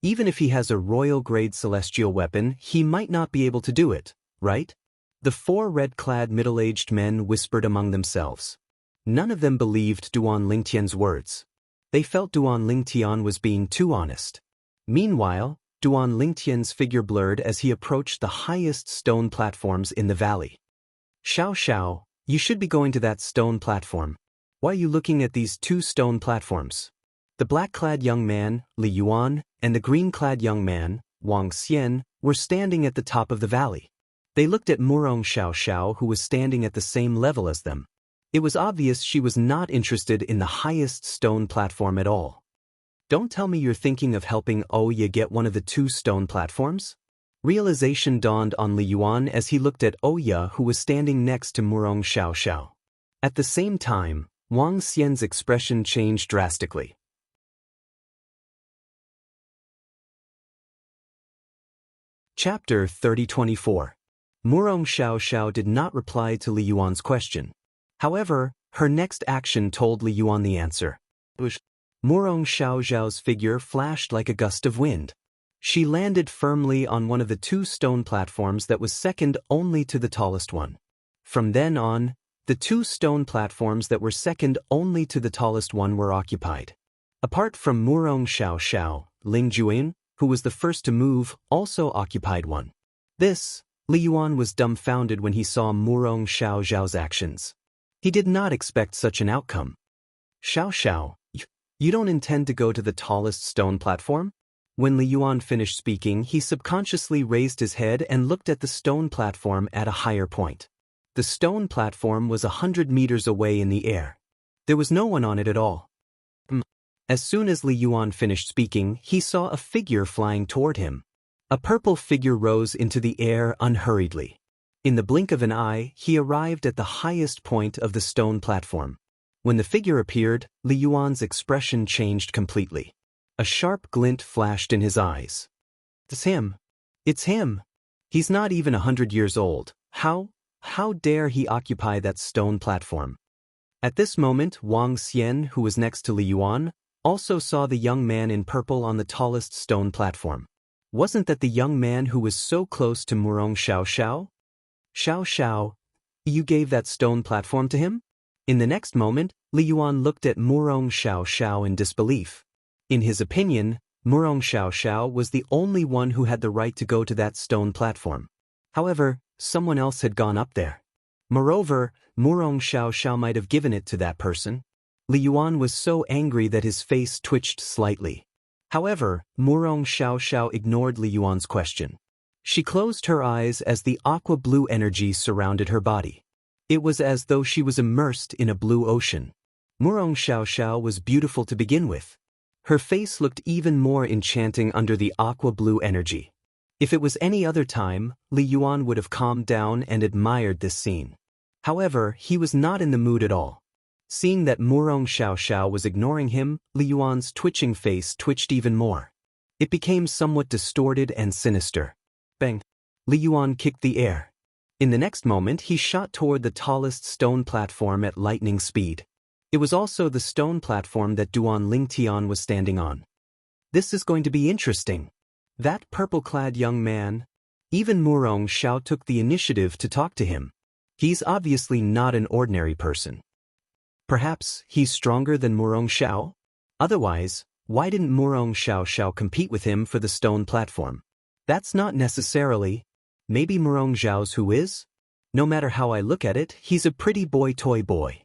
Even if he has a royal-grade celestial weapon, he might not be able to do it, right? The 4 red-clad middle-aged men whispered among themselves. None of them believed Duan Lingtian's words. They felt Duan Lingtian was being too honest. Meanwhile, Duan Lingtian's figure blurred as he approached the highest stone platforms in the valley. Xiao, you should be going to that stone platform. Why are you looking at these 2 stone platforms? The black-clad young man, Li Yuan, and the green-clad young man, Wang Xian, were standing at the top of the valley. They looked at Murong Xiao, who was standing at the same level as them. It was obvious she was not interested in the highest stone platform at all. Don't tell me you're thinking of helping Oya get one of the 2 stone platforms? Realization dawned on Li Yuan as he looked at Oya, who was standing next to Murong Xiao. At the same time, Wang Xian's expression changed drastically. Chapter 3024. Murong Xiao did not reply to Li Yuan's question. However, her next action told Li Yuan the answer. Murong Xiao's figure flashed like a gust of wind. She landed firmly on one of the two stone platforms that was second only to the tallest one. From then on, the two stone platforms that were second only to the tallest one were occupied. Apart from Murong Xiao, Ling Juan, who was the first to move, also occupied one. This, Li Yuan was dumbfounded when he saw Murong Xiao's actions. He did not expect such an outcome. Xiao, you don't intend to go to the tallest stone platform? When Li Yuan finished speaking, he subconsciously raised his head and looked at the stone platform at a higher point. The stone platform was 100 meters away in the air. There was no one on it at all. As soon as Li Yuan finished speaking, he saw a figure flying toward him. A purple figure rose into the air unhurriedly. In the blink of an eye, he arrived at the highest point of the stone platform. When the figure appeared, Li Yuan's expression changed completely. A sharp glint flashed in his eyes. It's him. It's him. He's not even 100 years old. How dare he occupy that stone platform? At this moment, Wang Xian, who was next to Li Yuan, also saw the young man in purple on the tallest stone platform. Wasn't that the young man who was so close to Murong Xiao? Xiao, you gave that stone platform to him? In the next moment, Li Yuan looked at Murong Xiao in disbelief. In his opinion, Murong Xiao was the only one who had the right to go to that stone platform. However, someone else had gone up there. Moreover, Murong Xiao might have given it to that person. Li Yuan was so angry that his face twitched slightly. However, Murong Xiao ignored Li Yuan's question. She closed her eyes as the aqua-blue energy surrounded her body. It was as though she was immersed in a blue ocean. Murong Xiao was beautiful to begin with. Her face looked even more enchanting under the aqua-blue energy. If it was any other time, Li Yuan would have calmed down and admired this scene. However, he was not in the mood at all. Seeing that Murong Xiao was ignoring him, Li Yuan's twitching face twitched even more. It became somewhat distorted and sinister. Bang! Li Yuan kicked the air. In the next moment, he shot toward the tallest stone platform at lightning speed. It was also the stone platform that Duan Lingtian was standing on. This is going to be interesting. That purple-clad young man. Even Murong Xiao took the initiative to talk to him. He's obviously not an ordinary person. Perhaps he's stronger than Murong Xiao? Otherwise, why didn't Murong Xiao compete with him for the stone platform? That's not necessarily. Maybe Murong Xiao's who is? No matter how I look at it, he's a pretty toy boy.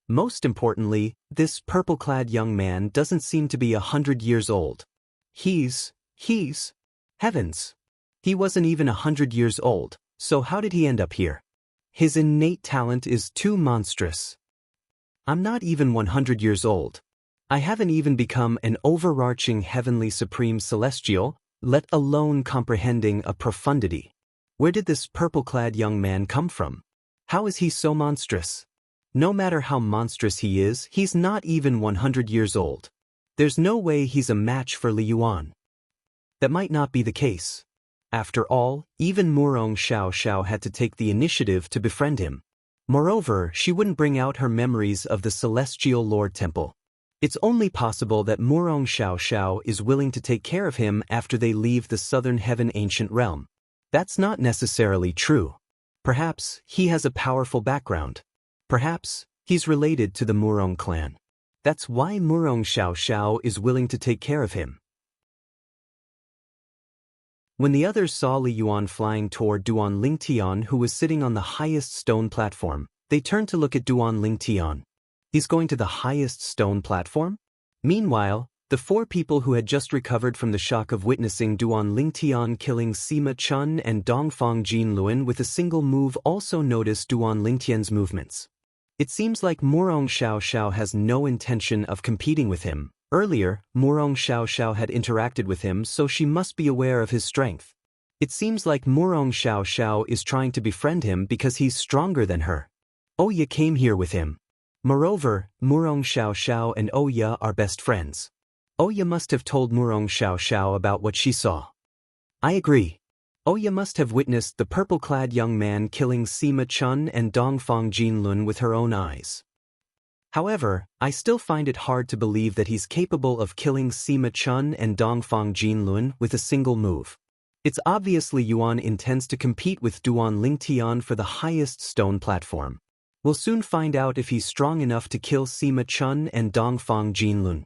Most importantly, this purple-clad young man doesn't seem to be 100 years old. Heavens! He wasn't even 100 years old, so how did he end up here? His innate talent is too monstrous. I'm not even 100 years old. I haven't even become an overarching heavenly supreme celestial, let alone comprehending a profundity. Where did this purple-clad young man come from? How is he so monstrous? No matter how monstrous he is, he's not even 100 years old. There's no way he's a match for Li Yuan. That might not be the case. After all, even Murong Xiao had to take the initiative to befriend him. Moreover, she wouldn't bring out her memories of the Celestial Lord Temple. It's only possible that Murong Xiao is willing to take care of him after they leave the Southern Heaven Ancient Realm. That's not necessarily true. Perhaps he has a powerful background. Perhaps he's related to the Murong clan. That's why Murong Xiao is willing to take care of him. When the others saw Li Yuan flying toward Duan Lingtian, who was sitting on the highest stone platform, they turned to look at Duan Lingtian. He's going to the highest stone platform? Meanwhile, the four people who had just recovered from the shock of witnessing Duan Lingtian killing Sima Chun and Dongfang Jinluan with a single move also noticed Duan Lingtian's movements. It seems like Murong Xiao has no intention of competing with him. Earlier, Murong Xiao had interacted with him, so she must be aware of his strength. It seems like Murong Xiao is trying to befriend him because he's stronger than her. Oya came here with him. Moreover, Murong Xiao and Oya are best friends. Oya must have told Murong Xiao about what she saw. I agree. Oya must have witnessed the purple-clad young man killing Sima Chun and Dongfang Jinlun with her own eyes. However, I still find it hard to believe that he's capable of killing Sima Chun and Dongfang Jinlun with a single move. It's obvious Li Yuan intends to compete with Duan Lingtian for the highest stone platform. We'll soon find out if he's strong enough to kill Sima Chun and Dongfang Jinlun.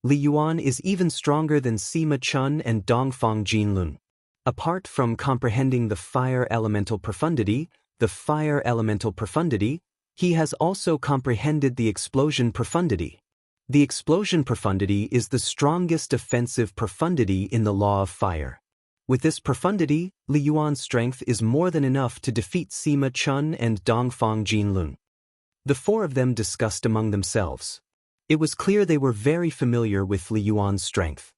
Li Yuan is even stronger than Sima Chun and Dongfang Jinlun. Apart from comprehending the fire elemental profundity, he has also comprehended the explosion profundity. The explosion profundity is the strongest offensive profundity in the law of fire. With this profundity, Li Yuan's strength is more than enough to defeat Sima Chun and Dongfang Jinlun. The four of them discussed among themselves. It was clear they were very familiar with Li Yuan's strength.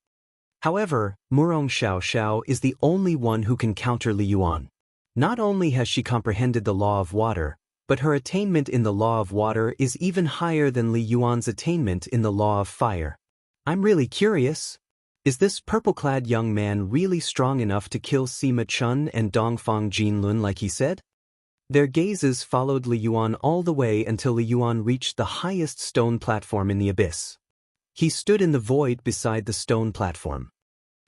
However, Murong Xiao is the only one who can counter Li Yuan. Not only has she comprehended the law of water, but her attainment in the law of water is even higher than Li Yuan's attainment in the law of fire. I'm really curious. Is this purple-clad young man really strong enough to kill Sima Chun and Dongfang Jinlun like he said? Their gazes followed Li Yuan all the way until Li Yuan reached the highest stone platform in the abyss. He stood in the void beside the stone platform.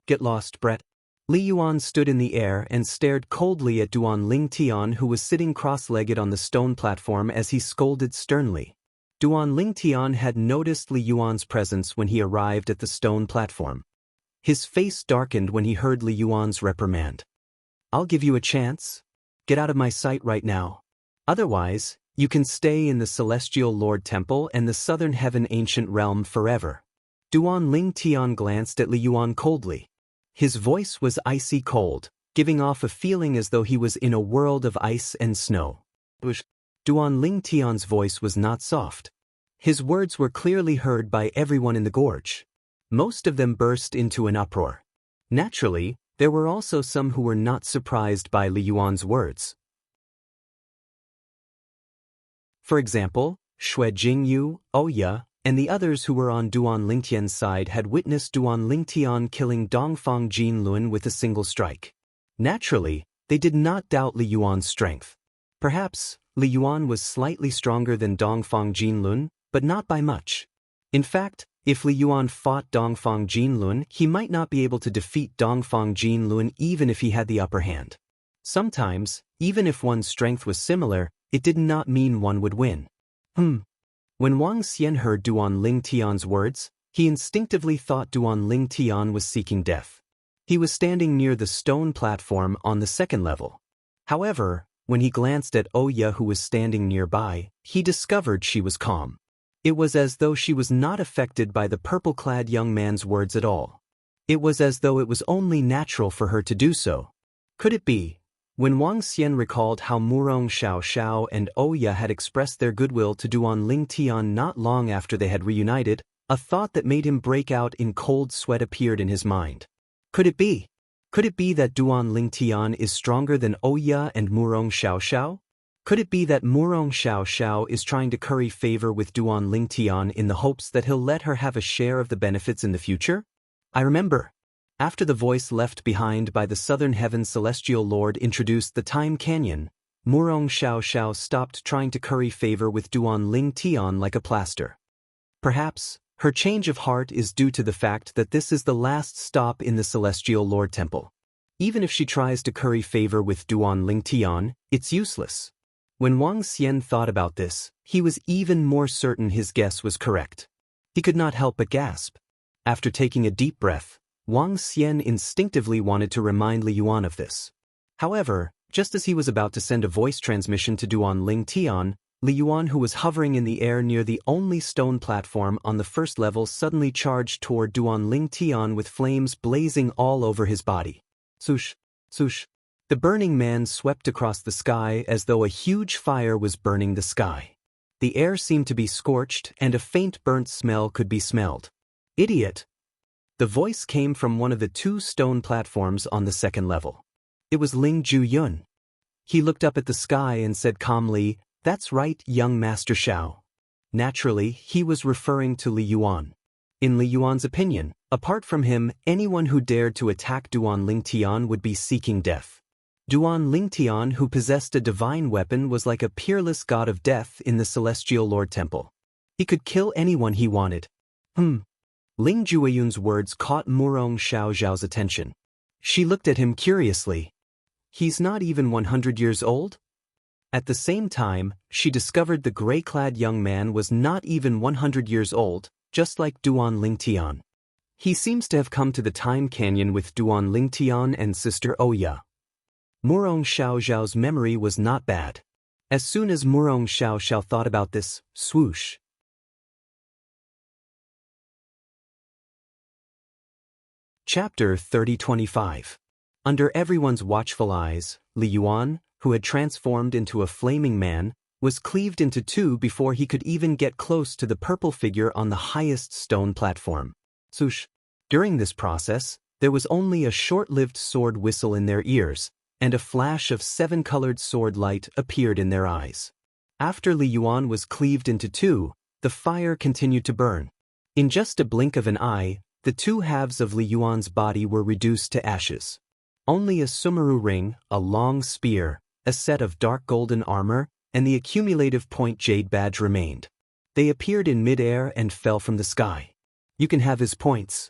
Get lost, Brett. Li Yuan stood in the air and stared coldly at Duan Lingtian, who was sitting cross-legged on the stone platform as he scolded sternly. Duan Lingtian had noticed Li Yuan's presence when he arrived at the stone platform. His face darkened when he heard Li Yuan's reprimand. I'll give you a chance. Get out of my sight right now. Otherwise, you can stay in the Celestial Lord Temple and the Southern Heaven Ancient Realm forever. Duan Lingtian glanced at Li Yuan coldly. His voice was icy cold, giving off a feeling as though he was in a world of ice and snow. Duan Lingtian's voice was not soft. His words were clearly heard by everyone in the gorge. Most of them burst into an uproar. Naturally, there were also some who were not surprised by Li Yuan's words. For example, Xue Jingyu, Oya, and the others who were on Duan Lingtian's side had witnessed Duan Lingtian killing Dongfang Jinlun with a single strike. Naturally, they did not doubt Li Yuan's strength. Perhaps, Li Yuan was slightly stronger than Dongfang Jinlun, but not by much. In fact, if Li Yuan fought Dongfang Jinlun, he might not be able to defeat Dongfang Jinlun even if he had the upper hand. Sometimes, even if one's strength was similar, it did not mean one would win. When Wang Xian heard Duan Lingtian's words, he instinctively thought Duan Lingtian was seeking death. He was standing near the stone platform on the second level. However, when he glanced at Oya, who was standing nearby, he discovered she was calm. It was as though she was not affected by the purple-clad young man's words at all. It was as though it was only natural for her to do so. Could it be? When Wang Xian recalled how Murong Xiao and Oya had expressed their goodwill to Duan Lingtian not long after they had reunited, a thought that made him break out in cold sweat appeared in his mind. Could it be? Could it be that Duan Lingtian is stronger than Oya and Murong Xiao? Could it be that Murong Xiao is trying to curry favor with Duan Lingtian in the hopes that he'll let her have a share of the benefits in the future? I remember. After the voice left behind by the Southern Heaven Celestial Lord introduced the Time Canyon, Murong Xiao stopped trying to curry favor with Duan Lingtian like a plaster. Perhaps, her change of heart is due to the fact that this is the last stop in the Celestial Lord Temple. Even if she tries to curry favor with Duan Lingtian, it's useless. When Wang Xian thought about this, he was even more certain his guess was correct. He could not help but gasp. After taking a deep breath, Wang Xian instinctively wanted to remind Li Yuan of this. However, just as he was about to send a voice transmission to Duan Lingtian, Li Yuan, who was hovering in the air near the only stone platform on the first level, suddenly charged toward Duan Lingtian with flames blazing all over his body. Swoosh, swoosh. The burning man swept across the sky as though a huge fire was burning the sky. The air seemed to be scorched and a faint burnt smell could be smelled. Idiot! The voice came from one of the two stone platforms on the second level. It was Ling Ju-yun. He looked up at the sky and said calmly, "That's right, young Master Xiao." Naturally, he was referring to Li Yuan. In Li Yuan's opinion, Apart from him, anyone who dared to attack Duan Lingtian would be seeking death. Duan Lingtian, who possessed a divine weapon, was like a peerless god of death in the Celestial Lord Temple. He could kill anyone he wanted. Ling Jueyun's words caught Murong Xiaoxiao's attention. She looked at him curiously. He's not even 100 years old? At the same time, she discovered the gray-clad young man was not even 100 years old, just like Duan Lingtian. He seems to have come to the Time Canyon with Duan Lingtian and Sister Oya. Murong Xiaoxiao's memory was not bad. As soon as Murong Xiaoxiao thought about this, swoosh. Chapter 30-25. Under everyone's watchful eyes, Li Yuan, who had transformed into a flaming man, was cleaved into two before he could even get close to the purple figure on the highest stone platform. Swoosh. During this process, there was only a short-lived sword whistle in their ears, and a flash of 7-colored sword light appeared in their eyes. After Li Yuan was cleaved into two, the fire continued to burn. In just a blink of an eye, the two halves of Li Yuan's body were reduced to ashes. Only a Sumeru ring, a long spear, a set of dark golden armor, and the accumulative point jade badge remained. They appeared in mid-air and fell from the sky. You can have his points,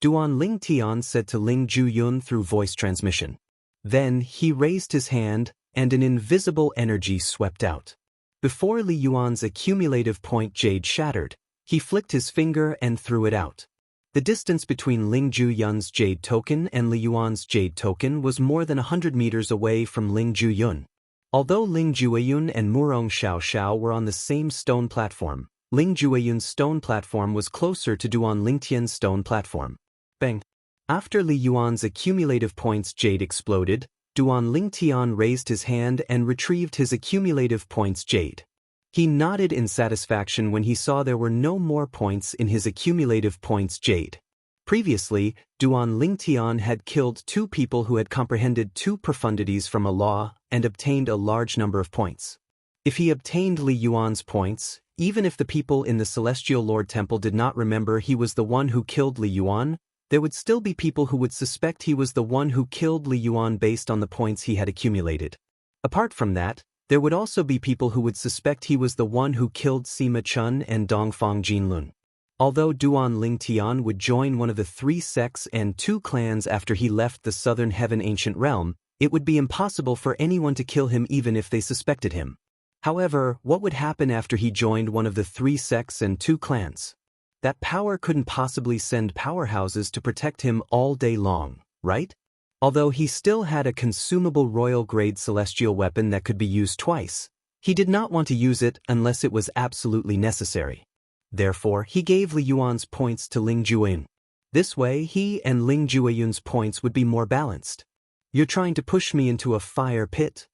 Duan Lingtian said to Ling Juyun through voice transmission. Then he raised his hand, and an invisible energy swept out. Before Li Yuan's accumulative point jade shattered, he flicked his finger and threw it out. The distance between Ling Juyun's jade token and Li Yuan's jade token was more than 100 meters away from Ling Juyun. Although Ling Jueyun and Murong Xiaoxiao were on the same stone platform, Ling Jueyun's stone platform was closer to Duan Lingtian's stone platform. Bang! After Li Yuan's accumulative points jade exploded, Duan Lingtian raised his hand and retrieved his accumulative points jade. He nodded in satisfaction when he saw there were no more points in his accumulative points jade. Previously, Duan Lingtian had killed 2 people who had comprehended 2 profundities from a law and obtained a large number of points. If he obtained Li Yuan's points, even if the people in the Celestial Lord Temple did not remember he was the one who killed Li Yuan, there would still be people who would suspect he was the one who killed Li Yuan based on the points he had accumulated. Apart from that, there would also be people who would suspect he was the one who killed Sima Chun and Dongfang Jinlun. Although Duan Lingtian would join one of the 3 sects and 2 clans after he left the Southern Heaven Ancient Realm, it would be impossible for anyone to kill him even if they suspected him. However, what would happen after he joined one of the 3 sects and 2 clans? That power couldn't possibly send powerhouses to protect him all day long, right? Although he still had a consumable royal-grade celestial weapon that could be used twice, he did not want to use it unless it was absolutely necessary. Therefore, he gave Li Yuan's points to Ling Jueyun. This way, he and Ling Jueyun's points would be more balanced. You're trying to push me into a fire pit?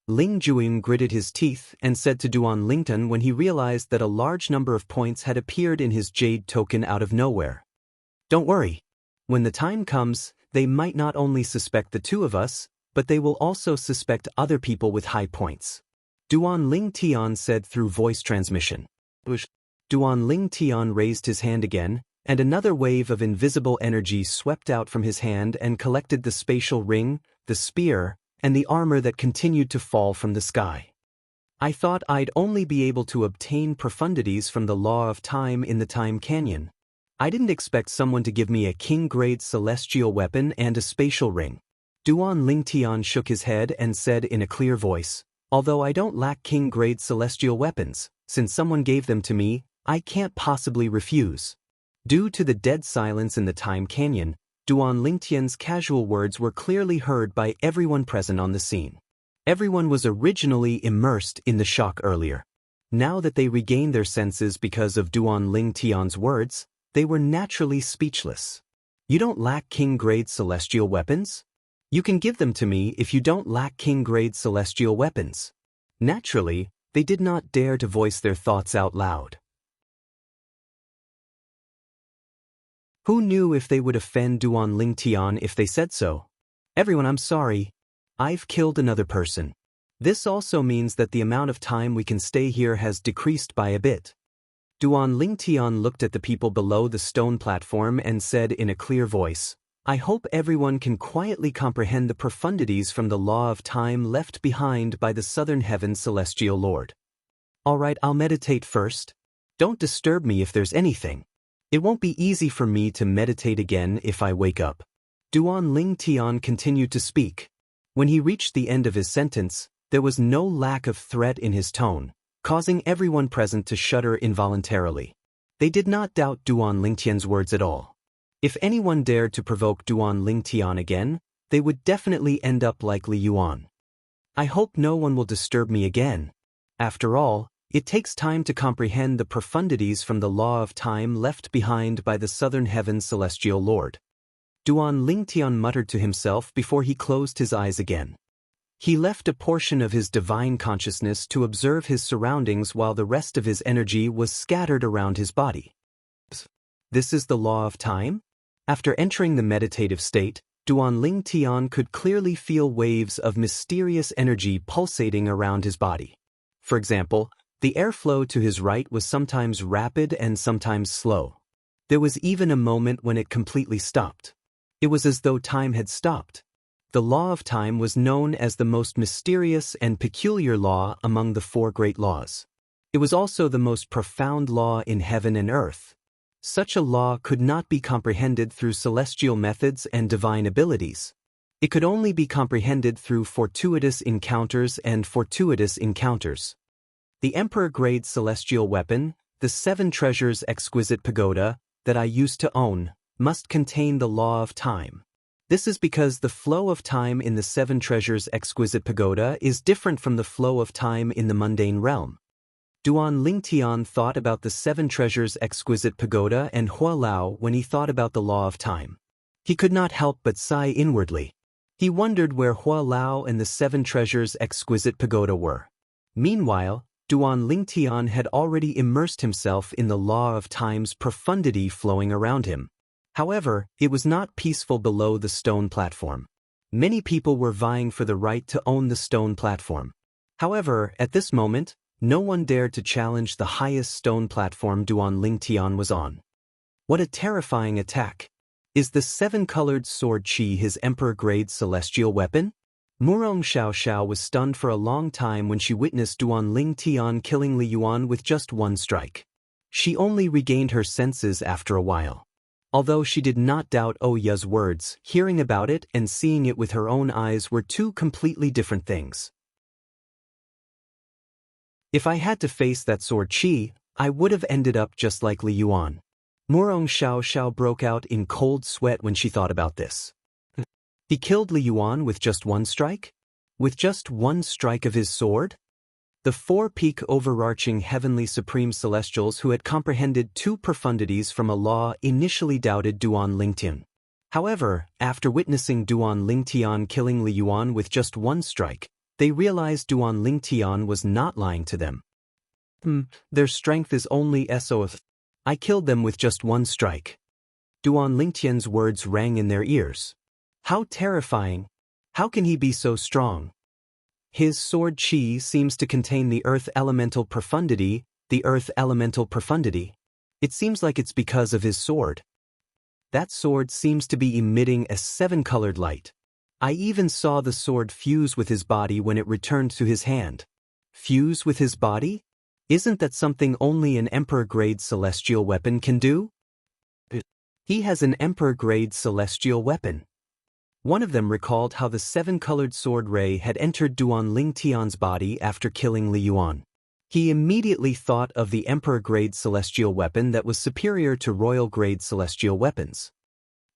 Ling Jueyun gritted his teeth and said to Duan Lingtian when he realized that a large number of points had appeared in his jade token out of nowhere. Don't worry. When the time comes, they might not only suspect the 2 of us, but they will also suspect other people with high points. Duan Lingtian said through voice transmission. Duan Lingtian raised his hand again, and another wave of invisible energy swept out from his hand and collected the spatial ring, the spear, and the armor that continued to fall from the sky. I thought I'd only be able to obtain profundities from the law of time in the Time Canyon. I didn't expect someone to give me a king-grade celestial weapon and a spatial ring. Duan Lingtian shook his head and said in a clear voice, although I don't lack king-grade celestial weapons, since someone gave them to me, I can't possibly refuse. Due to the dead silence in the Time Canyon, Duan Lingtian's casual words were clearly heard by everyone present on the scene. Everyone was originally immersed in the shock earlier. Now that they regained their senses because of Duan Lingtian's words, they were naturally speechless. You don't lack king-grade celestial weapons? You can give them to me if you don't lack king-grade celestial weapons. Naturally, they did not dare to voice their thoughts out loud. Who knew if they would offend Duan Lingtian if they said so? Everyone, I'm sorry. I've killed another person. This also means that the amount of time we can stay here has decreased by a bit. Duan Lingtian looked at the people below the stone platform and said in a clear voice, "I hope everyone can quietly comprehend the profundities from the law of time left behind by the southern heaven's celestial lord. Alright, I'll meditate first. Don't disturb me if there's anything. It won't be easy for me to meditate again if I wake up." Duan Lingtian continued to speak. When he reached the end of his sentence, there was no lack of threat in his tone, causing everyone present to shudder involuntarily. They did not doubt Duan Lingtian's words at all. If anyone dared to provoke Duan Lingtian again, they would definitely end up like Li Yuan. I hope no one will disturb me again. After all, it takes time to comprehend the profundities from the law of time left behind by the southern heaven's celestial lord. Duan Lingtian muttered to himself before he closed his eyes again. He left a portion of his divine consciousness to observe his surroundings while the rest of his energy was scattered around his body. This is the law of time? After entering the meditative state, Duan Lingtian could clearly feel waves of mysterious energy pulsating around his body. For example, the airflow to his right was sometimes rapid and sometimes slow. There was even a moment when it completely stopped. It was as though time had stopped. The law of time was known as the most mysterious and peculiar law among the four great laws. It was also the most profound law in heaven and earth. Such a law could not be comprehended through celestial methods and divine abilities. It could only be comprehended through fortuitous encounters and fortuitous encounters. The Emperor-grade celestial weapon, the 7 treasures exquisite pagoda, that I used to own, must contain the law of time. This is because the flow of time in the 7 treasures exquisite pagoda is different from the flow of time in the mundane realm. Duan Lingtian thought about the 7 treasures exquisite pagoda and Hua Lao when he thought about the law of time. He could not help but sigh inwardly. He wondered where Hua Lao and the 7 treasures exquisite pagoda were. Meanwhile, Duan Lingtian had already immersed himself in the law of time's profundity flowing around him. However, it was not peaceful below the stone platform. Many people were vying for the right to own the stone platform. However, at this moment, no one dared to challenge the highest stone platform Duan Lingtian was on. What a terrifying attack! Is the 7-colored sword Qi his emperor-grade celestial weapon? Murong Xiaoxiao was stunned for a long time when she witnessed Duan Lingtian killing Li Yuan with just one strike. She only regained her senses after a while. Although she did not doubt Oya's words, hearing about it and seeing it with her own eyes were two completely different things. If I had to face that sword Qi, I would have ended up just like Li Yuan. Murong Xiaoxiao broke out in cold sweat when she thought about this. He killed Li Yuan with just one strike? With just one strike of his sword? The 4-peak overarching heavenly supreme celestials who had comprehended 2 profundities from a law initially doubted Duan Lingtian. However, after witnessing Duan Lingtian killing Li Yuan with just one strike, they realized Duan Lingtian was not lying to them. Their strength is only SOF. I killed them with just one strike. Duan Lingtian's words rang in their ears. How terrifying! How can he be so strong? His sword Qi seems to contain the earth elemental profundity, It seems like it's because of his sword. That sword seems to be emitting a 7-colored light. I even saw the sword fuse with his body when it returned to his hand. Fuse with his body? Isn't that something only an emperor-grade celestial weapon can do? He has an emperor-grade celestial weapon. One of them recalled how the 7-colored sword ray had entered Duan Lingtian's body after killing Li Yuan. He immediately thought of the emperor-grade celestial weapon that was superior to royal-grade celestial weapons.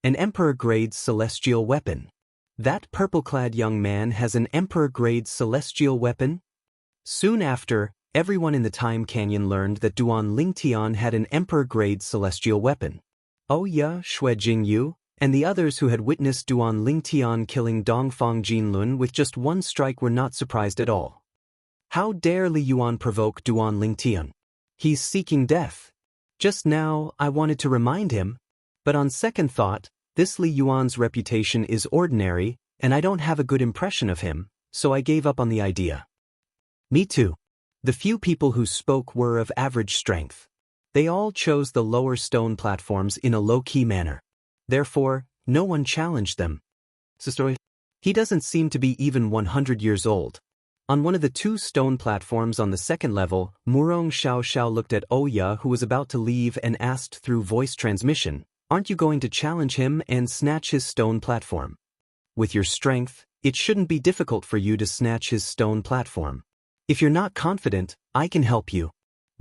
An emperor-grade celestial weapon. That purple-clad young man has an emperor-grade celestial weapon? Soon after, everyone in the Time Canyon learned that Duan Lingtian had an emperor-grade celestial weapon. Oya, Xue Jingyu, and the others who had witnessed Duan Lingtian killing Dongfang Jinlun with just one strike were not surprised at all. How dare Li Yuan provoke Duan Lingtian? He's seeking death. Just now, I wanted to remind him, but on second thought, this Li Yuan's reputation is ordinary, and I don't have a good impression of him, so I gave up on the idea. Me too. The few people who spoke were of average strength. They all chose the lower stone platforms in a low-key manner. Therefore, no one challenged them. He doesn't seem to be even 100 years old. On one of the 2 stone platforms on the second level, Murong Xiao Xiao looked at Oya, who was about to leave, and asked through voice transmission, "Aren't you going to challenge him and snatch his stone platform? With your strength, it shouldn't be difficult for you to snatch his stone platform. If you're not confident, I can help you."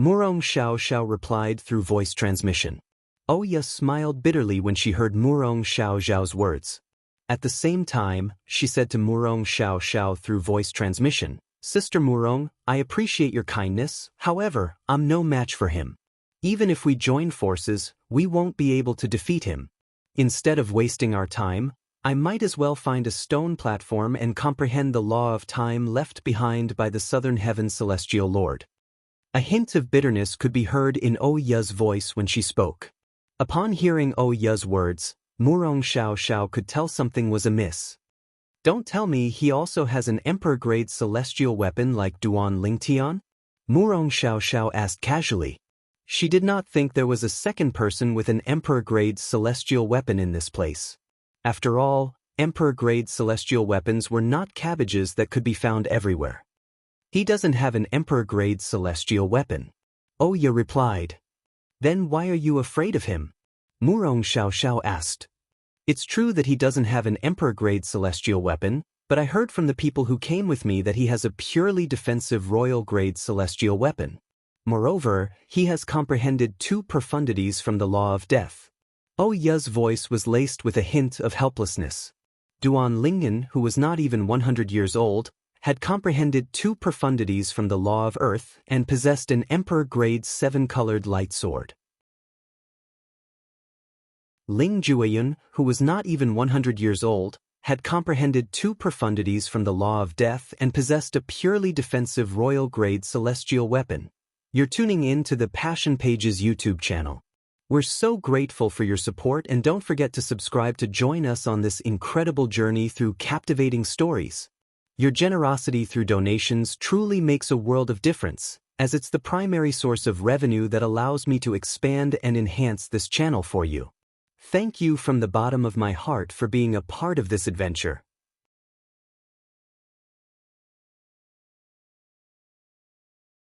Murong Xiao Xiao replied through voice transmission. Oya smiled bitterly when she heard Murong Xiao Xiao's words. At the same time, she said to Murong Xiao Xiao through voice transmission, "Sister Murong, I appreciate your kindness, however, I'm no match for him. Even if we join forces, we won't be able to defeat him. Instead of wasting our time, I might as well find a stone platform and comprehend the law of time left behind by the southern heaven celestial lord." A hint of bitterness could be heard in Oya's voice when she spoke. Upon hearing Oya's words, Murong Xiao Xiao could tell something was amiss. "Don't tell me he also has an emperor-grade celestial weapon like Duan Lingtian?" Murong Xiao Xiao asked casually. She did not think there was a second person with an emperor-grade celestial weapon in this place. After all, emperor-grade celestial weapons were not cabbages that could be found everywhere. "He doesn't have an emperor-grade celestial weapon," Oya replied. "Then why are you afraid of him?" Murong Xiao Xiao asked. "It's true that he doesn't have an emperor-grade celestial weapon, but I heard from the people who came with me that he has a purely defensive royal-grade celestial weapon. Moreover, he has comprehended 2 profundities from the law of death." Oya's voice was laced with a hint of helplessness. Duan Lingen, who was not even 100 years old, had comprehended 2 profundities from the law of earth and possessed an emperor-grade 7-colored light sword. Ling Jueyun, who was not even 100 years old, had comprehended 2 profundities from the law of death and possessed a purely defensive royal-grade celestial weapon. You're tuning in to the Passion Pages YouTube channel. We're so grateful for your support, and don't forget to subscribe to join us on this incredible journey through captivating stories. Your generosity through donations truly makes a world of difference, as it's the primary source of revenue that allows me to expand and enhance this channel for you. Thank you from the bottom of my heart for being a part of this adventure.